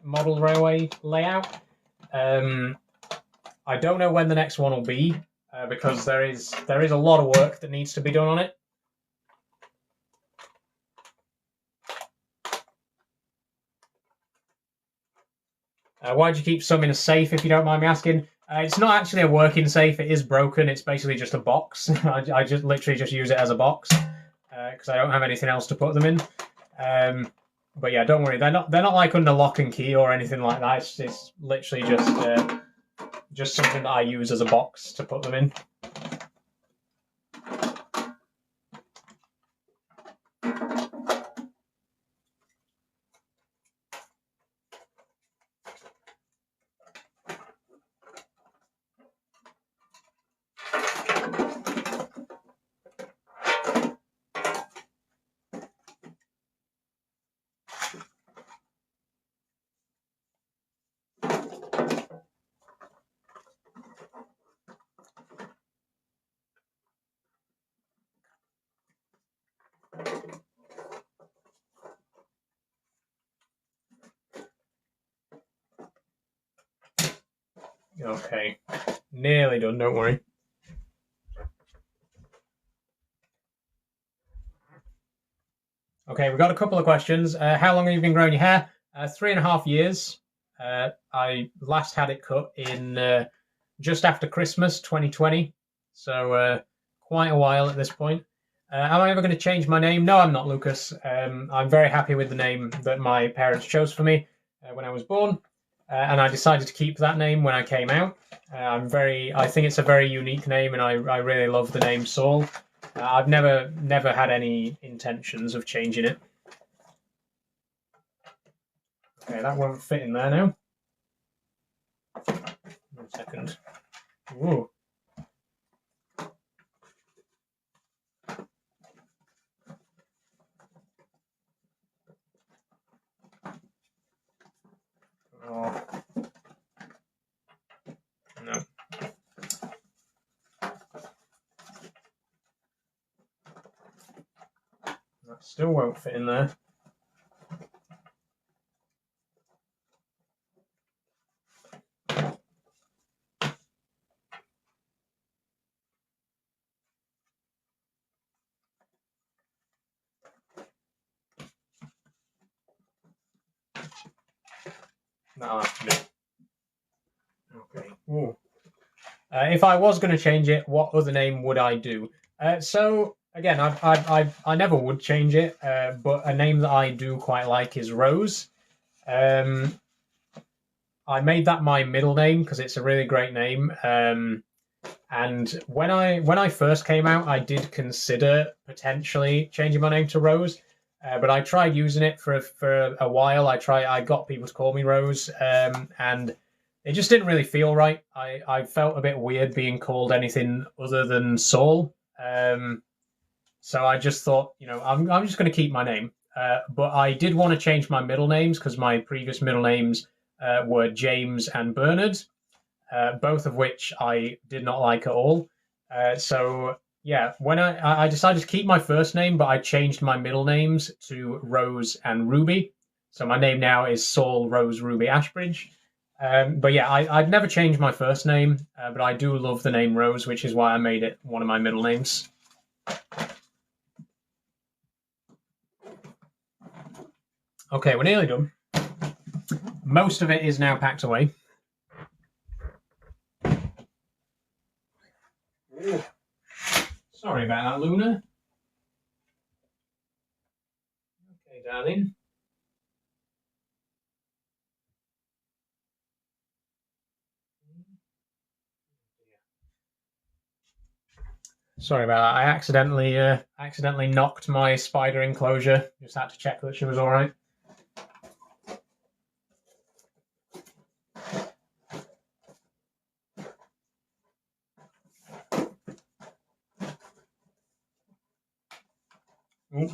model railway layout. I don't know when the next one will be because there is a lot of work that needs to be done on it. Why'd you keep some in a safe, if you don't mind me asking? It's not actually a working safe. It is broken. It's basically just a box. I just literally just use it as a box because I don't have anything else to put them in. But yeah, don't worry. They're not like under lock and key or anything like that. It's literally just something that I use as a box to put them in. Okay, nearly done, don't worry. Okay, we've got a couple of questions. How long have you been growing your hair? 3.5 years. I last had it cut in just after Christmas 2020, so quite a while at this point. Am I ever going to change my name? No, I'm not, Lucas. I'm very happy with the name that my parents chose for me when I was born, and I decided to keep that name when I came out. I think it's a very unique name, and I really love the name Saul. I've never had any intentions of changing it. Okay, that won't fit in there now. 1 second. Ooh. Oh. No. That still won't fit in there. That'll have to do. Okay. Ooh. If I was going to change it, what other name would I do? So again, I never would change it, but a name that I do quite like is Rose. I made that my middle name because it's a really great name. And when I first came out, I did consider potentially changing my name to Rose, but I tried using it for a while. I got people to call me Rose, and it just didn't really feel right. I felt a bit weird being called anything other than Saul. So I just thought, I'm just going to keep my name. but I did want to change my middle names because my previous middle names were James and Bernard, both of which I did not like at all. So yeah, when I decided to keep my first name, but I changed my middle names to Rose and Ruby. So my name now is Saul Rose Ruby Ashbridge. But yeah, I'd never changed my first name, but I do love the name Rose, which is why I made it one of my middle names. Okay, we're nearly done. Most of it is now packed away. Ooh. Sorry about that, Luna. Okay, darling. Sorry about that. I accidentally knocked my spider enclosure. Just had to check that she was all right. Ooh.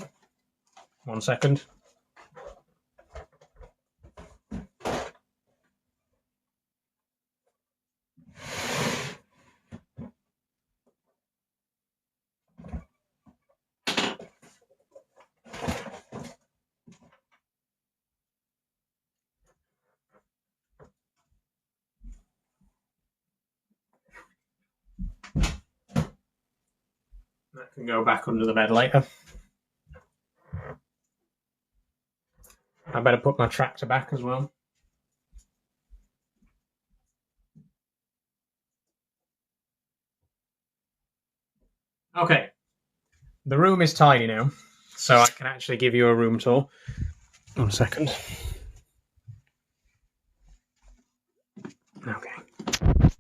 1 second. That can go back under the bed later. I better put my tractor back as well. Okay. The room is tiny now, so I can actually give you a room tour. 1 second. Okay.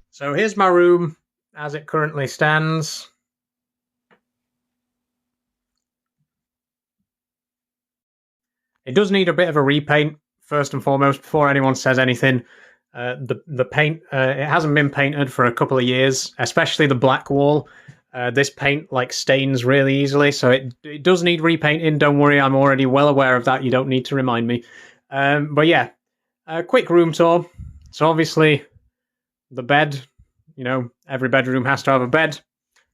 So here's my room as it currently stands. It does need a bit of a repaint, first and foremost, before anyone says anything. The paint, it hasn't been painted for a couple of years, especially the black wall. This paint stains really easily, so it does need repainting. Don't worry, I'm already well aware of that. You don't need to remind me. But yeah, a quick room tour. So obviously, the bed, every bedroom has to have a bed.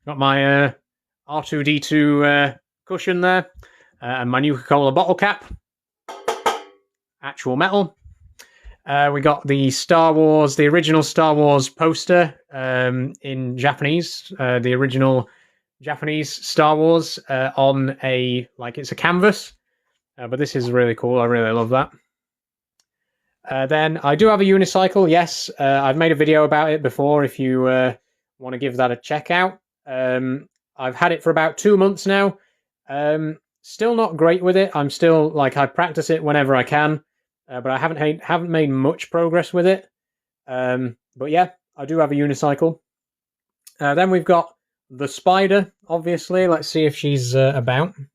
Got my R2-D2 cushion there, and my Nuka-Cola bottle cap. Actual metal. We got the original Star Wars poster in Japanese, the original Japanese Star Wars on it's a canvas. But this is really cool. I really love that. Then I do have a unicycle. Yes, I've made a video about it before if you want to give that a check out. I've had it for about 2 months now. Still not great with it. I'm still I practice it whenever I can. But I haven't made much progress with it. But yeah, I do have a unicycle. Then we've got the spider, obviously. Let's see if she's about. You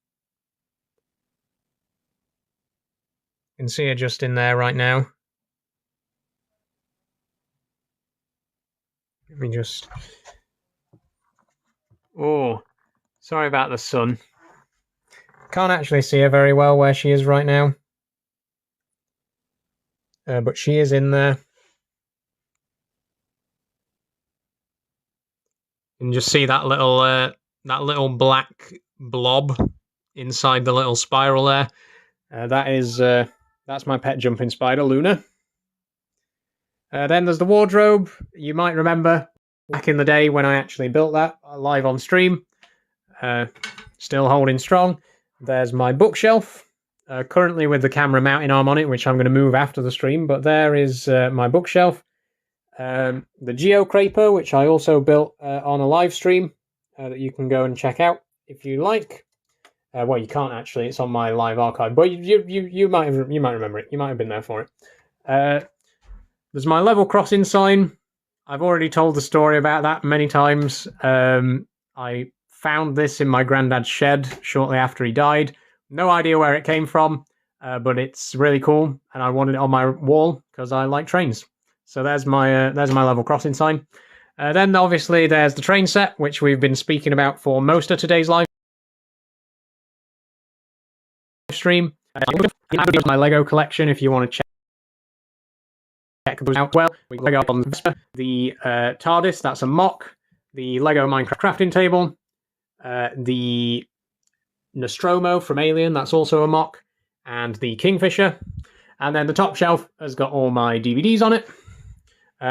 can see her just in there right now. Let me just... Oh, sorry about the sun. Can't actually see her very well where she is right now. But she is in there. You can just see that little black blob inside the little spiral there. That's my pet jumping spider, Luna. Then there's the wardrobe. You might remember back in the day when I actually built that live on stream. Still holding strong. There's my bookshelf. Currently with the camera mounting arm on it, which I'm going to move after the stream, but there is my bookshelf. The Geocraper, which I also built on a live stream that you can go and check out if you like. Well, you can't actually; it's on my live archive, but you might remember it. You might have been there for it. There's my level crossing sign. I've already told the story about that many times. I found this in my granddad's shed shortly after he died. No idea where it came from, but it's really cool, and I wanted it on my wall because I like trains. So there's my level crossing sign. Then obviously there's the train set, which we've been speaking about for most of today's live stream. My Lego collection if you want to check those out. Well, we got Lego on the TARDIS, that's a mock. The Lego Minecraft crafting table. The Nostromo from Alien, that's also a mock. And the Kingfisher. And then the top shelf has got all my DVDs on it.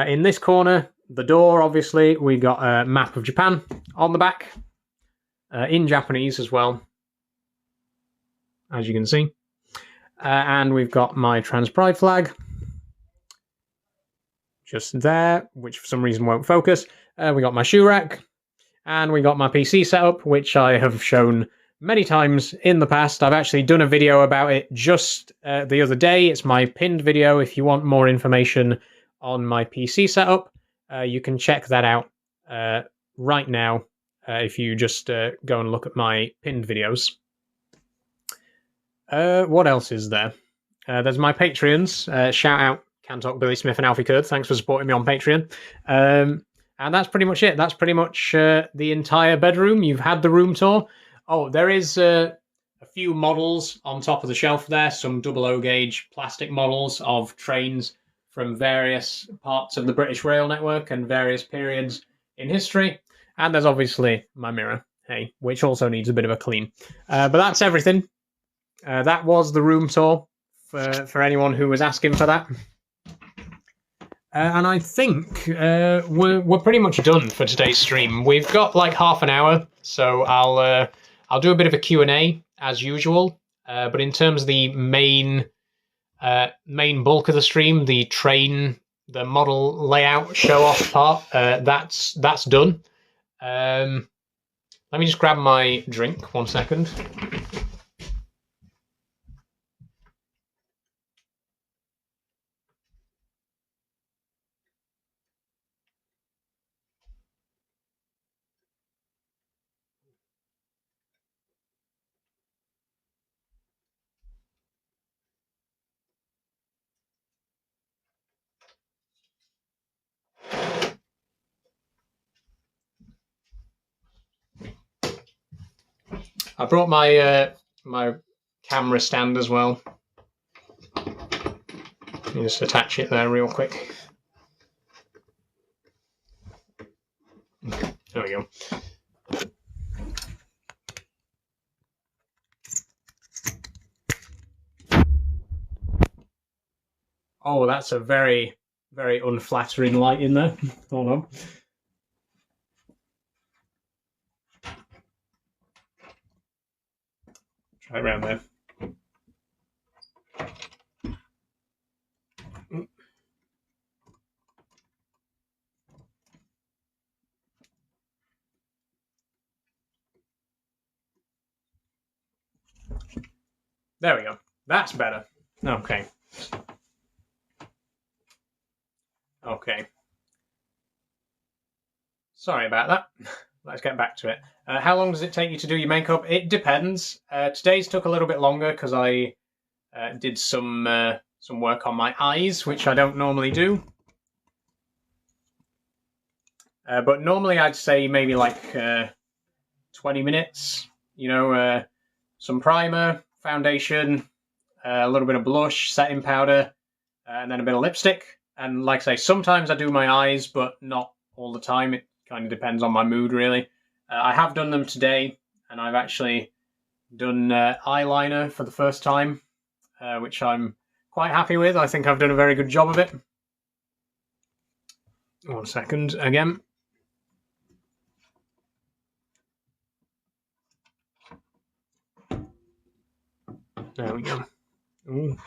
In this corner, the door, obviously, we got a map of Japan on the back. In Japanese as well, as you can see. And we've got my Trans Pride flag. Just there, which for some reason won't focus. We got my shoe rack. And we got my PC setup, which I have shown many times in the past. I've actually done a video about it just the other day. It's my pinned video. If you want more information on my PC setup, you can check that out right now if you just go and look at my pinned videos. What else is there? There's my Patreons. Shout out Cantok, Billy Smith and Alfie Kurd. Thanks for supporting me on Patreon. And that's pretty much it. That's pretty much the entire bedroom. You've had the room tour. Oh, there is a few models on top of the shelf there. Some 00 gauge plastic models of trains from various parts of the British rail network and various periods in history. And there's obviously my mirror, hey, which also needs a bit of a clean. But that's everything. That was the room tour for anyone who was asking for that. And I think we're pretty much done for today's stream. We've got like half an hour, so I'll do a bit of a Q&A as usual. But in terms of the main bulk of the stream, the train, the model layout show off part, that's done. Let me just grab my drink 1 second. I brought my my camera stand as well. Let me just attach it there real quick. There we go. Oh, that's a very, very unflattering light in there. Hold on. Try around there. There we go. That's better. Okay. Okay. Sorry about that. Let's get back to it. How long does it take you to do your makeup? It depends. Today's took a little bit longer because I did some work on my eyes, which I don't normally do. But normally I'd say maybe like 20 minutes. You know, some primer, foundation, a little bit of blush, setting powder, and then a bit of lipstick. And like I say, sometimes I do my eyes, but not all the time. It kind of depends on my mood, really. I have done them today, and I've actually done eyeliner for the first time, which I'm quite happy with. I think I've done a very good job of it. 1 second again. There we go. Ooh.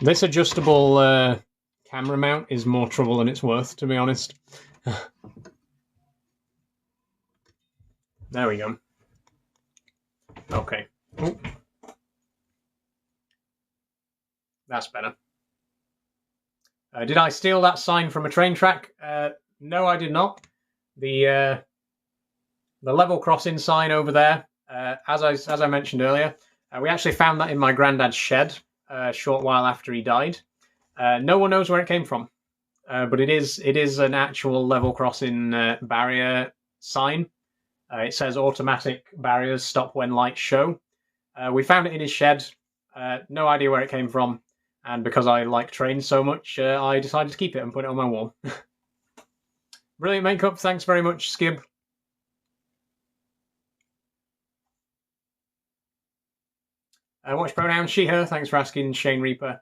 This adjustable camera mount is more trouble than it's worth, to be honest. There we go. Okay. Ooh. That's better. Did I steal that sign from a train track? No, I did not. The level crossing sign over there, as I mentioned earlier, we actually found that in my granddad's shed a short while after he died. No one knows where it came from, but it is an actual level crossing barrier sign. It says automatic barriers stop when lights show. We found it in his shed. No idea where it came from. And because I like trains so much, I decided to keep it and put it on my wall. Brilliant makeup. Thanks very much, Skib. Watch pronoun she, her. Thanks for asking, Shane Reaper.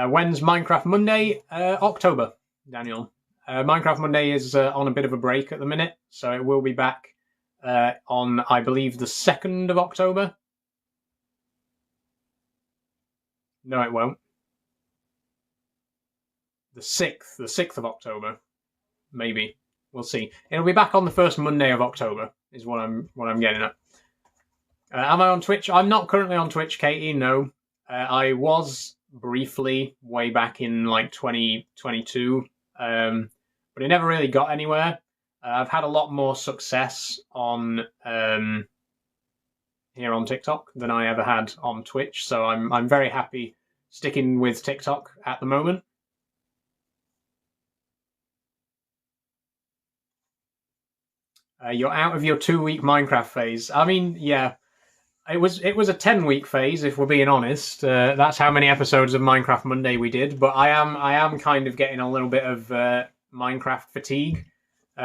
When's Minecraft Monday? October, Daniel. Minecraft Monday is on a bit of a break at the minute, so it will be back on, I believe, the 2nd of October. No, it won't. The 6th of October, maybe. We'll see. It'll be back on the first Monday of October, is what I'm getting at. Am I on Twitch? I'm not currently on Twitch, Katie, no. I was briefly way back in like 2022, but it never really got anywhere. I've had a lot more success on here on TikTok than I ever had on Twitch, so I'm very happy sticking with TikTok at the moment. You're out of your 2-week Minecraft phase. I mean, yeah, it was a 10-week phase, if we're being honest. That's how many episodes of Minecraft Monday we did. But I am kind of getting a little bit of Minecraft fatigue,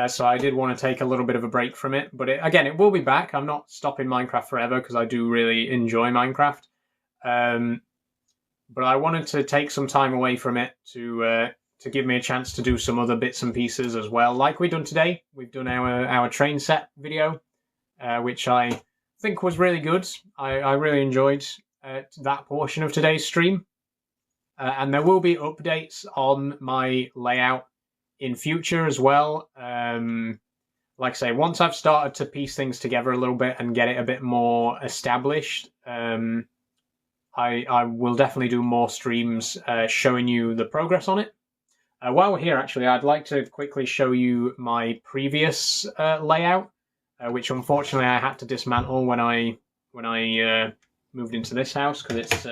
so I did want to take a little bit of a break from it. But again, it will be back. I'm not stopping Minecraft forever because I do really enjoy Minecraft. But I wanted to take some time away from it to give me a chance to do some other bits and pieces as well, like we've done today. We've done our train set video, which I think was really good. I really enjoyed that portion of today's stream. And there will be updates on my layout in future as well. Like I say, once I've started to piece things together a little bit and get it a bit more established, I will definitely do more streams showing you the progress on it. While we're here, actually, I'd like to quickly show you my previous layout, which unfortunately I had to dismantle when I moved into this house because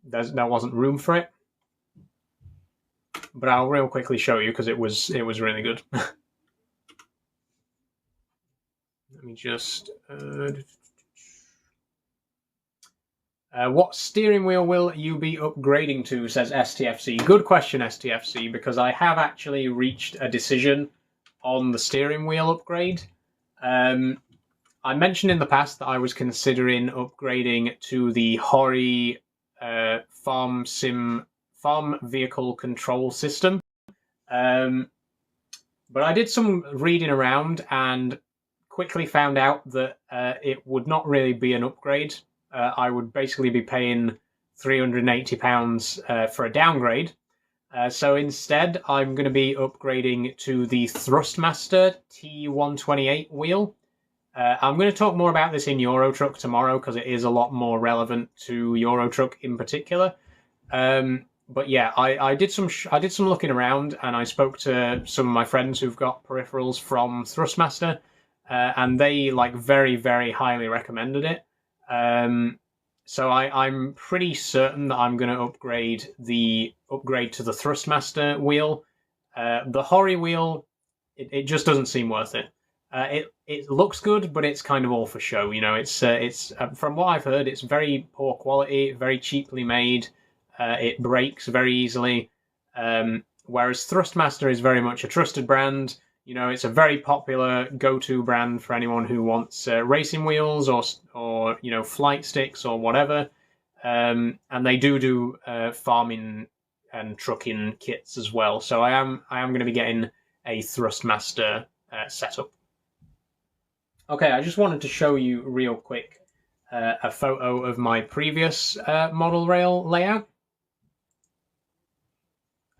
there wasn't room for it. But I'll real quickly show you because it was really good. Let me just. What steering wheel will you be upgrading to, says STFC. Good question, STFC, because I have actually reached a decision on the steering wheel upgrade. I mentioned in the past that I was considering upgrading to the Hori farm vehicle control system. But I did some reading around and quickly found out that it would not really be an upgrade. I would basically be paying £380 for a downgrade. So instead, I'm going to be upgrading to the Thrustmaster T128 wheel. I'm going to talk more about this in Euro Truck tomorrow because it is a lot more relevant to Euro Truck in particular. But yeah, I did some looking around and I spoke to some of my friends who've got peripherals from Thrustmaster, and they very, very highly recommended it. So I'm pretty certain that I'm going to upgrade to the Thrustmaster wheel. The Hori wheel, it just doesn't seem worth it. It looks good, but it's kind of all for show. You know, it's from what I've heard, it's very poor quality, very cheaply made. It breaks very easily. Whereas Thrustmaster is very much a trusted brand. You know, it's a very popular go-to brand for anyone who wants racing wheels or flight sticks or whatever. And they do farming and trucking kits as well. So I am going to be getting a Thrustmaster setup. Okay, I just wanted to show you real quick a photo of my previous model rail layout.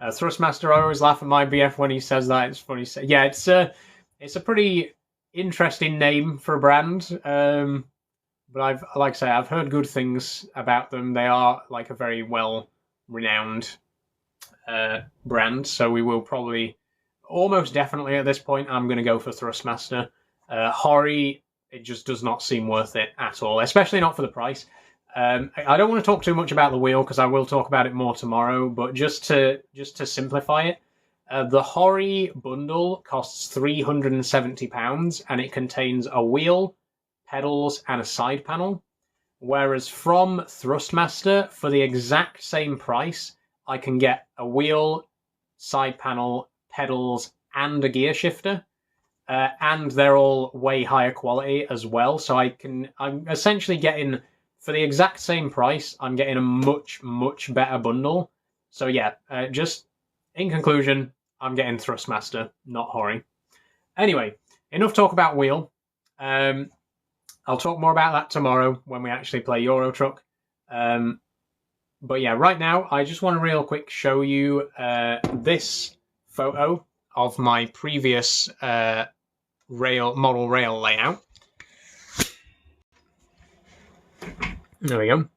Thrustmaster, I always laugh at my BF when he says that. It's funny. Yeah, it's a pretty interesting name for a brand. But I've heard good things about them. They are like a very well-renowned brand. So we will probably, almost definitely at this point, I'm going to go for Thrustmaster. Hori, it just does not seem worth it at all, especially not for the price. I don't want to talk too much about the wheel because I will talk about it more tomorrow. But just to simplify it, The Hori bundle costs £370 and it contains a wheel, pedals, and a side panel. Whereas from Thrustmaster, for the exact same price, I can get a wheel, side panel, pedals, and a gear shifter. And they're all way higher quality as well. So I'm essentially getting, for the exact same price, I'm getting a much, much better bundle. So yeah, just in conclusion, I'm getting Thrustmaster, not Hori. Anyway, enough talk about wheel. I'll talk more about that tomorrow when we actually play Euro Truck. But yeah, right now, I just want to real quick show you this photo of my previous model rail layout. There we go.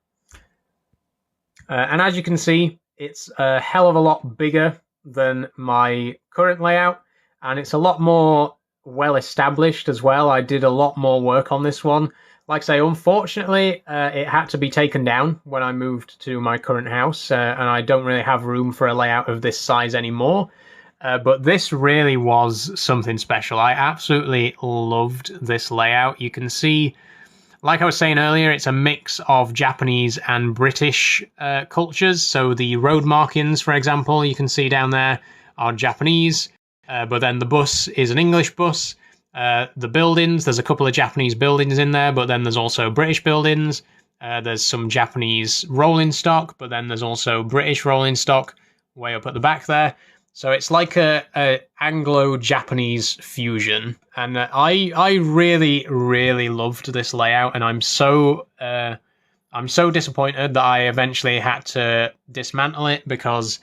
And as you can see, it's a hell of a lot bigger than my current layout, and it's a lot more well established as well. I did a lot more work on this one. Like I say, unfortunately, it had to be taken down when I moved to my current house, and I don't really have room for a layout of this size anymore. But this really was something special. I absolutely loved this layout. You can see, like I was saying earlier, it's a mix of Japanese and British cultures. So the road markings, for example, you can see down there are Japanese, but then the bus is an English bus. The buildings, there's a couple of Japanese buildings in there, but then there's also British buildings. There's some Japanese rolling stock, but then there's also British rolling stock way up at the back there. So it's like a Anglo-Japanese fusion, and I really, really loved this layout, and I'm so disappointed that I eventually had to dismantle it because,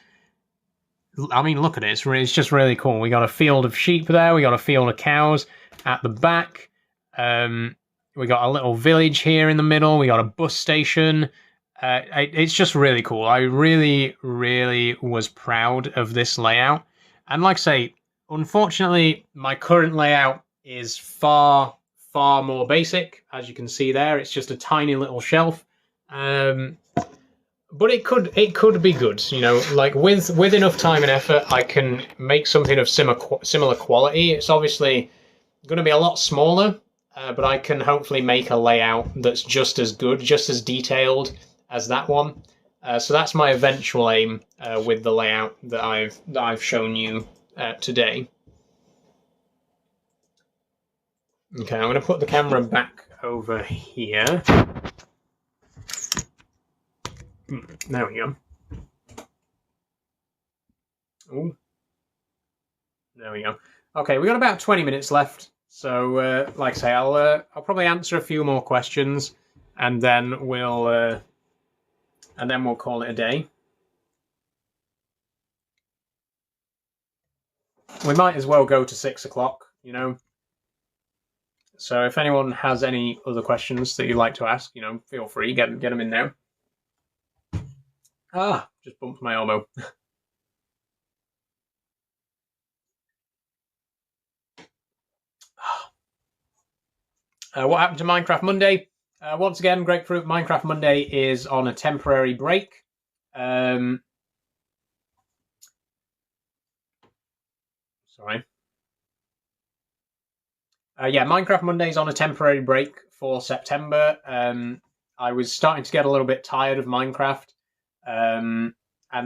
I mean, look at it, it's just really cool. We got a field of sheep there, we got a field of cows at the back, we got a little village here in the middle, we got a bus station. It's just really cool. I really, really was proud of this layout. And like I say, unfortunately, my current layout is far, far more basic. As you can see there, it's just a tiny little shelf. But it could be good. You know, like with enough time and effort, I can make something of similar quality. It's obviously going to be a lot smaller, but I can hopefully make a layout that's just as good, just as detailed as that one. So that's my eventual aim with the layout that I've shown you today. Okay, I'm going to put the camera back over here. There we go. Ooh. There we go. Okay, we got about 20 minutes left. So, like I say, I'll probably answer a few more questions, and then we'll call it a day. We might as well go to 6 o'clock, you know. So if anyone has any other questions that you'd like to ask, you know, feel free, get them in now. Ah, just bumped my elbow. What happened to Minecraft Monday? Once again, Grapefruit, Minecraft Monday is on a temporary break. Sorry. Yeah, Minecraft Monday is on a temporary break for September. I was starting to get a little bit tired of Minecraft. And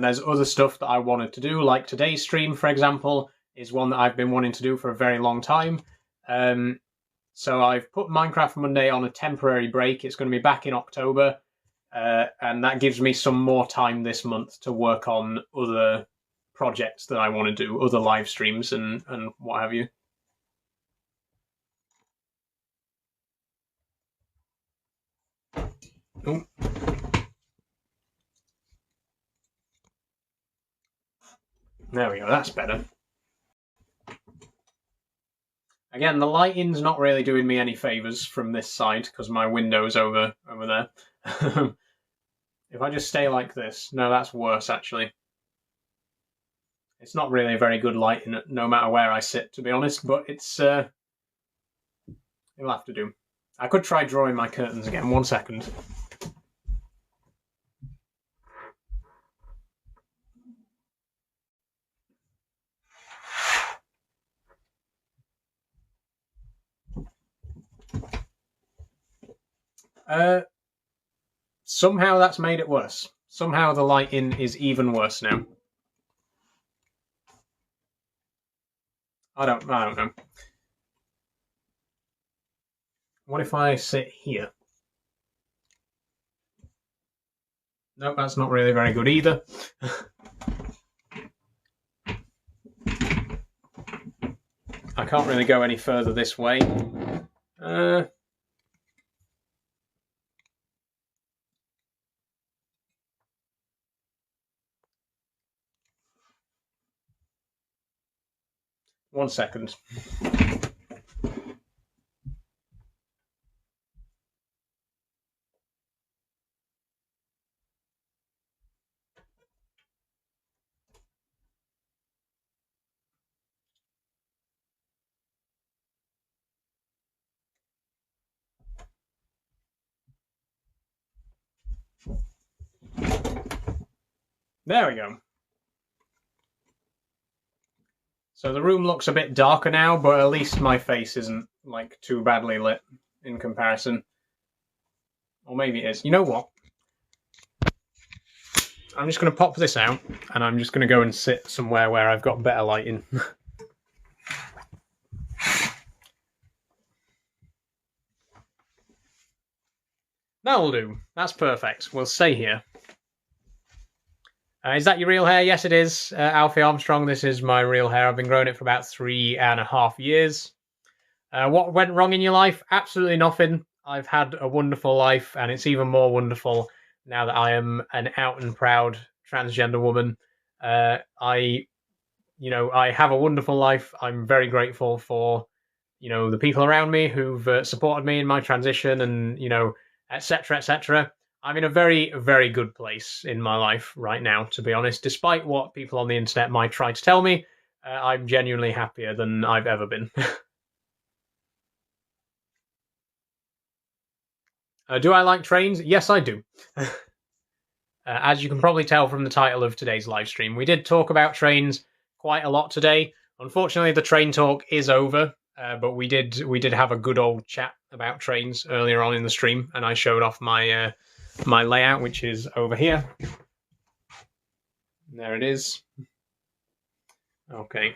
there's other stuff that I wanted to do, like today's stream, for example, is one that I've been wanting to do for a very long time. So I've put Minecraft Monday on a temporary break. It's going to be back in October, and that gives me some more time this month to work on other projects that I want to do, other live streams and what have you. Ooh. There we go, that's better. Again, the lighting's not really doing me any favours from this side because my window's over there. If I just stay like this, no, that's worse actually. It's not really a very good lighting no matter where I sit, to be honest, but it's it'll have to do. I could try drawing my curtains again, 1 second. Somehow that's made it worse. Somehow the lighting is even worse now. I don't know. What if I sit here? Nope, that's not really very good either. I can't really go any further this way. 1 second. There we go. So the room looks a bit darker now, but at least my face isn't like too badly lit in comparison. Or maybe it is. You know what? I'm just going to pop this out, and I'm just going to go and sit somewhere where I've got better lighting. That'll do. That's perfect. We'll stay here. Is that your real hair? Yes, it is. Alfie Armstrong, this is my real hair. I've been growing it for about 3.5 years. What went wrong in your life? Absolutely nothing. I've had a wonderful life, and it's even more wonderful now that I am an out and proud transgender woman. I have a wonderful life. I'm very grateful for, the people around me who've supported me in my transition and, etc., etc. I'm in a very, very good place in my life right now, to be honest. Despite what people on the internet might try to tell me, I'm genuinely happier than I've ever been. Do I like trains? Yes, I do. As you can probably tell from the title of today's live stream, we did talk about trains quite a lot today. Unfortunately, the train talk is over, but we did have a good old chat about trains earlier on in the stream, and I showed off my my layout, which is over here. There it is. Okay.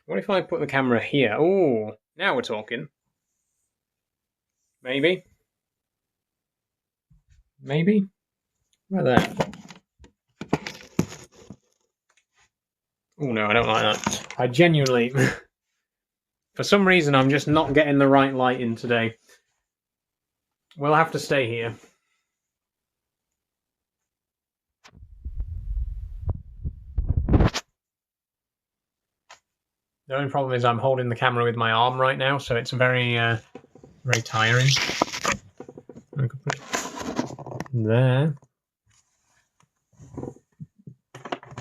What if I put the camera here? Oh, now we're talking. Maybe. Maybe. Right there. Oh no, I don't like that. I genuinely, for some reason, I'm just not getting the right light in today. We'll have to stay here. The only problem is I'm holding the camera with my arm right now, so it's very, very tiring. I could put it there.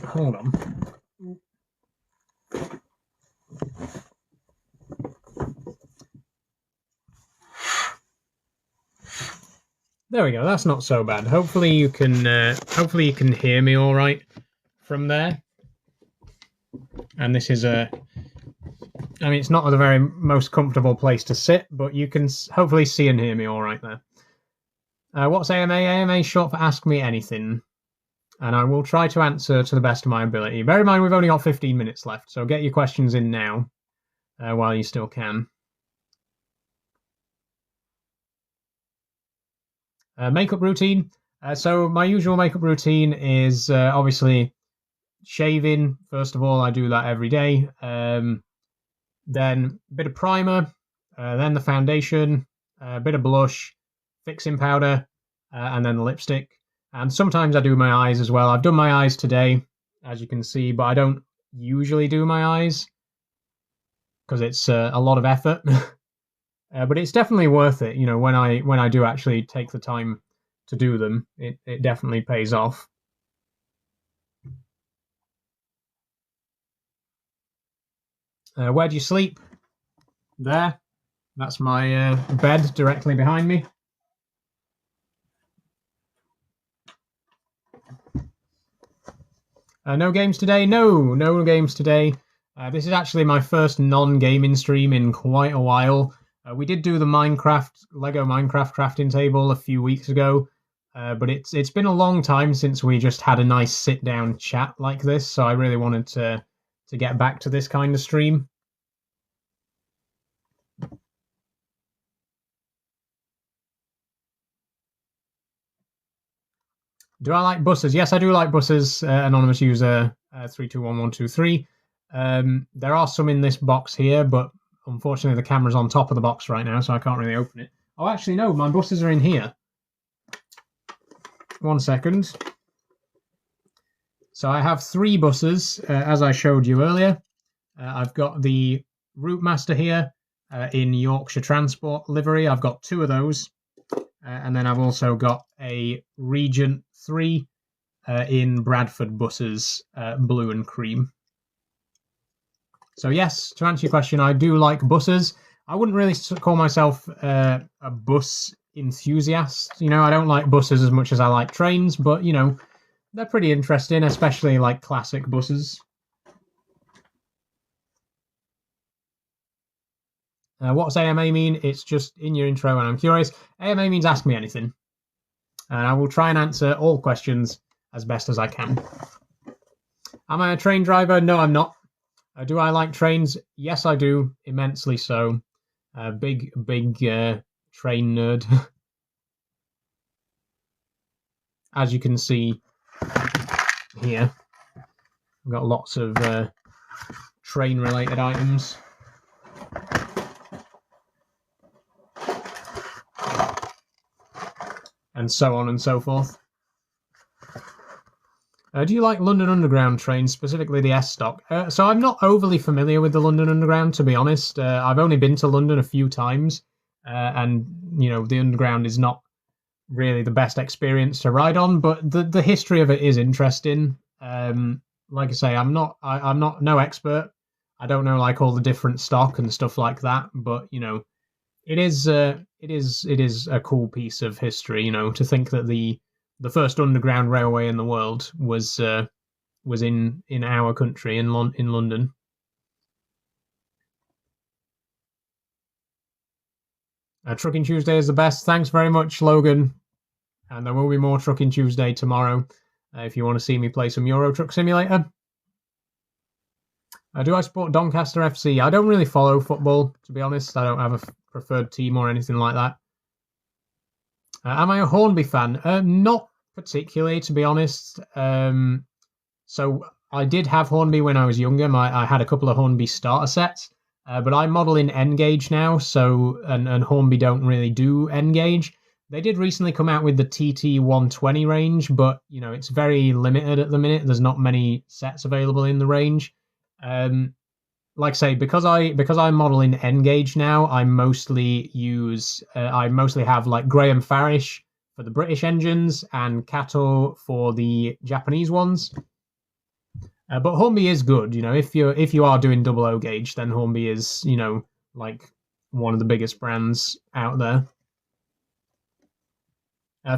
Hold on. There we go. That's not so bad. Hopefully you can hear me all right from there. And this is it's not the very most comfortable place to sit, but you can hopefully see and hear me all right there. What's AMA? AMA is short for Ask Me Anything. And I will try to answer to the best of my ability. Bear in mind, we've only got 15 minutes left, so get your questions in now while you still can. Makeup routine. So my usual makeup routine is obviously shaving. First of all, I do that every day. Then a bit of primer, then the foundation, a bit of blush, fixing powder, and then the lipstick. And sometimes I do my eyes as well. I've done my eyes today, as you can see, but I don't usually do my eyes because it's a lot of effort. But it's definitely worth it. When I do actually take the time to do them, it definitely pays off. Where do you sleep? There. That's my bed directly behind me. No games today? No games today. This is actually my first non-gaming stream in quite a while. We did do the Lego Minecraft crafting table a few weeks ago, but it's been a long time since we just had a nice sit down chat like this. So I really wanted to get back to this kind of stream. Do I like buses? Yes, I do like buses. Anonymous user 321123. There are some in this box here, but unfortunately the camera's on top of the box right now, so I can't really open it. Oh, actually, no, my buses are in here. 1 second. So I have 3 buses, as I showed you earlier. I've got the Route Master here in Yorkshire Transport livery. I've got 2 of those. And then I've also got a Regent 3 in Bradford buses, blue and cream. So yes, to answer your question, I do like buses. I wouldn't really call myself a bus enthusiast. You know, I don't like buses as much as I like trains, but, you know, they're pretty interesting, especially like classic buses. What's AMA mean? It's just in your intro and I'm curious. AMA means ask me anything. And I will try and answer all questions as best as I can. Am I a train driver? No, I'm not. Do I like trains? Yes, I do. Immensely so. Big train nerd. As you can see here, I've got lots of train-related items. And so on and so forth. Do you like London Underground trains, specifically the S-Stock? So I'm not overly familiar with the London Underground, to be honest. I've only been to London a few times, and, you know, the Underground is not really the best experience to ride on, but the history of it is interesting. Like I say, I'm not no expert. I don't know like all the different stock and stuff like that, but, you know, it is a cool piece of history, you know, to think that the first underground railway in the world was in our country in London. Trucking Tuesday is the best. Thanks very much, Logan. And there will be more Trucking Tuesday tomorrow if you want to see me play some Euro Truck Simulator. Do I support Doncaster FC? I don't really follow football, to be honest. I don't have a preferred team or anything like that. Am I a Hornby fan? Not particularly, to be honest. So I did have Hornby when I was younger. I had a couple of Hornby starter sets, but I model in N-Gauge now, so and Hornby don't really do N-Gauge. They did recently come out with the TT120 range, but, you know, it's very limited at the minute. There's not many sets available in the range. Like I say, because I model in N-Gauge now, I mostly have like Graham Farish for the British engines and Kato for the Japanese ones. But Hornby is good, you know. If you are doing double O gauge, then Hornby is, you know, like one of the biggest brands out there.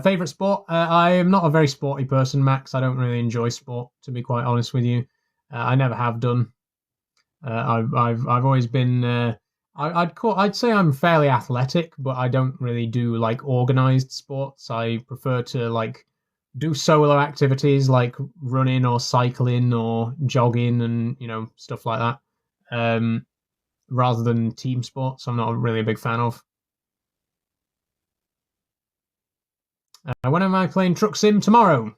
Favorite sport? I am not a very sporty person, Max. I don't really enjoy sport, to be quite honest with you. I never have done. I've always been. I'd say I'm fairly athletic, but I don't really do like organized sports. I prefer to like do solo activities like running or cycling or jogging and, you know, stuff like that. Rather than team sports, I'm not really a big fan of. When am I playing Truck Sim? Tomorrow.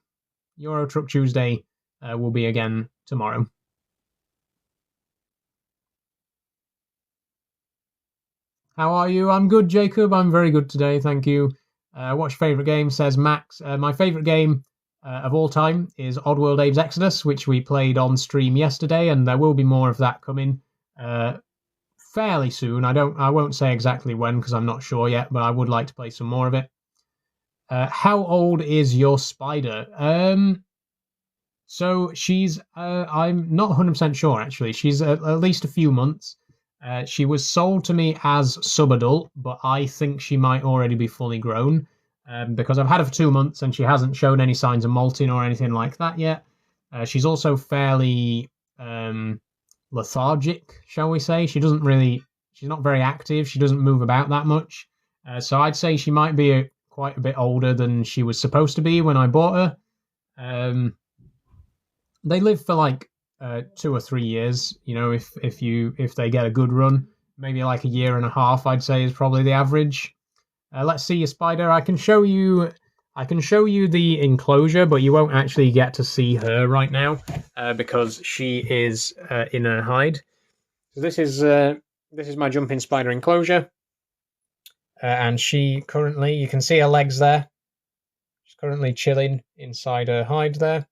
Euro Truck Tuesday will be again tomorrow. How are you? I'm good, Jacob. I'm very good today, thank you. What's your favourite game? Says Max. My favourite game of all time is Oddworld Abe's Exodus, which we played on stream yesterday, and there will be more of that coming fairly soon. I won't say exactly when because I'm not sure yet, but I would like to play some more of it. How old is your spider? So she's I'm not 100% sure actually. She's at least a few months. She was sold to me as subadult, but I think she might already be fully grown because I've had her for 2 months and she hasn't shown any signs of molting or anything like that yet. She's also fairly lethargic, shall we say. She doesn't really not very active. She doesn't move about that much. So I'd say she might be quite a bit older than she was supposed to be when I bought her. They live for like 2 or 3 years. You know, if they get a good run, maybe like a year and a half, I'd say is probably the average. Let's see your spider. I can show you the enclosure, but you won't actually get to see her right now because she is in her hide. So this is my jumping spider enclosure, and she currently, you can see her legs there. She's currently chilling inside her hide there.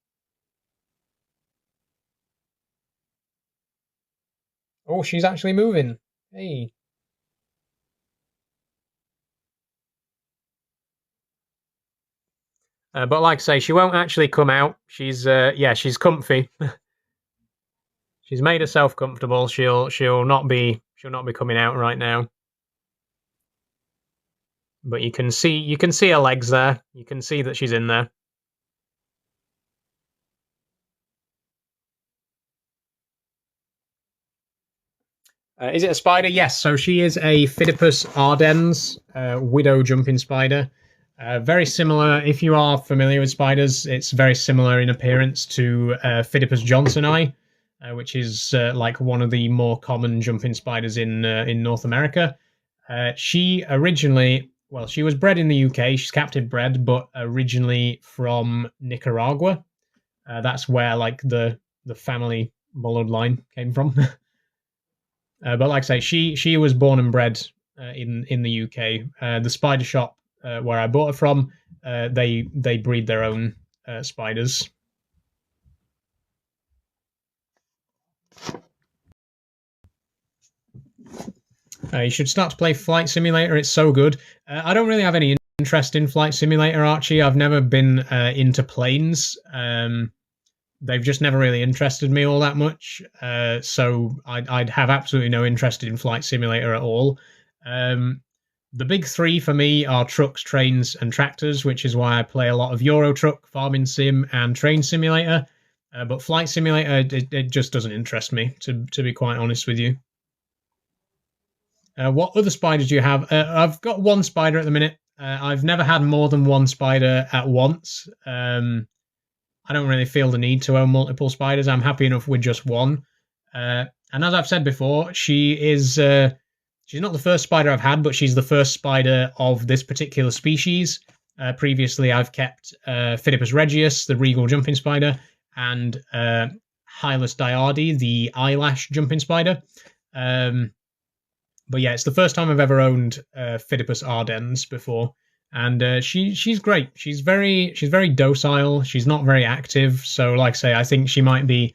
Oh, she's actually moving. Hey. But like I say, she won't actually come out. She's she's comfy. She's made herself comfortable. She'll not be coming out right now. But you can see her legs there. You can see that she's in there. Is it a spider? Yes. So she is a Phidippus ardens widow jumping spider. Very similar. If you are familiar with spiders, it's very similar in appearance to Phidippus johnsoni, which is like one of the more common jumping spiders in North America. She was bred in the UK. She's captive bred, but originally from Nicaragua. That's where like the family bloodline came from. But like I say, she was born and bred in the UK. The spider shop where I bought her from, they breed their own spiders. You should start to play Flight Simulator. It's so good. I don't really have any interest in Flight Simulator, Archie. I've never been into planes. They've just never really interested me all that much. So I'd have absolutely no interest in Flight Simulator at all. The big three for me are trucks, trains, and tractors, which is why I play a lot of Euro Truck, Farming Sim, and Train Simulator. But Flight Simulator, it just doesn't interest me, to be quite honest with you. What other spiders do you have? I've got one spider at the minute. I've never had more than one spider at once. I don't really feel the need to own multiple spiders. I'm happy enough with just one. And as I've said before, she is she's not the first spider I've had, but she's the first spider of this particular species. Previously, I've kept Phidippus regius, the regal jumping spider, and Hylas diardi, the eyelash jumping spider. But yeah, it's the first time I've ever owned Phidippus ardens before. And she's great. She's very docile. She's not very active. So, like I say, I think she might be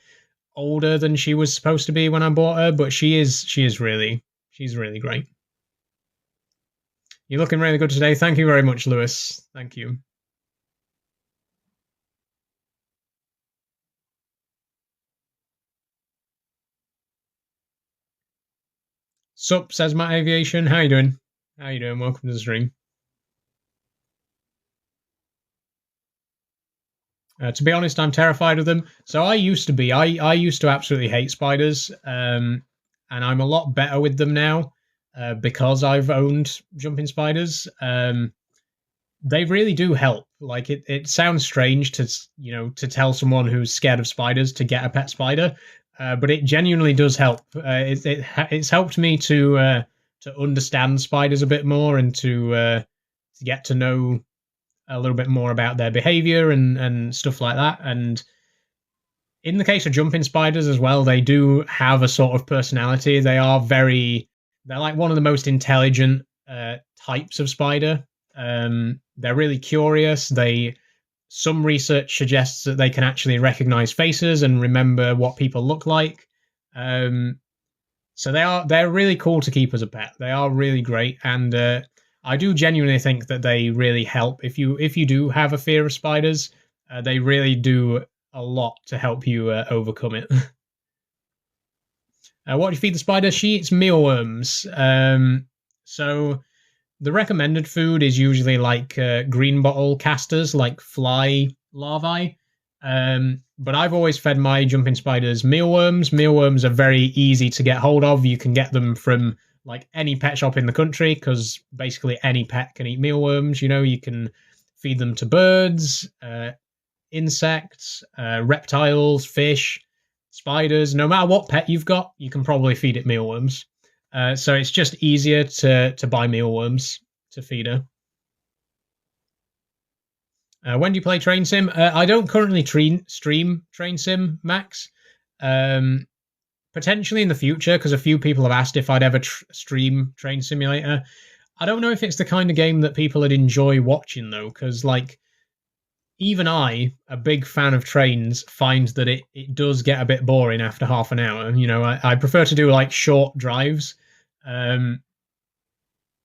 older than she was supposed to be when I bought her. But she's really great. You're looking really good today. Thank you very much, Lewis. Thank you. Sup, says Matt Aviation. How you doing? Welcome to the stream. To be honest, I'm terrified of them. So I used to be. I used to absolutely hate spiders, and I'm a lot better with them now because I've owned jumping spiders. They really do help. Like it sounds strange to tell someone who's scared of spiders to get a pet spider, but it genuinely does help. It's helped me to understand spiders a bit more and to get to know a little bit more about their behavior and stuff like that. And in the case of jumping spiders as well, they do have a sort of personality. They're like one of the most intelligent types of spider. They're really curious. Some research suggests that they can actually recognize faces and remember what people look like. So they're really cool to keep as a pet. They are really great, and I do genuinely think that they really help. If you do have a fear of spiders, they really do a lot to help you overcome it. What do you feed the spider? She eats mealworms. So the recommended food is usually like green bottle casters, like fly larvae. But I've always fed my jumping spiders mealworms. Mealworms are very easy to get hold of. You can get them from like any pet shop in the country, because basically any pet can eat mealworms. You know, you can feed them to birds, insects, reptiles, fish, spiders. No matter what pet you've got, you can probably feed it mealworms. So it's just easier to buy mealworms to feed her. When do you play Train Sim? I don't currently stream Train Sim, Max. Potentially in the future, because a few people have asked if I'd ever stream Train Simulator. I don't know if it's the kind of game that people would enjoy watching, though, because, like, even I, a big fan of trains, find that it does get a bit boring after half an hour. You know, I prefer to do, like, short drives.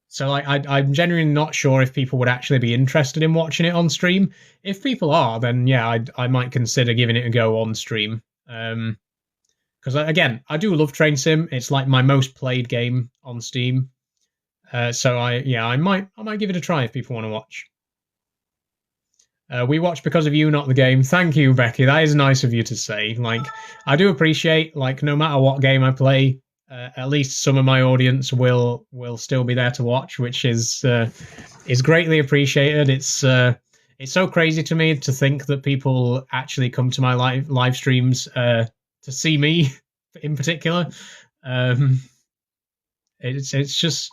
So like, I'm genuinely not sure if people would actually be interested in watching it on stream. If people are, then yeah, I might consider giving it a go on stream. Because again, I do love Train Sim. It's like my most played game on Steam. So I might give it a try if people want to watch. We watch because of you, not the game. Thank you, Becky. That is nice of you to say. Like, I do appreciate, like, no matter what game I play, at least some of my audience will still be there to watch, which is greatly appreciated. It's so crazy to me to think that people actually come to my live streams to see me in particular. It's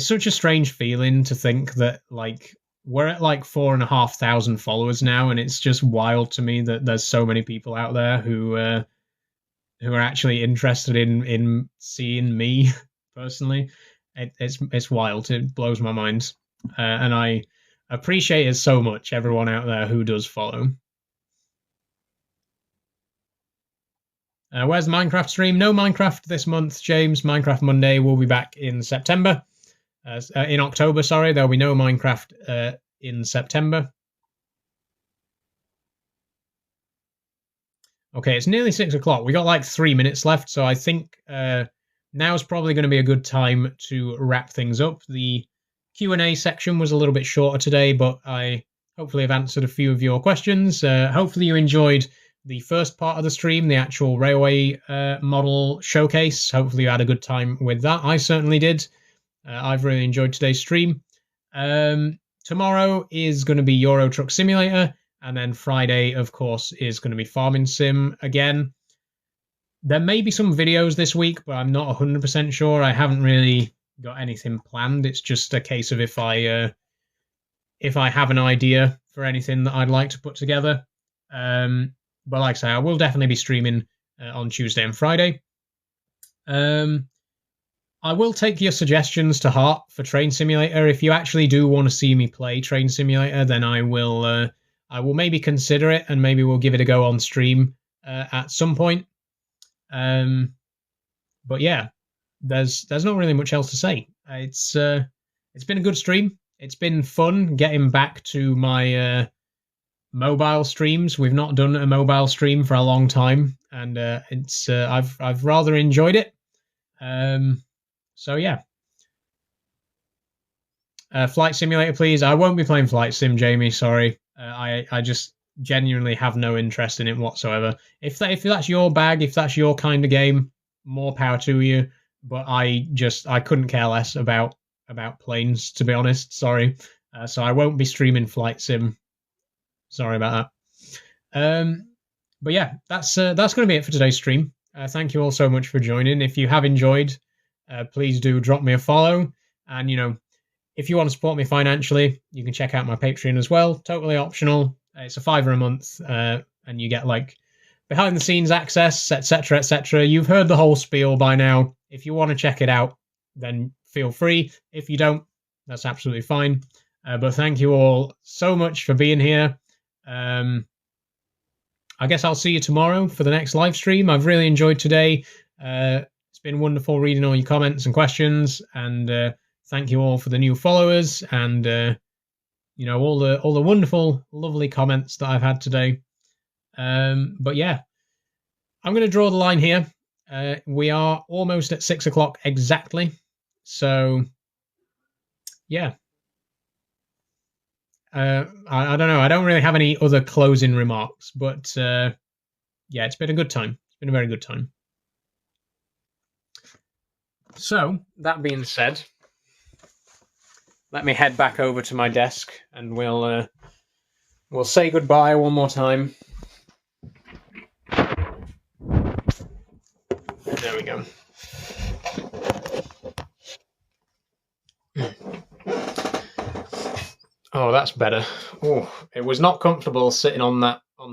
such a strange feeling to think that, like, we're at like 4,500 followers now, and it's just wild to me that there's so many people out there who are actually interested in seeing me personally. It's wild. It blows my mind, and I appreciate it so much. Everyone out there who does follow. Where's the Minecraft stream? No Minecraft this month, James. Minecraft Monday will be back in September. In October, sorry. There'll be no Minecraft in September. Okay, it's nearly 6 o'clock. We got like 3 minutes left, so I think now's probably going to be a good time to wrap things up. The Q&A section was a little bit shorter today, but I hopefully have answered a few of your questions. Hopefully you enjoyed the first part of the stream, the actual railway model showcase. Hopefully you had a good time with that. I certainly did. I've really enjoyed today's stream. Tomorrow is going to be Euro Truck Simulator, and then Friday, of course, is going to be Farming Sim again. There may be some videos this week, but I'm not 100% sure. I haven't really got anything planned. It's just a case of if I have an idea for anything that I'd like to put together. But like I say, I will definitely be streaming on Tuesday and Friday. I will take your suggestions to heart for Train Simulator. If you actually do want to see me play Train Simulator, then I will maybe consider it, and maybe we'll give it a go on stream at some point. But yeah, there's not really much else to say. It's been a good stream. It's been fun getting back to my mobile streams. We've not done a mobile stream for a long time, and I've rather enjoyed it. So yeah. Flight Simulator, please. I won't be playing Flight Sim, Jamie. Sorry. I just genuinely have no interest in it whatsoever. If that's your bag, if that's your kind of game, more power to you. But I couldn't care less about planes, to be honest. Sorry. So I won't be streaming Flight Sim. Sorry about that. But yeah, that's going to be it for today's stream. Thank you all so much for joining. If you have enjoyed, please do drop me a follow. And, you know, if you want to support me financially, you can check out my Patreon as well. Totally optional. It's $5 a month, and you get like behind the scenes access, etc., etc. You've heard the whole spiel by now. If you want to check it out, then feel free. If you don't, that's absolutely fine. But thank you all so much for being here. I guess I'll see you tomorrow for the next live stream. I've really enjoyed today. It's been wonderful reading all your comments and questions, and thank you all for the new followers and you know, all the wonderful, lovely comments that I've had today. But yeah, I'm going to draw the line here. We are almost at 6 o'clock exactly, so yeah. I don't know. I don't really have any other closing remarks, but yeah, it's been a good time. It's been a very good time. So, that being said, let me head back over to my desk and we'll say goodbye one more time. There we go. Oh, that's better. Oh, it was not comfortable sitting on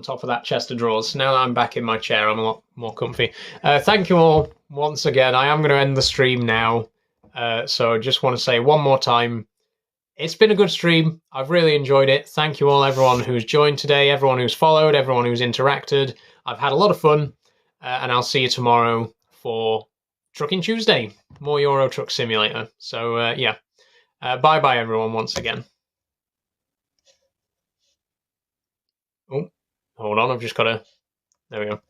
top of that chest of drawers. Now that I'm back in my chair, I'm a lot more comfy. Thank you all once again. I am going to end the stream now. So I just want to say one more time, it's been a good stream. I've really enjoyed it. Thank you all, everyone who's joined today, everyone who's followed, everyone who's interacted. I've had a lot of fun, and I'll see you tomorrow for Trucking Tuesday, more Euro Truck Simulator. So yeah, bye-bye everyone once again. Oh, hold on, I've just got to... There we go.